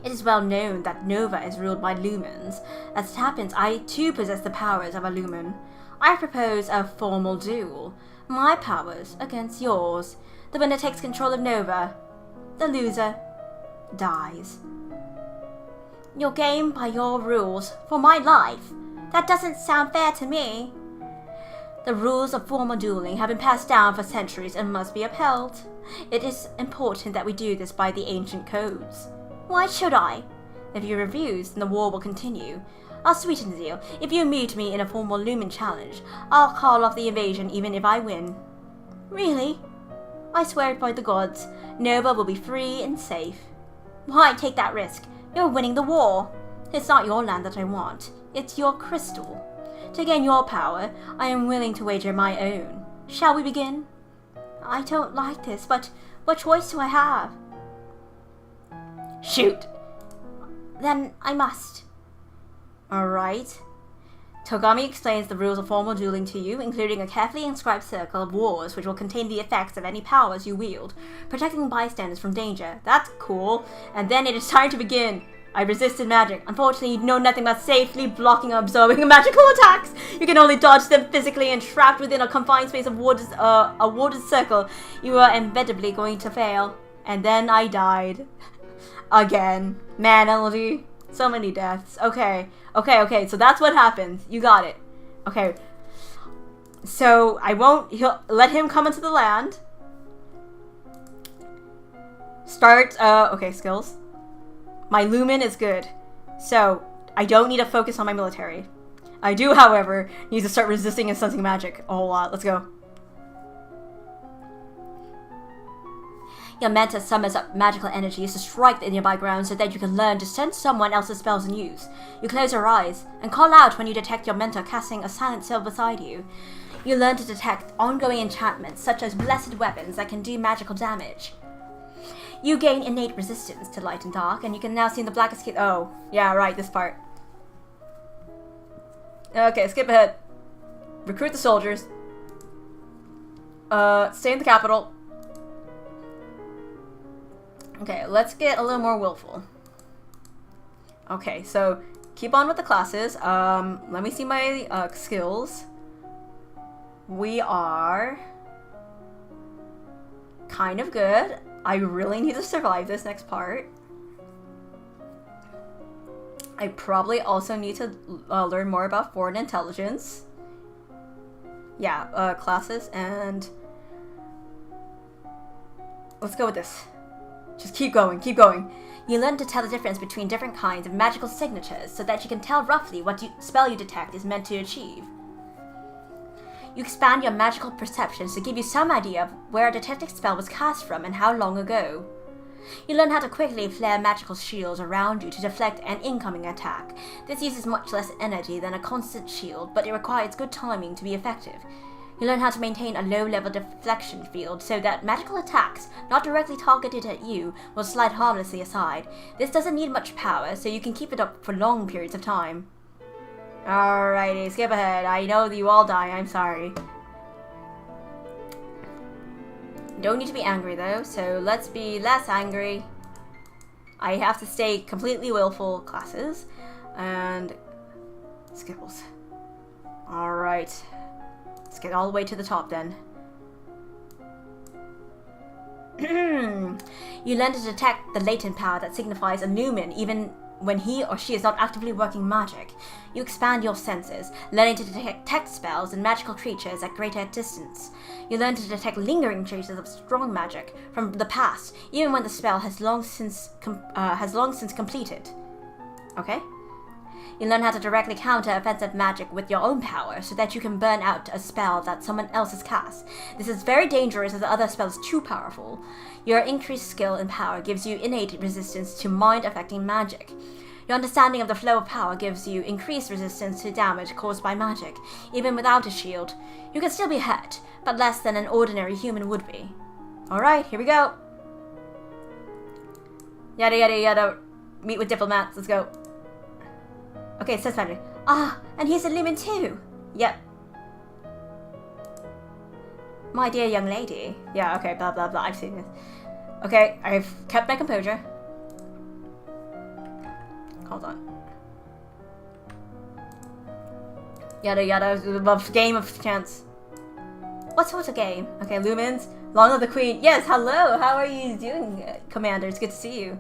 S1: It is well known that Nova is ruled by lumens. As it happens, I too possess the powers of a lumen. I propose a formal duel. My powers against yours. The winner takes control of Nova. The loser dies. Your game by your rules, for my life. That doesn't sound fair to me. The rules of formal dueling have been passed down for centuries and must be upheld. It is important that we do this by the ancient codes. Why should I? If you refuse, then the war will continue. I'll sweeten the deal. If you meet me in a formal lumen challenge, I'll call off the invasion even if I win. Really? I swear it by the gods, Nova will be free and safe. Why take that risk? You're winning the war. It's not your land that I want. It's your crystal. To gain your power, I am willing to wager my own. Shall we begin? I don't like this, but what choice do I have? Shoot. Then I must. Alright. Togami explains the rules of formal dueling to you, including a carefully inscribed circle of wars which will contain the effects of any powers you wield, protecting bystanders from danger. That's cool. And then it is time to begin. I resisted magic. Unfortunately, you know nothing about safely blocking or absorbing magical attacks. You can only dodge them physically, and trapped within a confined space of a warded circle, you are inevitably going to fail. And then I died. Again. Man, Elodie. So many deaths. Okay, so that's what happens. You got it. Okay. So, he'll let him come into the land. Start, okay, skills. My lumen is good. So, I don't need to focus on my military. I do, however, need to start resisting and sensing magic a whole lot. Let's go. Your Manta summons up magical energies to strike the nearby ground so that you can learn to sense someone else's spells in use. You close your eyes and call out when you detect your Manta casting a silent spell beside you. You learn to detect ongoing enchantments such as blessed weapons that can do magical damage. You gain innate resistance to light and dark, and you can now see the blackest kid. Oh, yeah, right, this part. Okay, skip ahead. Recruit the soldiers. Stay in the capital. Okay, let's get a little more willful. Okay, so keep on with the classes. Let me see my skills. We are kind of good. I really need to survive this next part. I probably also need to learn more about foreign intelligence. Yeah, classes, and let's go with this. Just keep going, keep going. You learn to tell the difference between different kinds of magical signatures so that you can tell roughly what spell you detect is meant to achieve. You expand your magical perceptions to give you some idea of where a detected spell was cast from and how long ago. You learn how to quickly flare magical shields around you to deflect an incoming attack. This uses much less energy than a constant shield, but it requires good timing to be effective. You learn how to maintain a low-level deflection field so that magical attacks not directly targeted at you will slide harmlessly aside. This doesn't need much power, so you can keep it up for long periods of time. Alrighty, skip ahead. I know that you all die, I'm sorry. Don't need to be angry though, so let's be less angry. I have to stay completely willful classes. And skipples. Alright. Let's get all the way to the top then. You learn to detect the latent power that signifies a lumen even when he or she is not actively working magic. You expand your senses, learning to detect spells and magical creatures at greater distance. You learn to detect lingering traces of strong magic from the past, even when the spell has long since completed. Okay? You learn how to directly counter offensive magic with your own power so that you can burn out a spell that someone else has cast. This is very dangerous as the other spell is too powerful. Your increased skill and power gives you innate resistance to mind-affecting magic. Your understanding of the flow of power gives you increased resistance to damage caused by magic. Even without a shield, you can still be hurt, but less than an ordinary human would be. Alright, here we go. Yada yada yada. Meet with diplomats, let's go. Okay, it says magic. Ah, and he's a lumen too. Yep. My dear young lady. Yeah, okay, blah blah blah, I've seen this. Okay, I've kept my composure. Hold on. Yada yada, game of chance. What sort of game? Okay, lumens. Long live the queen. Yes, hello, how are you doing, Commander? It's good to see you.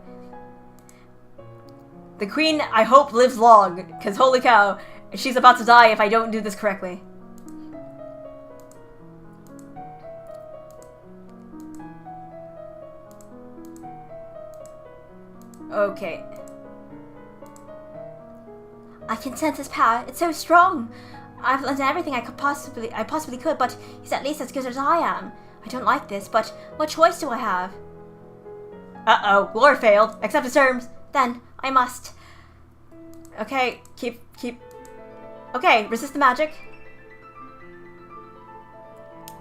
S1: The queen, I hope, lives long, because holy cow, she's about to die if I don't do this correctly. Okay. I can sense his power. It's so strong. I've learned everything I possibly could, but he's at least as good as I am. I don't like this, but what choice do I have? Uh-oh, lore failed. Accept his terms. Then I must. Okay, keep. Okay, resist the magic.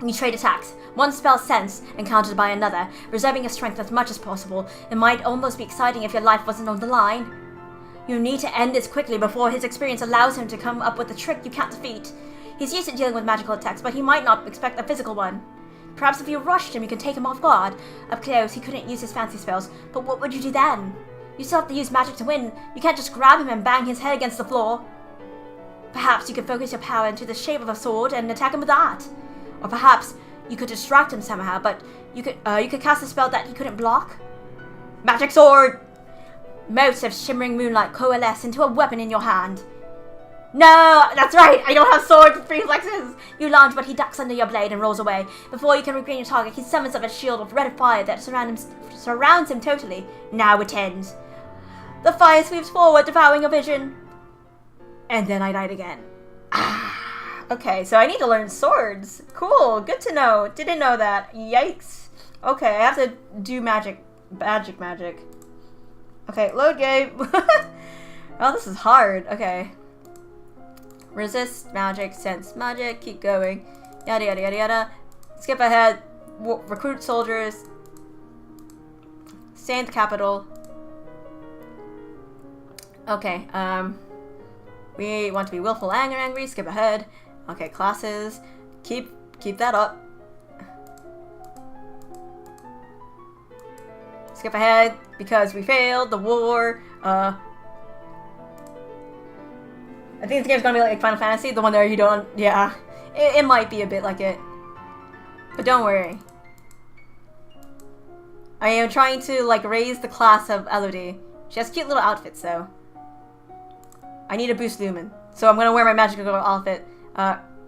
S1: You trade attacks. One spell sense encountered by another, reserving your strength as much as possible. It might almost be exciting if your life wasn't on the line. You need to end this quickly before his experience allows him to come up with a trick you can't defeat. He's used to dealing with magical attacks, but he might not expect a physical one. Perhaps if you rushed him, you could take him off guard. Up close, he couldn't use his fancy spells, but what would you do then? You still have to use magic to win. You can't just grab him and bang his head against the floor. Perhaps you could focus your power into the shape of a sword and attack him with that. Or perhaps you could distract him somehow, but you could cast a spell that he couldn't block. Magic sword! Motes of shimmering moonlight coalesce into a weapon in your hand. No, that's right, I don't have sword reflexes. You lunge, but he ducks under your blade and rolls away. Before you can regain your target, he summons up a shield of red fire that surrounds him totally. Now it ends. The fire sweeps forward, devouring your vision. And then I died again. Okay, so I need to learn swords. Cool, good to know. Didn't know that. Yikes. Okay, I have to do magic. Okay, load game. Oh, this is hard. Okay. Resist magic, sense magic, keep going. Yada yada yada yada. Skip ahead. Recruit soldiers. Stay in the capital. Okay, we want to be willful and angry. Skip ahead. Okay, classes. Keep that up. Skip ahead because we failed the war. I think this game's gonna be like Final Fantasy, the one there you don't. Yeah, it might be a bit like it, but don't worry. I am trying to, like, raise the class of Elodie. She has cute little outfits, though. I need to boost Lumen. So I'm going to wear my magical girl outfit.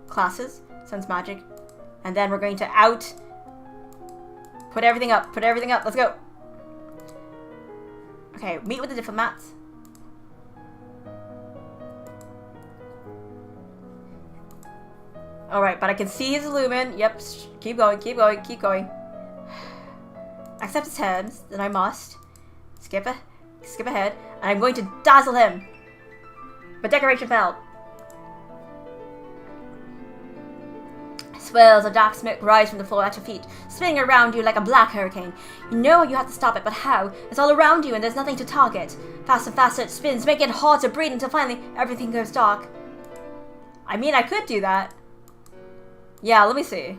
S1: Classes. Sense magic. And then we're going to put everything up. Put everything up. Let's go. Okay, meet with the diplomats. Alright, but I can see his Lumen. Yep, keep going, keep going, keep going. Accept his hands, then I must skip ahead, and I'm going to dazzle him. But decoration failed. Swirls of dark smoke rise from the floor at your feet, spinning around you like a black hurricane. You know you have to stop it, but how? It's all around you and there's nothing to target. Faster and faster it spins, making it hard to breathe until finally everything goes dark. I mean, I could do that. Yeah, let me see.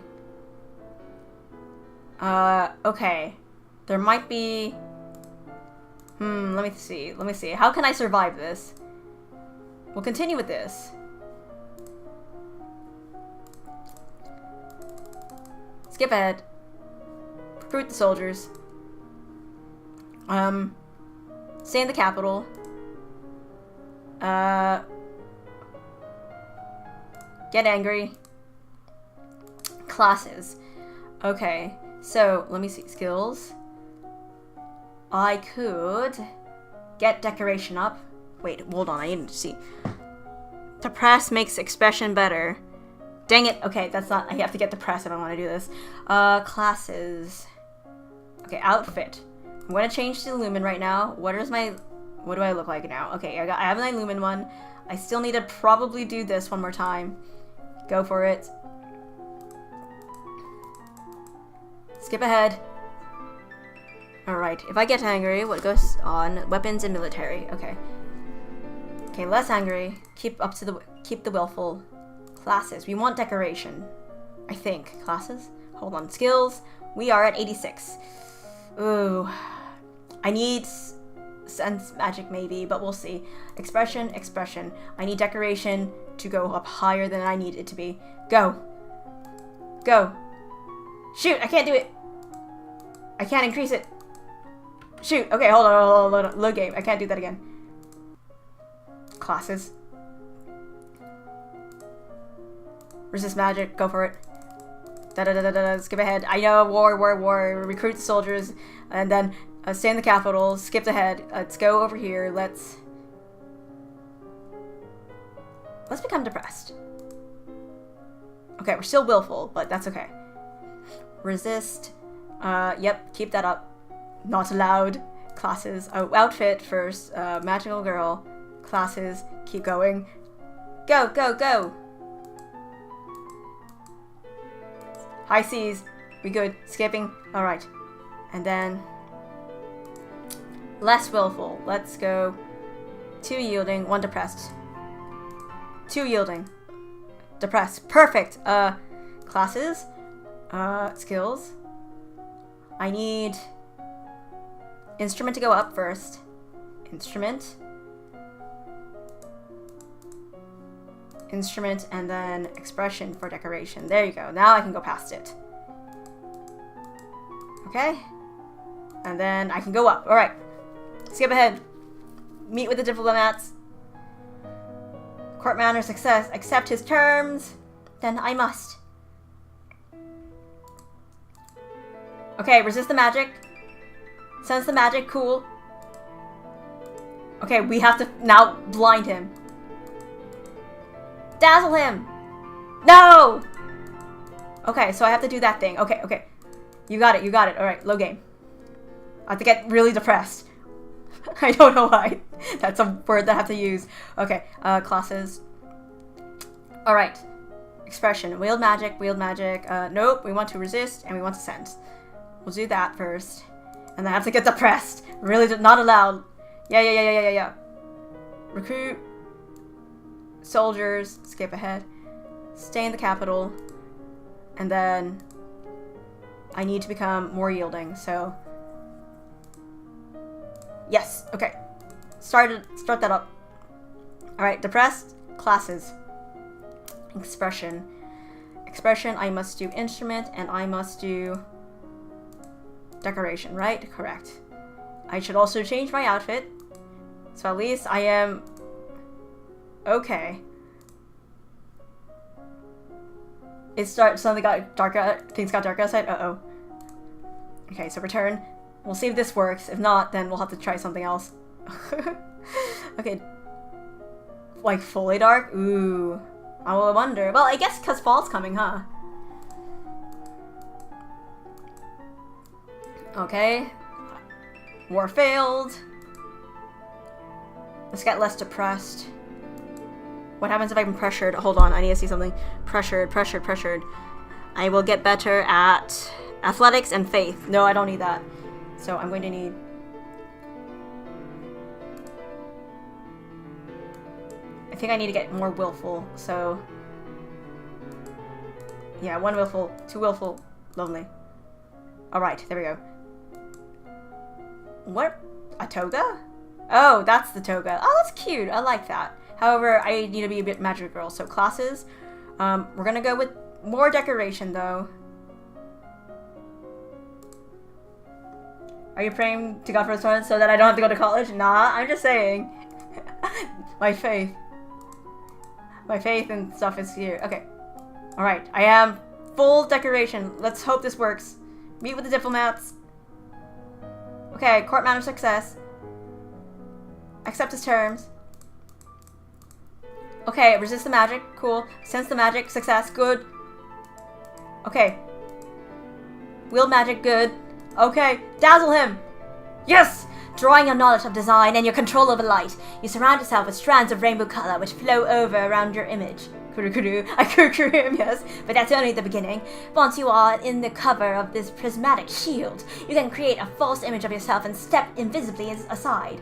S1: Okay. There might be... let me see. Let me see. How can I survive this? We'll continue with this. Skip ahead. Recruit the soldiers. Stay in the capital. Get angry. Classes. Okay. So, let me see. Skills. I could get decoration up. Wait, hold on. I need to see. Depress makes expression better. Dang it. Okay, that's not... I have to get depressed if I want to do this. Classes. Okay, outfit. I'm going to change to Lumen right now. What do I look like now? Okay, I have my Lumen one. I still need to probably do this one more time. Go for it. Skip ahead. Alright, if I get angry, what goes on? Weapons and military. Okay. Okay, less angry. Keep the willful. Classes. We want decoration. I think. Classes? Hold on. Skills. We are at 86. Ooh. I need sense magic maybe, but we'll see. Expression. I need decoration to go up higher than I need it to be. Go. Go. Shoot, I can't do it. I can't increase it. Shoot. Okay, hold on. Low game. I can't do that again. Classes. Resist magic. Go for it. Skip ahead. I know. War. Recruit the soldiers. And then stay in the capital. Skip ahead. Let's go over here. Let's become depressed. Okay, we're still willful, but that's okay. Resist. Yep, keep that up. Not allowed. Classes. Oh, outfit first. Magical girl. Classes. Keep going. Go. High seas. We good. Skipping. Alright. And then... less willful. Let's go. 2 yielding. 1 depressed. 2 yielding. Depressed. Perfect. Classes. Skills. I need instrument to go up first. Instrument, and then expression for decoration. There you go. Now I can go past it. Okay. And then I can go up. Alright. Skip ahead. Meet with the diplomats. Court manner success. Accept his terms. Then I must. Okay, resist the magic. Sense the magic, cool. Okay, we have to now blind him. Dazzle him! No! Okay, so I have to do that thing. Okay. You got it. Alright, low game. I have to get really depressed. I don't know why. That's a word that I have to use. Okay, classes. Alright. Expression. Wield magic. Nope, we want to resist and we want to sense. We'll do that first. And then I have to get depressed. Really not allowed. Yeah. Recruit. Soldiers. Skip ahead. Stay in the capital. And then I need to become more yielding, so... yes, okay. Start that up. Alright, depressed. Classes. Expression, I must do instrument, and I must do decoration, right? Correct. I should also change my outfit. So at least I am okay. Suddenly got darker. Things got dark outside. Uh-oh. Okay, so return. We'll see if this works. If not, then we'll have to try something else. Okay. Like fully dark? Ooh. I will wonder. Well, I guess because fall's coming, huh? Okay. War failed. Let's get less depressed. What happens if I'm pressured? Hold on, I need to see something. Pressured. I will get better at athletics and faith. No, I don't need that. So I'm going to need... I think I need to get more willful, so... Yeah, 1 willful, 2 willful, lonely. Alright, there we go. What? A toga? Oh, that's the toga. Oh, that's cute. I like that. However, I need to be a bit magic girl. So classes. We're gonna go with more decoration, though. Are you praying to God for a son so that I don't have to go to college? Nah, I'm just saying. My faith. My faith and stuff is here. Okay. Alright, I am full decoration. Let's hope this works. Meet with the diplomats. Okay, court matter success. Accept his terms. Okay, resist the magic. Cool. Sense the magic. Success. Good. Okay. Wield magic. Good. Okay. Dazzle him. Yes! Drawing your knowledge of design and your control over light, you surround yourself with strands of rainbow color which flow over around your image. I kuru him, yes, but that's only the beginning. Once you are in the cover of this prismatic shield, you can create a false image of yourself and step invisibly aside.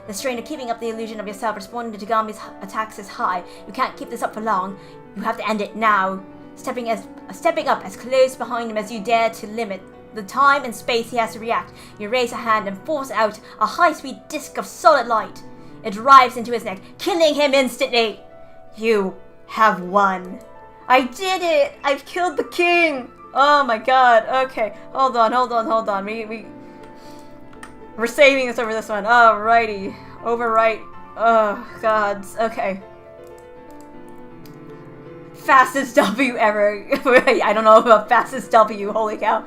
S1: The strain of keeping up the illusion of yourself responding to Tagami's attacks is high. You can't keep this up for long. You have to end it now. Stepping up as close behind him as you dare to limit the time and space he has to react. You raise a hand and force out a high-speed disc of solid light. It drives into his neck, killing him instantly. You have won. I did it! I've killed the king! Oh my god, okay. Hold on. We're saving this over this one. Alrighty. Overwrite. Oh, gods. Okay. Fastest W ever. I don't know about fastest W. Holy cow.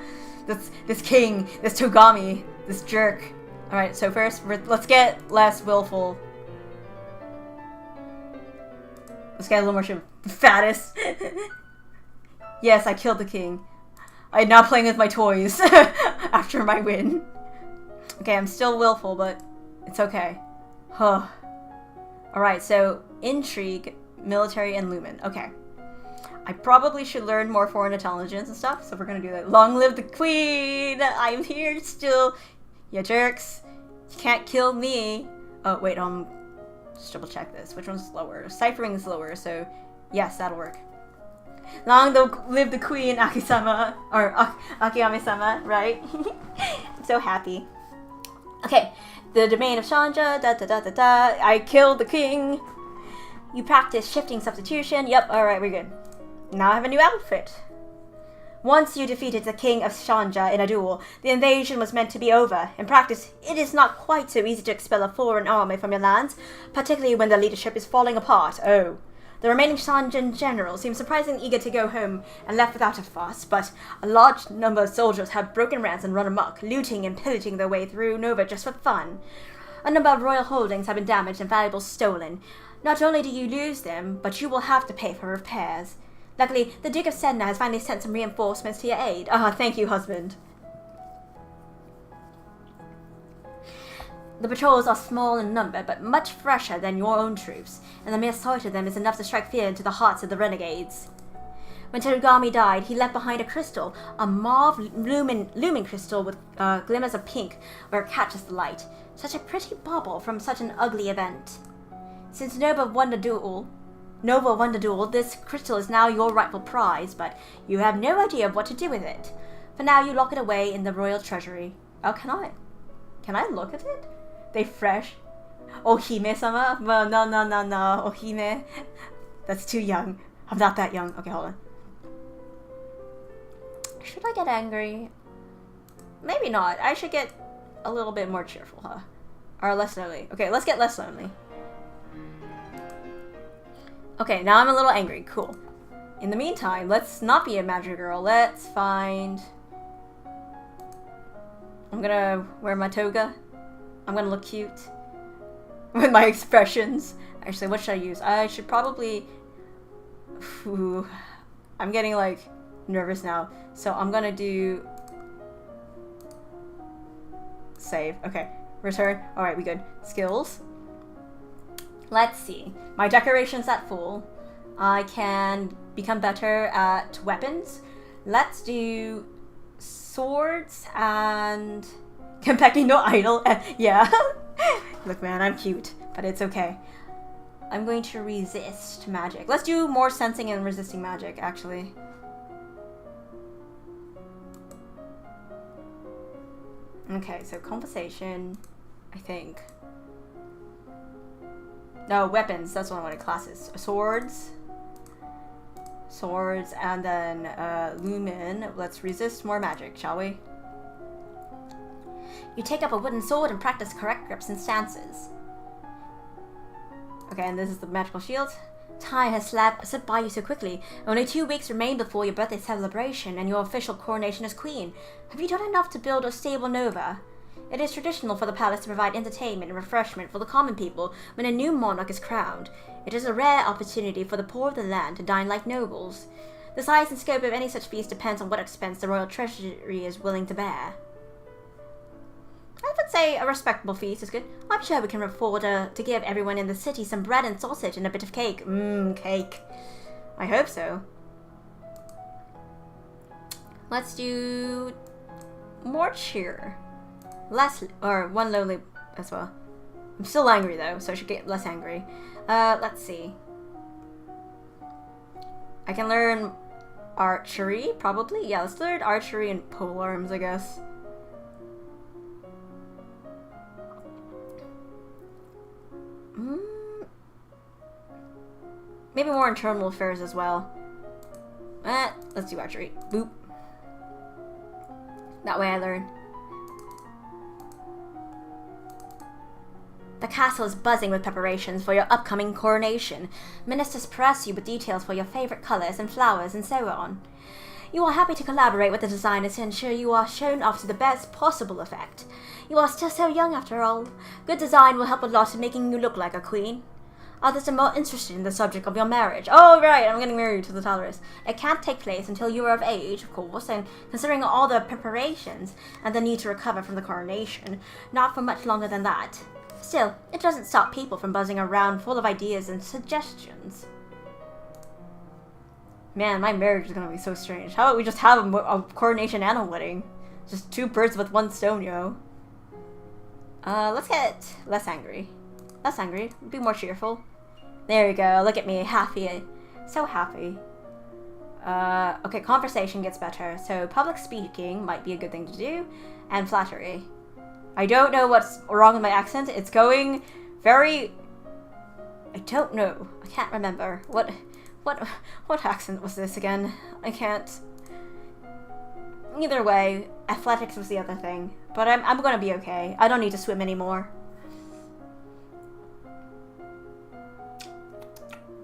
S1: This king, this Togami, this jerk. Alright, so first, let's get less willful. Let's get a little more fattest. Yes, I killed the king. I'm now playing with my toys after my win. Okay, I'm still willful, but it's okay. Huh. Alright, so intrigue, military, and lumen. Okay. I probably should learn more foreign intelligence and stuff, so we're gonna do that. Long live the queen! I'm here still. You jerks. You can't kill me. Oh, wait, just double check this. Which one's slower? Ciphering is slower, so yes, that'll work. Long live the queen, Aki-sama. Or AkiAme-sama, right? I'm so happy. Okay, the domain of Shanja, I killed the king. You practice shifting substitution. Yep, alright, we're good. Now I have a new outfit. Once you defeated the king of Shanja in a duel, the invasion was meant to be over. In practice, it is not quite so easy to expel a foreign army from your lands, particularly when the leadership is falling apart. Oh. The remaining Shanjan generals seem surprisingly eager to go home and left without a fuss, but a large number of soldiers have broken ranks and run amok, looting and pillaging their way through Nova just for fun. A number of royal holdings have been damaged and valuables stolen. Not only do you lose them, but you will have to pay for repairs. Luckily, the Duke of Sedna has finally sent some reinforcements to your aid. Thank you, husband. The patrols are small in number, but much fresher than your own troops, and the mere sight of them is enough to strike fear into the hearts of the renegades. When Terugami died, he left behind a crystal, a mauve lumen crystal with glimmers of pink where it catches the light. Such a pretty bauble from such an ugly event. Since Nova won the duel, this crystal is now your rightful prize, but you have no idea of what to do with it. For now, you lock it away in the royal treasury. Oh, can I? Can I look at it? They fresh. Ohime-sama? Well, no. Ohime. That's too young. I'm not that young. Okay, hold on. Should I get angry? maybe not. I should get a little bit more cheerful, huh? Or less lonely. Okay, let's get less lonely. Okay, now I'm a little angry. Cool. In the meantime, let's not be a magic girl. Let's find... I'm gonna wear my toga. I'm gonna look cute. With my expressions. Actually, what should I use? I should probably... Ooh, I'm getting, like, nervous now. So I'm gonna do... Save. Okay. Return. Alright, we good. Skills. Let's see. My decoration's at full. I can become better at weapons. Let's do swords and Compeki no idol. Yeah. Look, man, I'm cute, but it's okay. I'm going to resist magic. Let's do more sensing and resisting magic, actually. Okay, so conversation, I think. No, weapons, that's what I wanted. Classes. Swords. Swords, and then Lumen. Let's resist more magic, shall we? You take up a wooden sword and practice correct grips and stances. Okay, and this is the magical shield. Time has slipped by you so quickly. Only 2 weeks remain before your birthday celebration and your official coronation as queen. Have you done enough to build a stable nova? It is traditional for the palace to provide entertainment and refreshment for the common people when a new monarch is crowned. It is a rare opportunity for the poor of the land to dine like nobles. The size and scope of any such feast depends on what expense the royal treasury is willing to bear. I would say a respectable feast is good. I'm sure we can afford to give everyone in the city some bread and sausage and a bit of cake. Cake. I hope so. Let's do more cheer. Less, or one lonely as well. I'm still angry though, so I should get less angry. Let's see. I can learn archery, probably. Yeah, let's learn archery and pole arms, I guess. Maybe more internal affairs as well. Let's do archery. Boop. That way I learn. The castle is buzzing with preparations for your upcoming coronation. Ministers press you with details for your favorite colors and flowers and so on. You are happy to collaborate with the designers to ensure you are shown off to the best possible effect. You are still so young after all. Good design will help a lot in making you look like a queen. Others are more interested in the subject of your marriage. Oh, right, I'm getting married to the Talrus. It can't take place until you are of age, of course, and considering all the preparations and the need to recover from the coronation, not for much longer than that. Still, it doesn't stop people from buzzing around full of ideas and suggestions. Man, my marriage is gonna be so strange. How about we just have a coronation and a wedding? Just 2 birds with 1 stone, yo. Let's get less angry. Less angry. Be more cheerful. There you go. Look at me. Happy. So happy. Okay, conversation gets better. So public speaking might be a good thing to do. And flattery. I don't know what's wrong with my accent. It's going very... I don't know. I can't remember. What accent was this again? I can't... Either way, athletics was the other thing. But I'm gonna be okay. I don't need to swim anymore.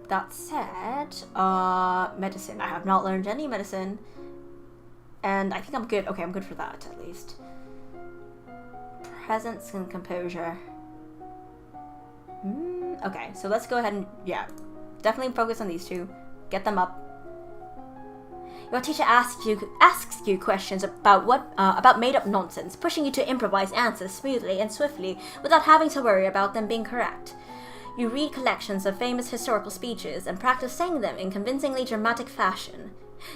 S1: That said, medicine. I have not learned any medicine. And I think I'm good. Okay, I'm good for that, at least. Presence and composure. Okay, so let's go ahead and, yeah, definitely focus on these 2. Get them up. Your teacher asks you questions about made-up nonsense, pushing you to improvise answers smoothly and swiftly without having to worry about them being correct. You read collections of famous historical speeches and practice saying them in convincingly dramatic fashion.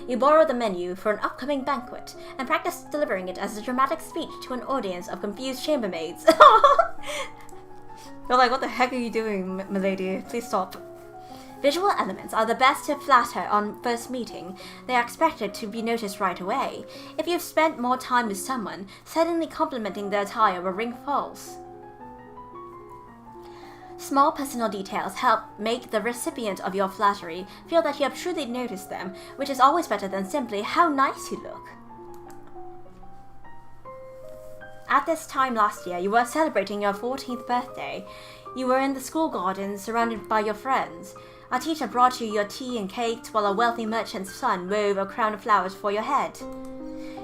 S1: You borrow the menu for an upcoming banquet and practice delivering it as a dramatic speech to an audience of confused chambermaids. They're like, what the heck are you doing, milady? Please stop. Visual elements are the best to flatter on first meeting. They are expected to be noticed right away. If you've spent more time with someone, suddenly complimenting their attire will ring false. Small personal details help make the recipient of your flattery feel that you have truly noticed them, which is always better than simply how nice you look. At this time last year, you were celebrating your 14th birthday. You were in the school garden, surrounded by your friends. Our teacher brought you your tea and cakes, while a wealthy merchant's son wove a crown of flowers for your head.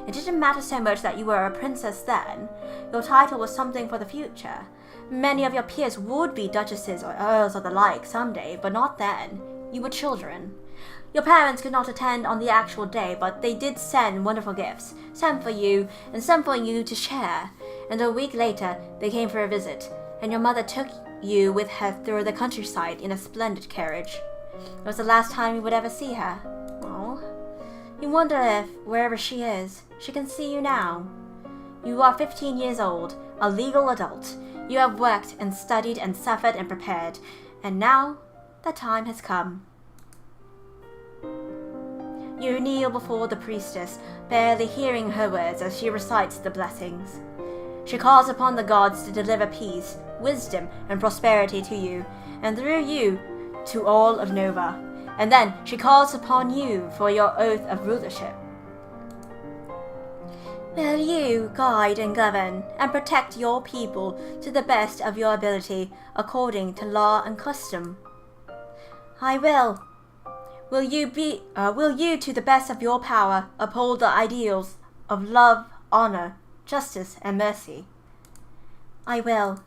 S1: It didn't matter so much that you were a princess then. Your title was something for the future. Many of your peers would be duchesses or earls or the like someday, but not then. You were children. Your parents could not attend on the actual day, but they did send wonderful gifts, some for you and some for you to share. And a week later, they came for a visit, and your mother took you with her through the countryside in a splendid carriage. It was the last time you would ever see her. Oh, you wonder if, wherever she is, she can see you now. You are 15 years old, a legal adult. You have worked and studied and suffered and prepared, and now the time has come. You kneel before the priestess, barely hearing her words as she recites the blessings. She calls upon the gods to deliver peace, wisdom, and prosperity to you, and through you, to all of Nova. And then she calls upon you for your oath of rulership. Will you guide and govern and protect your people to the best of your ability, according to law and custom? I will. Will you, to the best of your power, uphold the ideals of love, honor, justice, and mercy? I will.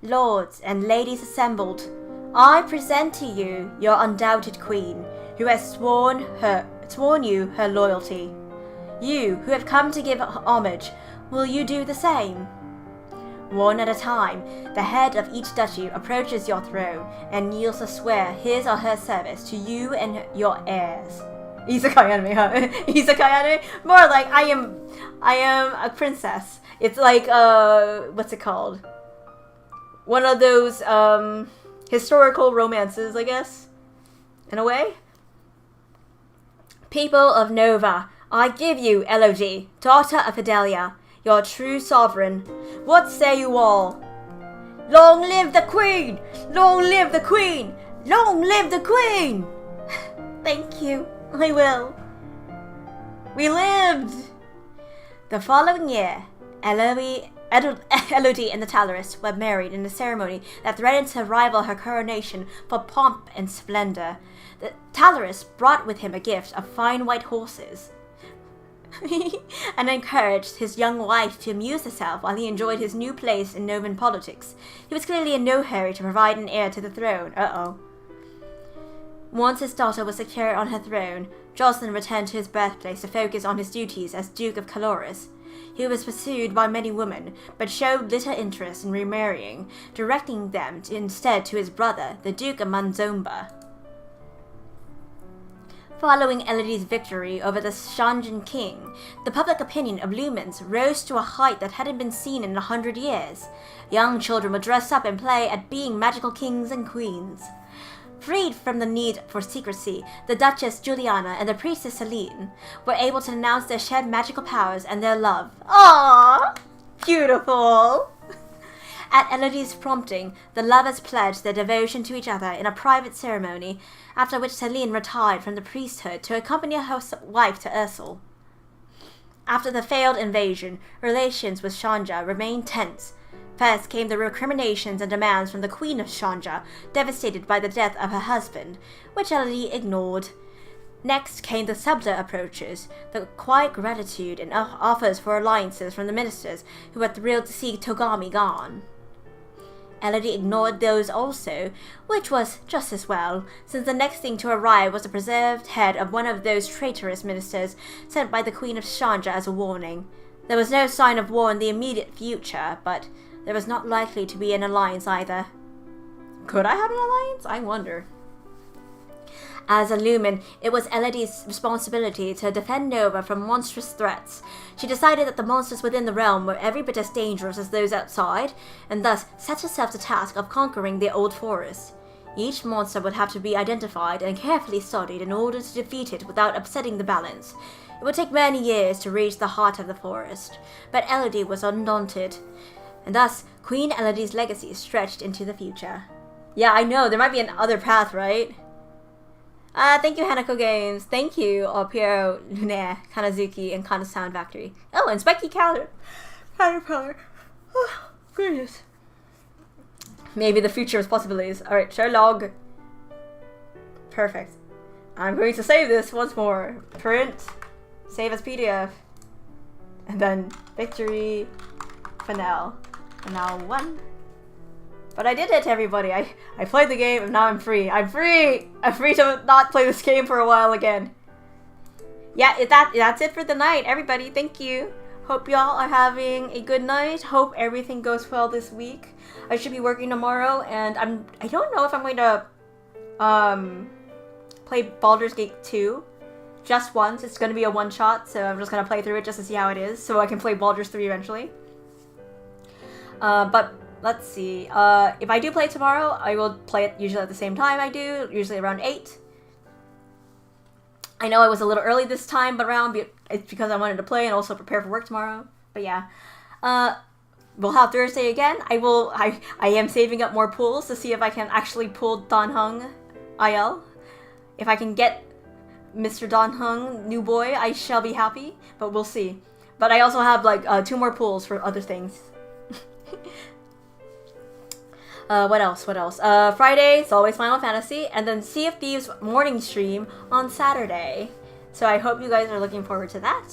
S1: Lords and ladies assembled, I present to you your undoubted queen, who has sworn you her loyalty. You, who have come to give homage, will you do the same? One at a time, the head of each duchy approaches your throne and kneels to swear his or her service to you and your heirs. Isekai anime, huh? Isekai anime? More like I am a princess. It's like what's it called? One of those historical romances, I guess, in a way. People of Nova, I give you Elodie, daughter of Fidelia, your true sovereign. What say you all? Long live the queen! Long live the queen! Long live the queen! Thank you. I will. We lived! The following year, Elodie and the Talorist were married in a ceremony that threatened to rival her coronation for pomp and splendor. The Talorist brought with him a gift of fine white horses and encouraged his young wife to amuse herself while he enjoyed his new place in Novan politics. He was clearly in no hurry to provide an heir to the throne. Once his daughter was secure on her throne, Jocelyn returned to his birthplace to focus on his duties as Duke of Caloris. He was pursued by many women, but showed little interest in remarrying, directing them instead to his brother, the Duke of Manzomba. Following Elodie's victory over the Shanjan king, the public opinion of Lumens rose to a height that hadn't been seen in 100 years. Young children would dress up and play at being magical kings and queens. Freed from the need for secrecy, the Duchess Juliana and the Priestess Celine were able to announce their shared magical powers and their love. Aww! Beautiful! At Elodie's prompting, the lovers pledged their devotion to each other in a private ceremony, after which Celine retired from the priesthood to accompany her wife to Ursel. After the failed invasion, relations with Shanja remained tense. First came the recriminations and demands from the Queen of Shanja, devastated by the death of her husband, which Elodie ignored. Next came the subtler approaches, the quiet gratitude and offers for alliances from the ministers who were thrilled to see Togami gone. Elodie ignored those also, which was just as well, since the next thing to arrive was the preserved head of one of those traitorous ministers sent by the Queen of Shanja as a warning. There was no sign of war in the immediate future, but there was not likely to be an alliance either. Could I have an alliance? I wonder. As a Lumen, it was Elodie's responsibility to defend Nova from monstrous threats. She decided that the monsters within the realm were every bit as dangerous as those outside, and thus set herself the task of conquering the old forest. Each monster would have to be identified and carefully studied in order to defeat it without upsetting the balance. It would take many years to reach the heart of the forest, but Elodie was undaunted, and thus Queen Elodie's legacy stretched into the future. Yeah, I know, there might be another path, right? Thank you, Hanako Games. Thank you, Piero Lunaire, Kanazuki, and Kana Sound Factory. Oh, and Spiky Calendar. Firepower. Oh, goodness. Maybe the future is possibilities. Alright, share log. Perfect. I'm going to save this once more. Print. Save as PDF. And then victory. Finale. Finale 1. But I did it, everybody. I played the game and now I'm free. I'm free! I'm free to not play this game for a while again. Yeah, that's it for the night, everybody. Thank you. Hope y'all are having a good night. Hope everything goes well this week. I should be working tomorrow, and I don't know if I'm going to play Baldur's Gate 2 just once. It's going to be a one-shot, so I'm just going to play through it just to see how it is, so I can play Baldur's 3 eventually. But let's see. If I do play tomorrow, I will play it usually at the same time I do, usually around 8. I know I was a little early this time, but it's because I wanted to play and also prepare for work tomorrow. But yeah. We'll have Thursday again. I am saving up more pools to see if I can actually pull Don Hung IL. If I can get Mr. Don Hung, new boy, I shall be happy. But we'll see. But I also have like 2 more pools for other things. What else? Friday, it's always Final Fantasy, and then Sea of Thieves morning stream on Saturday. So I hope you guys are looking forward to that.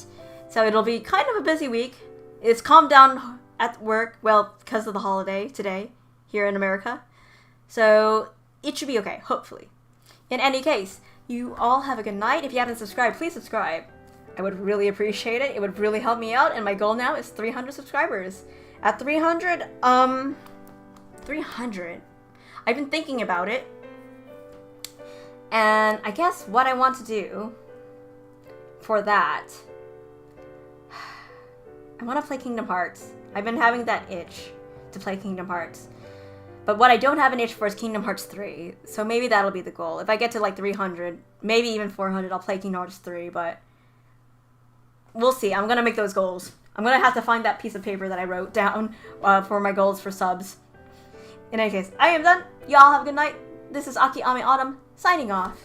S1: So it'll be kind of a busy week. It's calmed down at work, well, because of the holiday today here in America. So it should be okay, hopefully. In any case, you all have a good night. If you haven't subscribed, please subscribe. I would really appreciate it. It would really help me out, and my goal now is 300 subscribers. At 300, 300. I've been thinking about it. And I guess what I want to do for that, I want to play Kingdom Hearts. I've been having that itch to play Kingdom Hearts. But what I don't have an itch for is Kingdom Hearts 3. So maybe that'll be the goal. If I get to like 300, maybe even 400, I'll play Kingdom Hearts 3. But we'll see. I'm going to make those goals. I'm going to have to find that piece of paper that I wrote down for my goals for subs. In any case, I am done. Y'all have a good night. This is AkiAme Autumn, signing off.